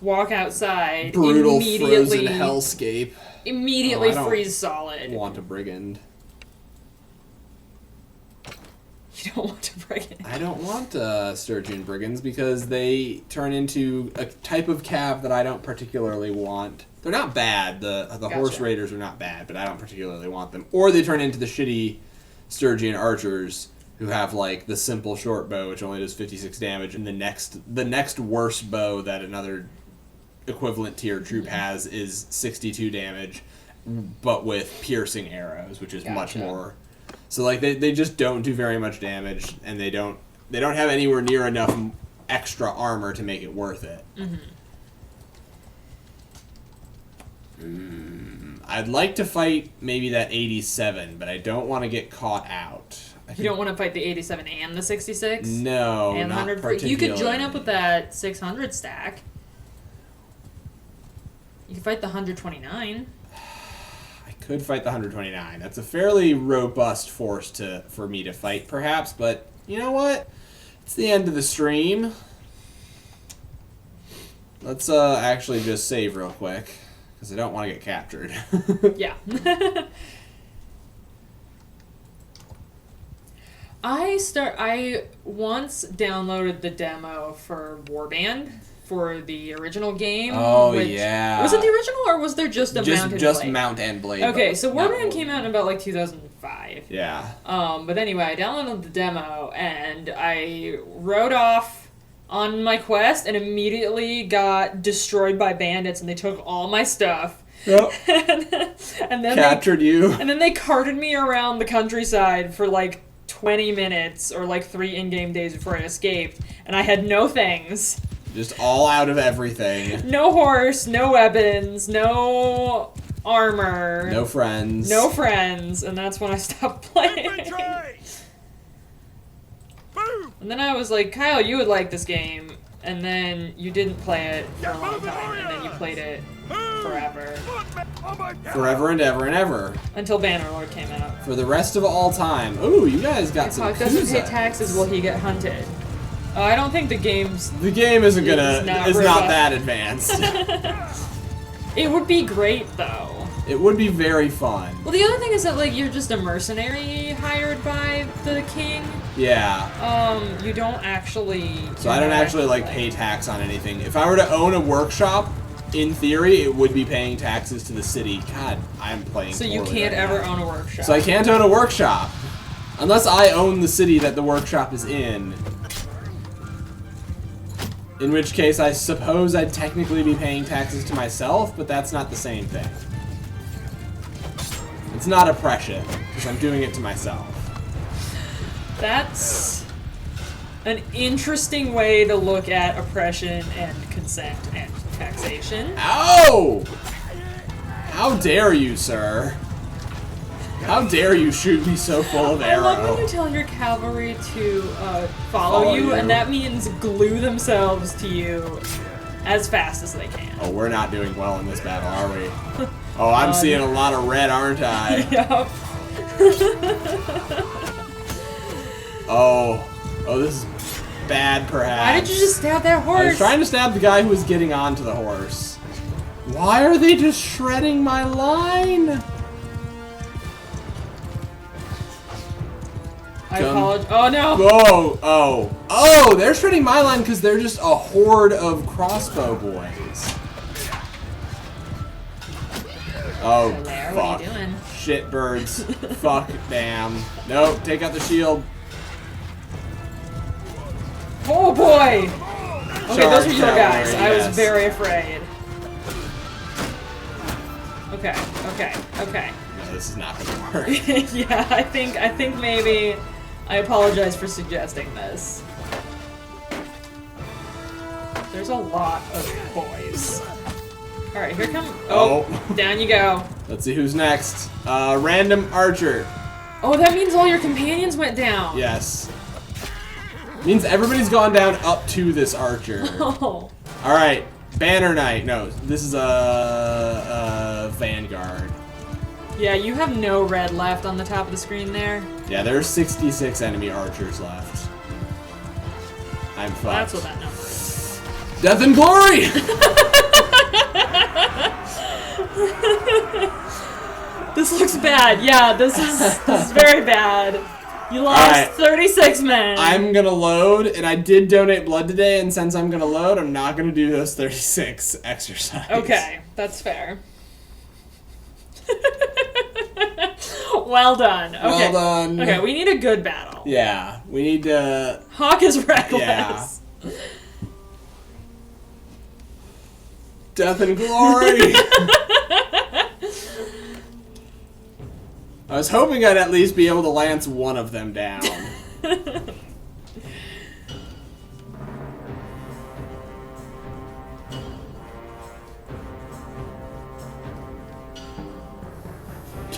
Speaker 2: Walk outside,
Speaker 1: Brutal
Speaker 2: immediately,
Speaker 1: frozen hellscape.
Speaker 2: immediately
Speaker 1: Oh, I don't
Speaker 2: freeze solid.
Speaker 1: Want a brigand.
Speaker 2: You don't want to break it.
Speaker 1: I don't want Sturgeon brigands because they turn into a type of cav that I don't particularly want. They're not bad. The horse
Speaker 2: Gotcha.
Speaker 1: raiders are not bad, but I don't particularly want them. Or they turn into the shitty Sturgeon archers who have like the simple short bow which only does 56 damage, and the next worst bow that another equivalent tier troop has is 62 damage, but with piercing arrows, which is much
Speaker 2: Gotcha.
Speaker 1: more. So like they just don't do very much damage, and they don't have anywhere near enough extra armor to make it worth it. I'd like to fight maybe that 87, but I don't want to get caught out.
Speaker 2: You don't want to fight the 87 and the 66?
Speaker 1: No,
Speaker 2: And the
Speaker 1: not
Speaker 2: 100.
Speaker 1: particularly.
Speaker 2: You could join up with that 600 stack. You could fight the 129.
Speaker 1: I could fight the 129. That's a fairly robust force for me to fight, perhaps. But you know what? It's the end of the stream. Let's actually just save real quick because I don't want to get captured.
Speaker 2: Yeah. I once downloaded the demo for Warband for the original game.
Speaker 1: Oh,
Speaker 2: which,
Speaker 1: yeah.
Speaker 2: Was it the original or was there just a Mount and
Speaker 1: just
Speaker 2: Blade?
Speaker 1: Mount and Blade.
Speaker 2: Okay,
Speaker 1: but
Speaker 2: so
Speaker 1: not
Speaker 2: Warband came out in about like 2005.
Speaker 1: Yeah.
Speaker 2: But anyway, I downloaded the demo and I rode off on my quest and immediately got destroyed by bandits and they took all my stuff.
Speaker 1: Yep.
Speaker 2: and then
Speaker 1: Captured you.
Speaker 2: and then they carted me around the countryside for like 20 minutes or like 3 in-game days before I escaped, and I had no things.
Speaker 1: Just all out of everything.
Speaker 2: No horse, no weapons, no armor.
Speaker 1: No friends.
Speaker 2: No friends, and that's when I stopped playing.
Speaker 3: Infantry! Move!
Speaker 2: And then I was like, Kyle, you would like this game, and then you didn't play it for a long time, and then you played it forever.
Speaker 3: Oh my God!
Speaker 1: Forever and ever and ever.
Speaker 2: Until Bannerlord came out.
Speaker 1: For the rest of all time. Ooh, you guys got
Speaker 2: If
Speaker 1: some
Speaker 2: Hawk doesn't pay
Speaker 1: Kuzaks.
Speaker 2: taxes, will he get hunted? I don't think the game's...
Speaker 1: The game isn't
Speaker 2: It's not
Speaker 1: not
Speaker 2: robust.
Speaker 1: that advanced.
Speaker 2: It would be great, though.
Speaker 1: It would be very fun.
Speaker 2: Well, the other thing is that, like, you're just a mercenary hired by the king.
Speaker 1: Yeah.
Speaker 2: You don't actually...
Speaker 1: So I don't actually, like, pay tax on anything. If I were to own a workshop, in theory, it would be paying taxes to the city. God, I'm playing
Speaker 2: So you
Speaker 1: poorly
Speaker 2: can't
Speaker 1: right
Speaker 2: ever
Speaker 1: now.
Speaker 2: own a workshop.
Speaker 1: So I can't own a workshop. Unless I own the city that the workshop is in. In which case, I suppose I'd technically be paying taxes to myself, but that's not the same thing. It's not oppression, because I'm doing it to myself.
Speaker 2: That's an interesting way to look at oppression and consent and taxation.
Speaker 1: Ow! How dare you, sir? How dare you shoot me so full of
Speaker 2: I love when
Speaker 1: arrow?
Speaker 2: you tell your cavalry to
Speaker 1: Follow
Speaker 2: follow you,
Speaker 1: you.
Speaker 2: and that means glue themselves to you as fast as they can.
Speaker 1: Oh, we're not doing well in this battle, are we? Oh, I'm seeing a lot of red, aren't I?
Speaker 2: Yup.
Speaker 1: Oh, this is bad, perhaps.
Speaker 2: Why did you just stab that horse?
Speaker 1: I was trying to stab the guy who was getting onto the horse. Why are they just shredding my line?
Speaker 2: I apologize. Oh no!
Speaker 1: Oh, they're shredding my line because they're just a horde of crossbow boys. Oh,
Speaker 2: Hello,
Speaker 1: fuck.
Speaker 2: what are you doing?
Speaker 1: Shit birds. Fuck, damn. Nope, take out the shield.
Speaker 2: Oh boy! Okay, those are
Speaker 1: Charge
Speaker 2: your guys.
Speaker 1: cavalry,
Speaker 2: I was
Speaker 1: yes.
Speaker 2: very afraid. Okay.
Speaker 1: this is not gonna work.
Speaker 2: Yeah, I think maybe I apologize for suggesting this. There's a lot of boys. All right, here come. Oh, down you go.
Speaker 1: Let's see who's next. Random archer.
Speaker 2: Oh, that means all your companions went down.
Speaker 1: Yes. Means everybody's gone down up to this archer.
Speaker 2: Oh.
Speaker 1: All right, Banner Knight. No, this is a Vanguard.
Speaker 2: Yeah, you have no red left on the top of the screen there.
Speaker 1: Yeah, there's 66 enemy archers left. I'm fucked.
Speaker 2: That's what that number is.
Speaker 1: Death and glory!
Speaker 2: This looks bad. Yeah, this is very bad. You lost 36 men.
Speaker 1: I'm gonna load, and I did donate blood today, and since I'm gonna load, I'm not gonna do those 36 exercises.
Speaker 2: Okay, that's fair. Well done. Okay.
Speaker 1: Well done.
Speaker 2: Okay, we need a good battle.
Speaker 1: Yeah, we need to...
Speaker 2: Hawk is reckless.
Speaker 1: Yeah. Death and glory! I was hoping I'd at least be able to lance one of them down.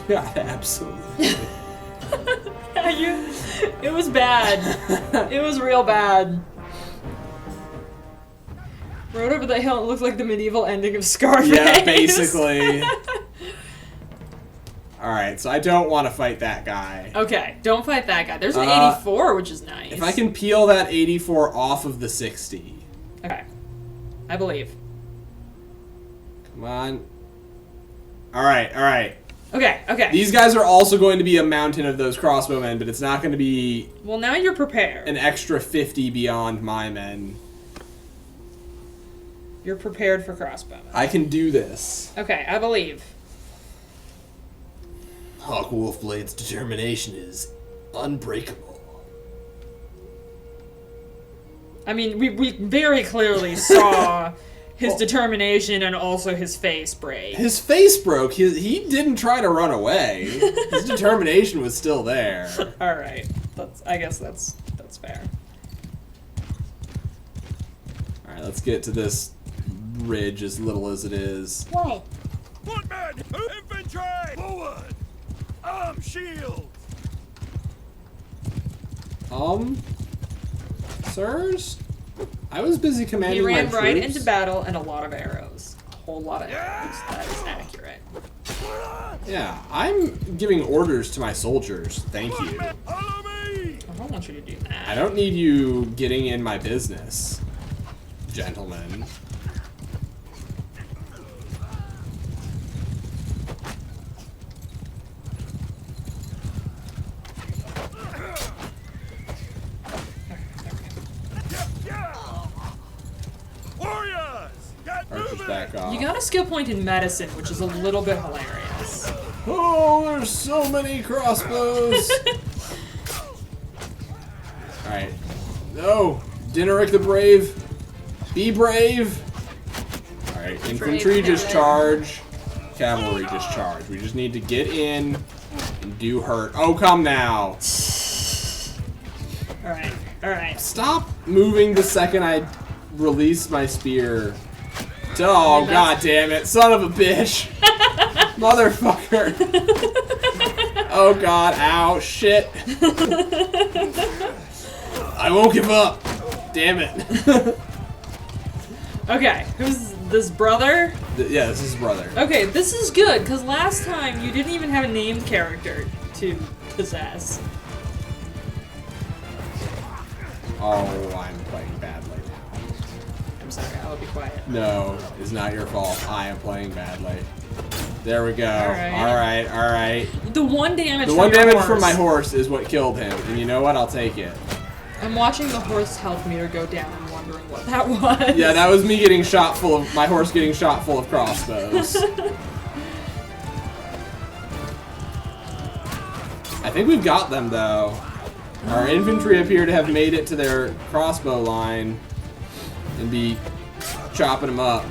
Speaker 1: God, absolutely.
Speaker 2: Yeah, it was bad. It was real bad. Rode over the hill, it looked like the medieval ending of Scarface.
Speaker 1: Yeah, basically. Alright, so I don't want to fight that guy.
Speaker 2: Okay, don't fight that guy. There's an 84, which is nice.
Speaker 1: If I can peel that 84 off of the 60.
Speaker 2: Okay. I believe.
Speaker 1: Come on. Alright, alright.
Speaker 2: Okay, okay.
Speaker 1: These guys are also going to be a mountain of those crossbowmen, but it's not going to be...
Speaker 2: Well, now you're prepared.
Speaker 1: An extra 50 beyond my men.
Speaker 2: You're prepared for crossbowmen.
Speaker 1: I can do this.
Speaker 2: Okay, I believe.
Speaker 1: Hawk Wolfblade's determination is unbreakable.
Speaker 2: I mean, we very clearly saw his determination and also his face break.
Speaker 1: His face broke. He didn't try to run away. His determination was still there.
Speaker 2: All right, I guess that's fair.
Speaker 1: All right, let's get to this ridge, as little as it is.
Speaker 4: What?
Speaker 3: Footmen! Infantry! Forward! Arm shields!
Speaker 1: Sirs? I was busy commanding
Speaker 2: He ran
Speaker 1: my
Speaker 2: right
Speaker 1: troops.
Speaker 2: into battle and a lot of arrows. A whole lot of arrows. That is accurate.
Speaker 1: Yeah, I'm giving orders to my soldiers. Thank you.
Speaker 3: Follow me!
Speaker 2: I don't want you to do that.
Speaker 1: I don't need you getting in my business, gentlemen.
Speaker 3: Warriors! Get
Speaker 1: Archer's
Speaker 3: moving!
Speaker 1: back off.
Speaker 2: You got a skill point in medicine, which is a little bit hilarious.
Speaker 1: Oh, there's so many crossbows. Alright. No! Dineric the Brave! Be brave! Alright, infantry just charge. Cavalry just charge. We just need to get in and do hurt. Oh, come now!
Speaker 2: Alright, alright.
Speaker 1: Stop moving the second I release my spear. Oh, god damn it. Son of a bitch. Motherfucker. Oh god, ow, shit. I won't give up. Damn it.
Speaker 2: Okay, who's this brother?
Speaker 1: Yeah, this is his brother.
Speaker 2: Okay, this is good, because last time you didn't even have a named character to possess.
Speaker 1: Oh, I'm playing badly now.
Speaker 2: I'm sorry, I will be quiet.
Speaker 1: No, it's not your fault. I am playing badly. There we go.
Speaker 2: Alright.
Speaker 1: Alright, alright.
Speaker 2: The one damage
Speaker 1: The
Speaker 2: from
Speaker 1: one
Speaker 2: your
Speaker 1: damage
Speaker 2: horse.
Speaker 1: from my horse is what killed him. And you know what? I'll take it.
Speaker 2: I'm watching the horse health meter go down and wondering what that was.
Speaker 1: Yeah, that was me getting shot full of... My horse getting shot full of crossbows. I think we've got them, though. Our infantry appear to have made it to their crossbow line and be chopping them up.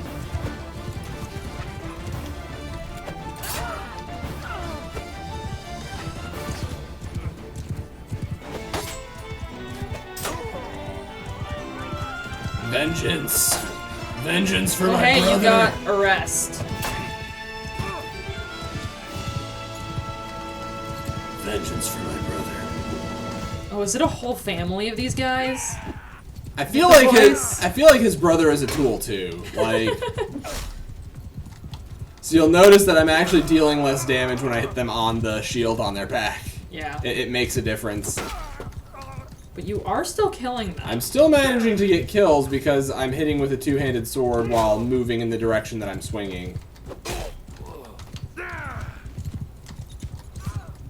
Speaker 1: Vengeance. Vengeance for
Speaker 2: Oh,
Speaker 1: my
Speaker 2: hey,
Speaker 1: brother.
Speaker 2: you got arrest.
Speaker 1: Vengeance for my brother.
Speaker 2: Oh, is it a whole family of these guys?
Speaker 1: I feel
Speaker 2: The
Speaker 1: like
Speaker 2: voice.
Speaker 1: his brother is a tool too. Like, so you'll notice that I'm actually dealing less damage when I hit them on the shield on their back.
Speaker 2: Yeah.
Speaker 1: It makes a difference.
Speaker 2: But you are still killing them.
Speaker 1: I'm still managing to get kills because I'm hitting with a two-handed sword while moving in the direction that I'm swinging.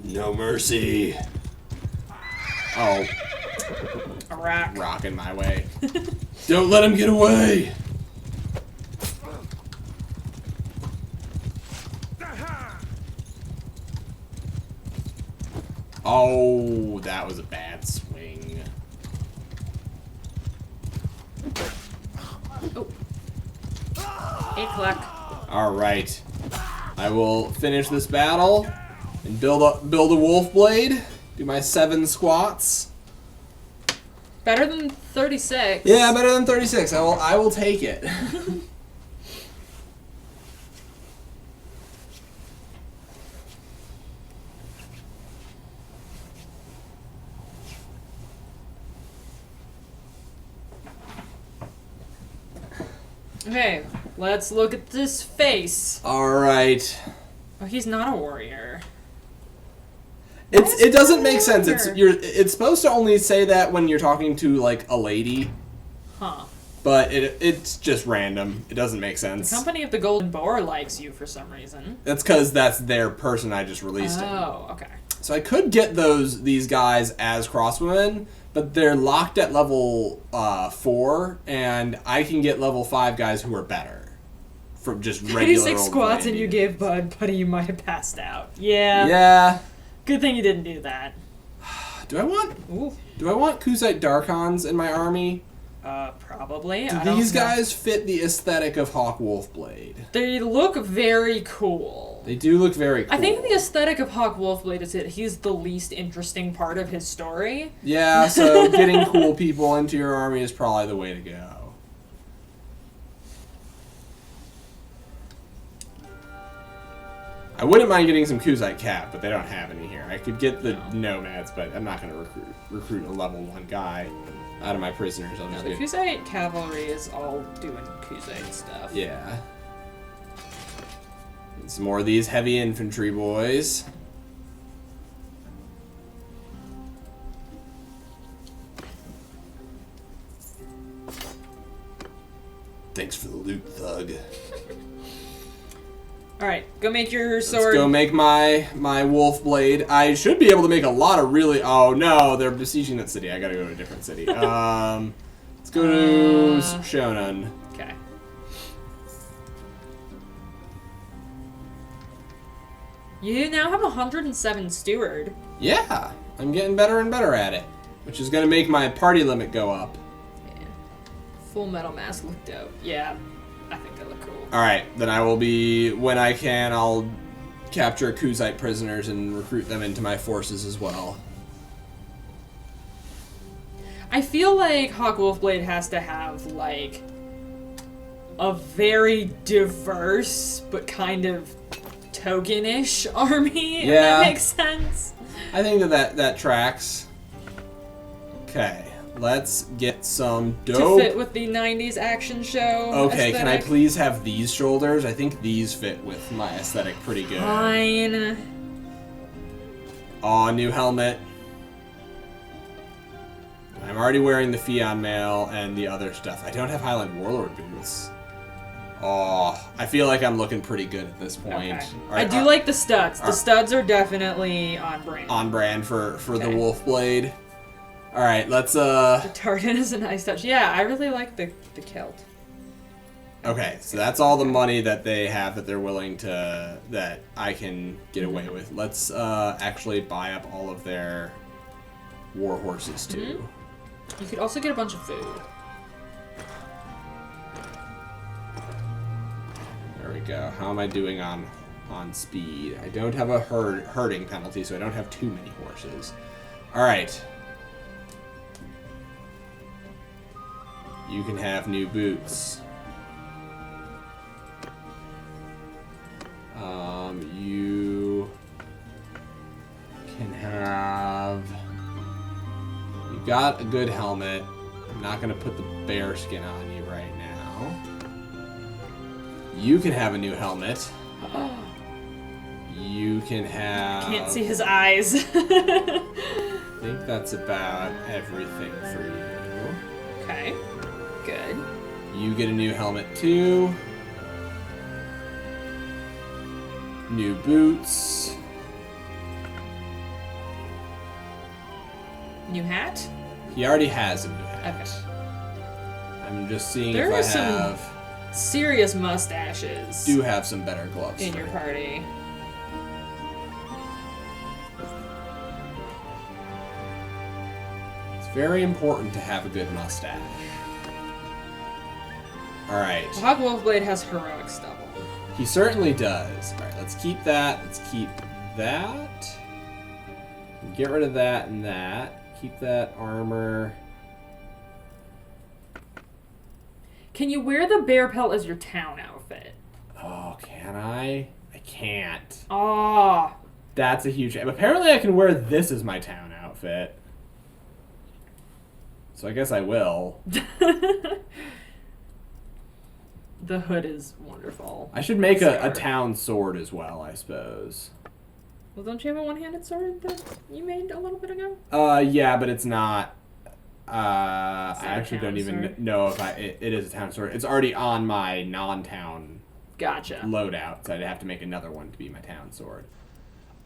Speaker 1: No mercy. Oh,
Speaker 2: Iraq.
Speaker 1: rocking my way. Don't let him get away. Oh, that was a bad swing.
Speaker 2: Oh. Hey, Cluck.
Speaker 1: All right, I will finish this battle and build a Wolfblade. Do my 7 squats.
Speaker 2: Better than 36.
Speaker 1: Yeah, better than 36. I will take it.
Speaker 2: Okay, let's look at this face.
Speaker 1: All right.
Speaker 2: Oh, he's not a warrior.
Speaker 1: It doesn't make
Speaker 2: not
Speaker 1: sense.
Speaker 2: a warrior?
Speaker 1: It's supposed to only say that when you're talking to like a lady,
Speaker 2: Huh.
Speaker 1: but it's just random. It doesn't make sense.
Speaker 2: Company of the Golden Boar likes you for some reason.
Speaker 1: That's because that's their person I just released it.
Speaker 2: Oh, okay.
Speaker 1: So I could get these guys as crosswomen, but they're locked at level 4, and I can get level 5 guys who are better from just regular
Speaker 2: 86
Speaker 1: old
Speaker 2: squats and
Speaker 1: lady.
Speaker 2: you gave Buddy, you might have passed out. Yeah.
Speaker 1: Yeah.
Speaker 2: Good thing you didn't do that.
Speaker 1: Do I want
Speaker 2: Ooh.
Speaker 1: Kuzite Darkons in my army?
Speaker 2: Probably.
Speaker 1: Do
Speaker 2: I don't
Speaker 1: these
Speaker 2: know.
Speaker 1: guys fit the aesthetic of Hawk Wolfblade?
Speaker 2: They look very cool.
Speaker 1: They do look very cool.
Speaker 2: I think the aesthetic of Hawk Wolfblade is that he's the least interesting part of his story.
Speaker 1: Yeah, so getting cool people into your army is probably the way to go. I wouldn't mind getting some Kuzite Cap, but they don't have any here. I could get the Nomads, but I'm not going to recruit a level 1 guy out of my prisoners. I'll just
Speaker 2: The
Speaker 1: get...
Speaker 2: Kuzite cavalry is all doing Kuzite stuff.
Speaker 1: Yeah. And some more of these heavy infantry boys. Thanks for the loot, thug.
Speaker 2: Alright, go make your
Speaker 1: Let's
Speaker 2: sword.
Speaker 1: go make my Wolfblade. I should be able to make a lot of really... Oh, no, they're besieging that city. I gotta go to a different city. Let's go to Shonan.
Speaker 2: Okay. You now have 107 steward.
Speaker 1: Yeah, I'm getting better and better at it, which is gonna make my party limit go up.
Speaker 2: Yeah. Full metal mask look dope. Yeah, I think they look cool.
Speaker 1: Alright, then I will be... When I can, I'll capture Kuzite prisoners and recruit them into my forces as well.
Speaker 2: I feel like Hawk Wolfblade has to have, like, a very diverse but kind of tokenish army, if
Speaker 1: Yeah.
Speaker 2: that makes sense.
Speaker 1: I think that tracks. Okay, let's get some dope...
Speaker 2: To fit with the 90s action show
Speaker 1: Okay, can I
Speaker 2: aesthetic.
Speaker 1: please have these shoulders? I think these fit with my aesthetic pretty good.
Speaker 2: Fine.
Speaker 1: Aw, new helmet. I'm already wearing the Fion mail and the other stuff. I don't have Highland Warlord boots. Oh, I feel like I'm looking pretty good at this point.
Speaker 2: Okay.
Speaker 1: All right,
Speaker 2: I do like the studs. The studs are definitely on brand.
Speaker 1: on brand for the
Speaker 2: Okay.
Speaker 1: Wolfblade. All right, let's
Speaker 2: The tartan is a nice touch. Yeah, I really like the kilt.
Speaker 1: Okay, so that's all the money that they have that they're willing to that I can get away with. Let's actually buy up all of their war horses too.
Speaker 2: You could also get a bunch of food.
Speaker 1: There we go. How am I doing on speed? I don't have a herding penalty, so I don't have too many horses. All right. You can have new boots. You can have... You got a good helmet. I'm not going to put the bear skin on you right now. You can have a new helmet. You can have...
Speaker 2: Can't see his eyes.
Speaker 1: I think that's about everything for you.
Speaker 2: Okay. Good.
Speaker 1: You get a new helmet too. New boots.
Speaker 2: New hat?
Speaker 1: He already has a new hat.
Speaker 2: Okay.
Speaker 1: I'm just seeing
Speaker 2: There
Speaker 1: if
Speaker 2: are
Speaker 1: I
Speaker 2: some
Speaker 1: have...
Speaker 2: serious mustaches
Speaker 1: Do have some better gloves.
Speaker 2: in
Speaker 1: for
Speaker 2: your
Speaker 1: you.
Speaker 2: party.
Speaker 1: It's very important to have a good mustache. Alright.
Speaker 2: Hawk Wolfblade has heroic stubble.
Speaker 1: He certainly does. Alright, let's keep that. Let's keep that. Get rid of that and that. Keep that armor.
Speaker 2: Can you wear the bear pelt as your town outfit?
Speaker 1: Oh, can I? I can't.
Speaker 2: Oh.
Speaker 1: That's a huge... Apparently I can wear this as my town outfit. So I guess I will.
Speaker 2: The hood is wonderful.
Speaker 1: I should make a
Speaker 2: Scar.
Speaker 1: town sword as well, I suppose.
Speaker 2: Well, don't you have a one-handed sword that you made a little bit ago?
Speaker 1: Yeah, but it's not... I
Speaker 2: that a
Speaker 1: actually
Speaker 2: town
Speaker 1: don't even
Speaker 2: sword?
Speaker 1: know if it is a town sword. It's already on my non-town
Speaker 2: Gotcha.
Speaker 1: loadout, so I'd have to make another one to be my town sword.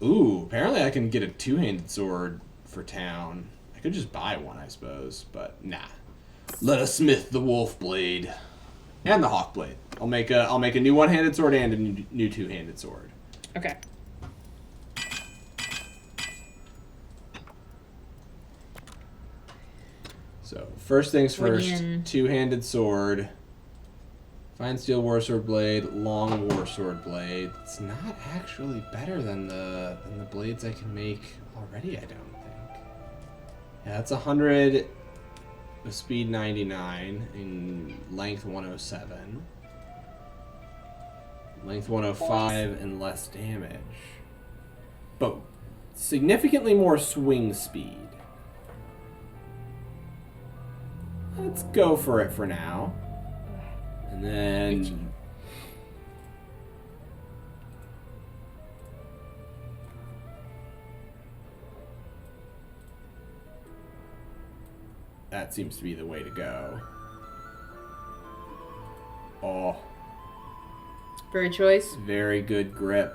Speaker 1: Ooh, apparently I can get a two-handed sword for town. I could just buy one, I suppose, but nah. Let us smith the Wolfblade. And the Hawkblade. I'll make a new one-handed sword and a new two-handed sword.
Speaker 2: Okay.
Speaker 1: So, first things first,
Speaker 2: Brilliant.
Speaker 1: two-handed sword. Fine steel warsword blade, long warsword blade. It's not actually better than the blades I can make already, I don't think. Yeah, it's 100 with speed 99 and length 107. Length 105 and less damage. But significantly more swing speed. Let's go for it for now. And then... That seems to be the way to go. Oh,
Speaker 2: Very choice.
Speaker 1: very good grip.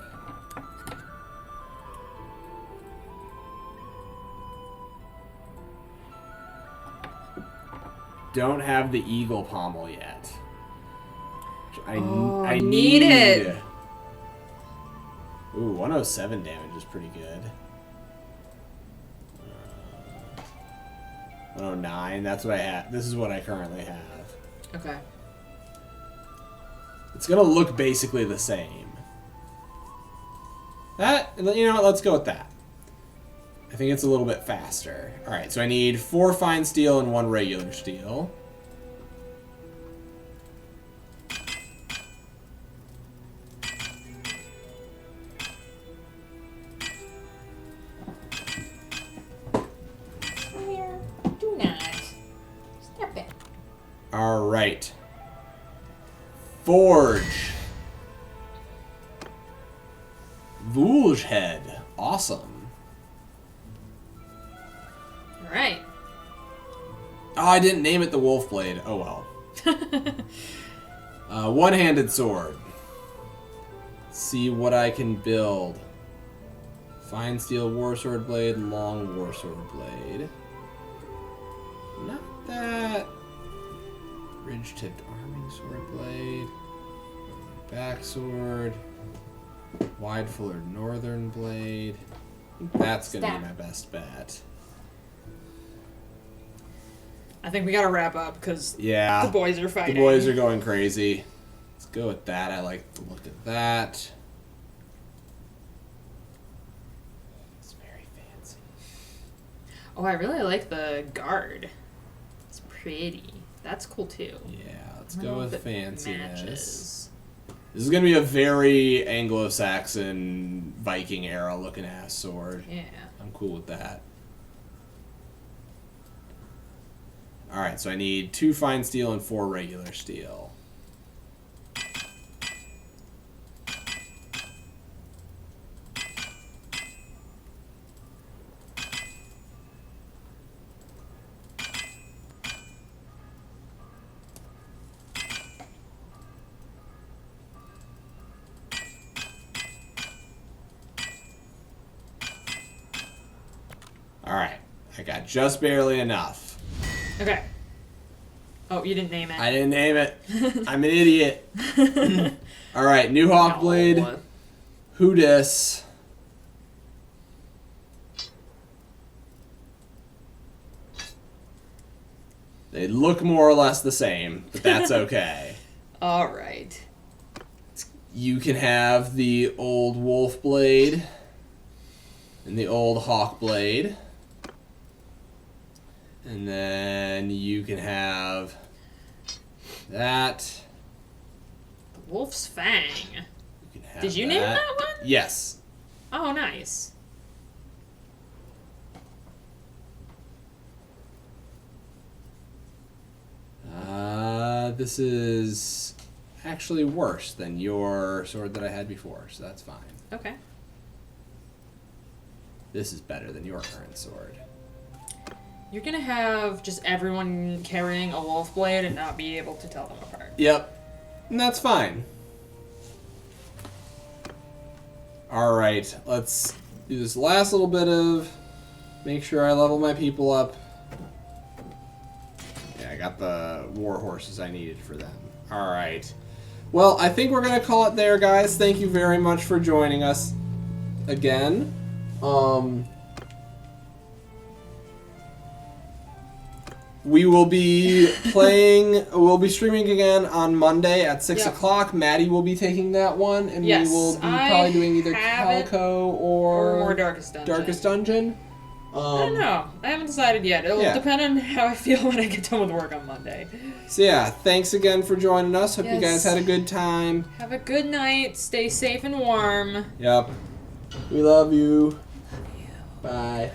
Speaker 1: Don't have the eagle pommel yet. I
Speaker 2: need it.
Speaker 1: Ooh, 107 damage is pretty good. 109, that's what I have. This is what I currently have.
Speaker 2: Okay.
Speaker 1: It's gonna look basically the same. That, you know what, let's go with that. I think it's a little bit faster. Alright, so I need 4 fine steel and 1 regular steel.
Speaker 4: Do not. Stop it.
Speaker 1: Alright. Forge. Vulge head. Awesome.
Speaker 2: All right.
Speaker 1: Oh, I didn't name it the Wolfblade. Oh well. One-handed sword. See what I can build. Fine steel warsword blade, long warsword blade. Not that. Ridge-tipped arming sword blade. Back sword. Wide-fuller northern blade. I think that's gonna be my best bet.
Speaker 2: I think we gotta wrap up because
Speaker 1: Yeah.
Speaker 2: the boys are fighting.
Speaker 1: The boys are going crazy. Let's go with that. I like the look at that. It's very fancy.
Speaker 2: Oh, I really like the guard. It's pretty. That's cool too.
Speaker 1: Yeah, let's
Speaker 2: I don't
Speaker 1: go
Speaker 2: know
Speaker 1: with
Speaker 2: if it
Speaker 1: fanciness.
Speaker 2: matches.
Speaker 1: This is going to be a very Anglo-Saxon Viking era looking ass sword.
Speaker 2: Yeah.
Speaker 1: I'm cool with that. Alright, so I need 2 fine steel and 4 regular steel. Alright, I got just barely enough.
Speaker 2: Okay. Oh, you didn't name it.
Speaker 1: I didn't name it. I'm an idiot. Alright, new Hawkblade.
Speaker 2: No.
Speaker 1: Who dis? They look more or less the same, but that's okay.
Speaker 2: All right.
Speaker 1: You can have the old Wolfblade and the old Hawkblade. And then you can have that.
Speaker 2: The Wolf's Fang.
Speaker 1: You can have
Speaker 2: Did you name that one?
Speaker 1: Yes.
Speaker 2: Oh, nice.
Speaker 1: This is actually worse than your sword that I had before, so that's fine.
Speaker 2: Okay.
Speaker 1: This is better than your current sword.
Speaker 2: You're gonna have just everyone carrying a wolf blade and not be able to tell them apart.
Speaker 1: Yep. And that's fine. Alright, let's do this last little bit of make sure I level my people up. Yeah, I got the war horses I needed for them. Alright. Well, I think we're going to call it there, guys. Thank you very much for joining us again. We will be we'll be streaming again on Monday at 6
Speaker 2: Yep.
Speaker 1: o'clock. Maddie will be taking that one, and
Speaker 2: Yes,
Speaker 1: we will be
Speaker 2: I
Speaker 1: probably doing either
Speaker 2: have it
Speaker 1: Calico
Speaker 2: or Darkest Dungeon.
Speaker 1: Darkest Dungeon.
Speaker 2: I don't know. I haven't decided yet. It'll
Speaker 1: Yeah.
Speaker 2: depend on how I feel when I get done with work on Monday.
Speaker 1: So yeah, thanks again for joining us. Hope you guys
Speaker 2: Yes.
Speaker 1: had a good time.
Speaker 2: Have a good night. Stay safe and warm.
Speaker 1: Yep. We love you. Bye.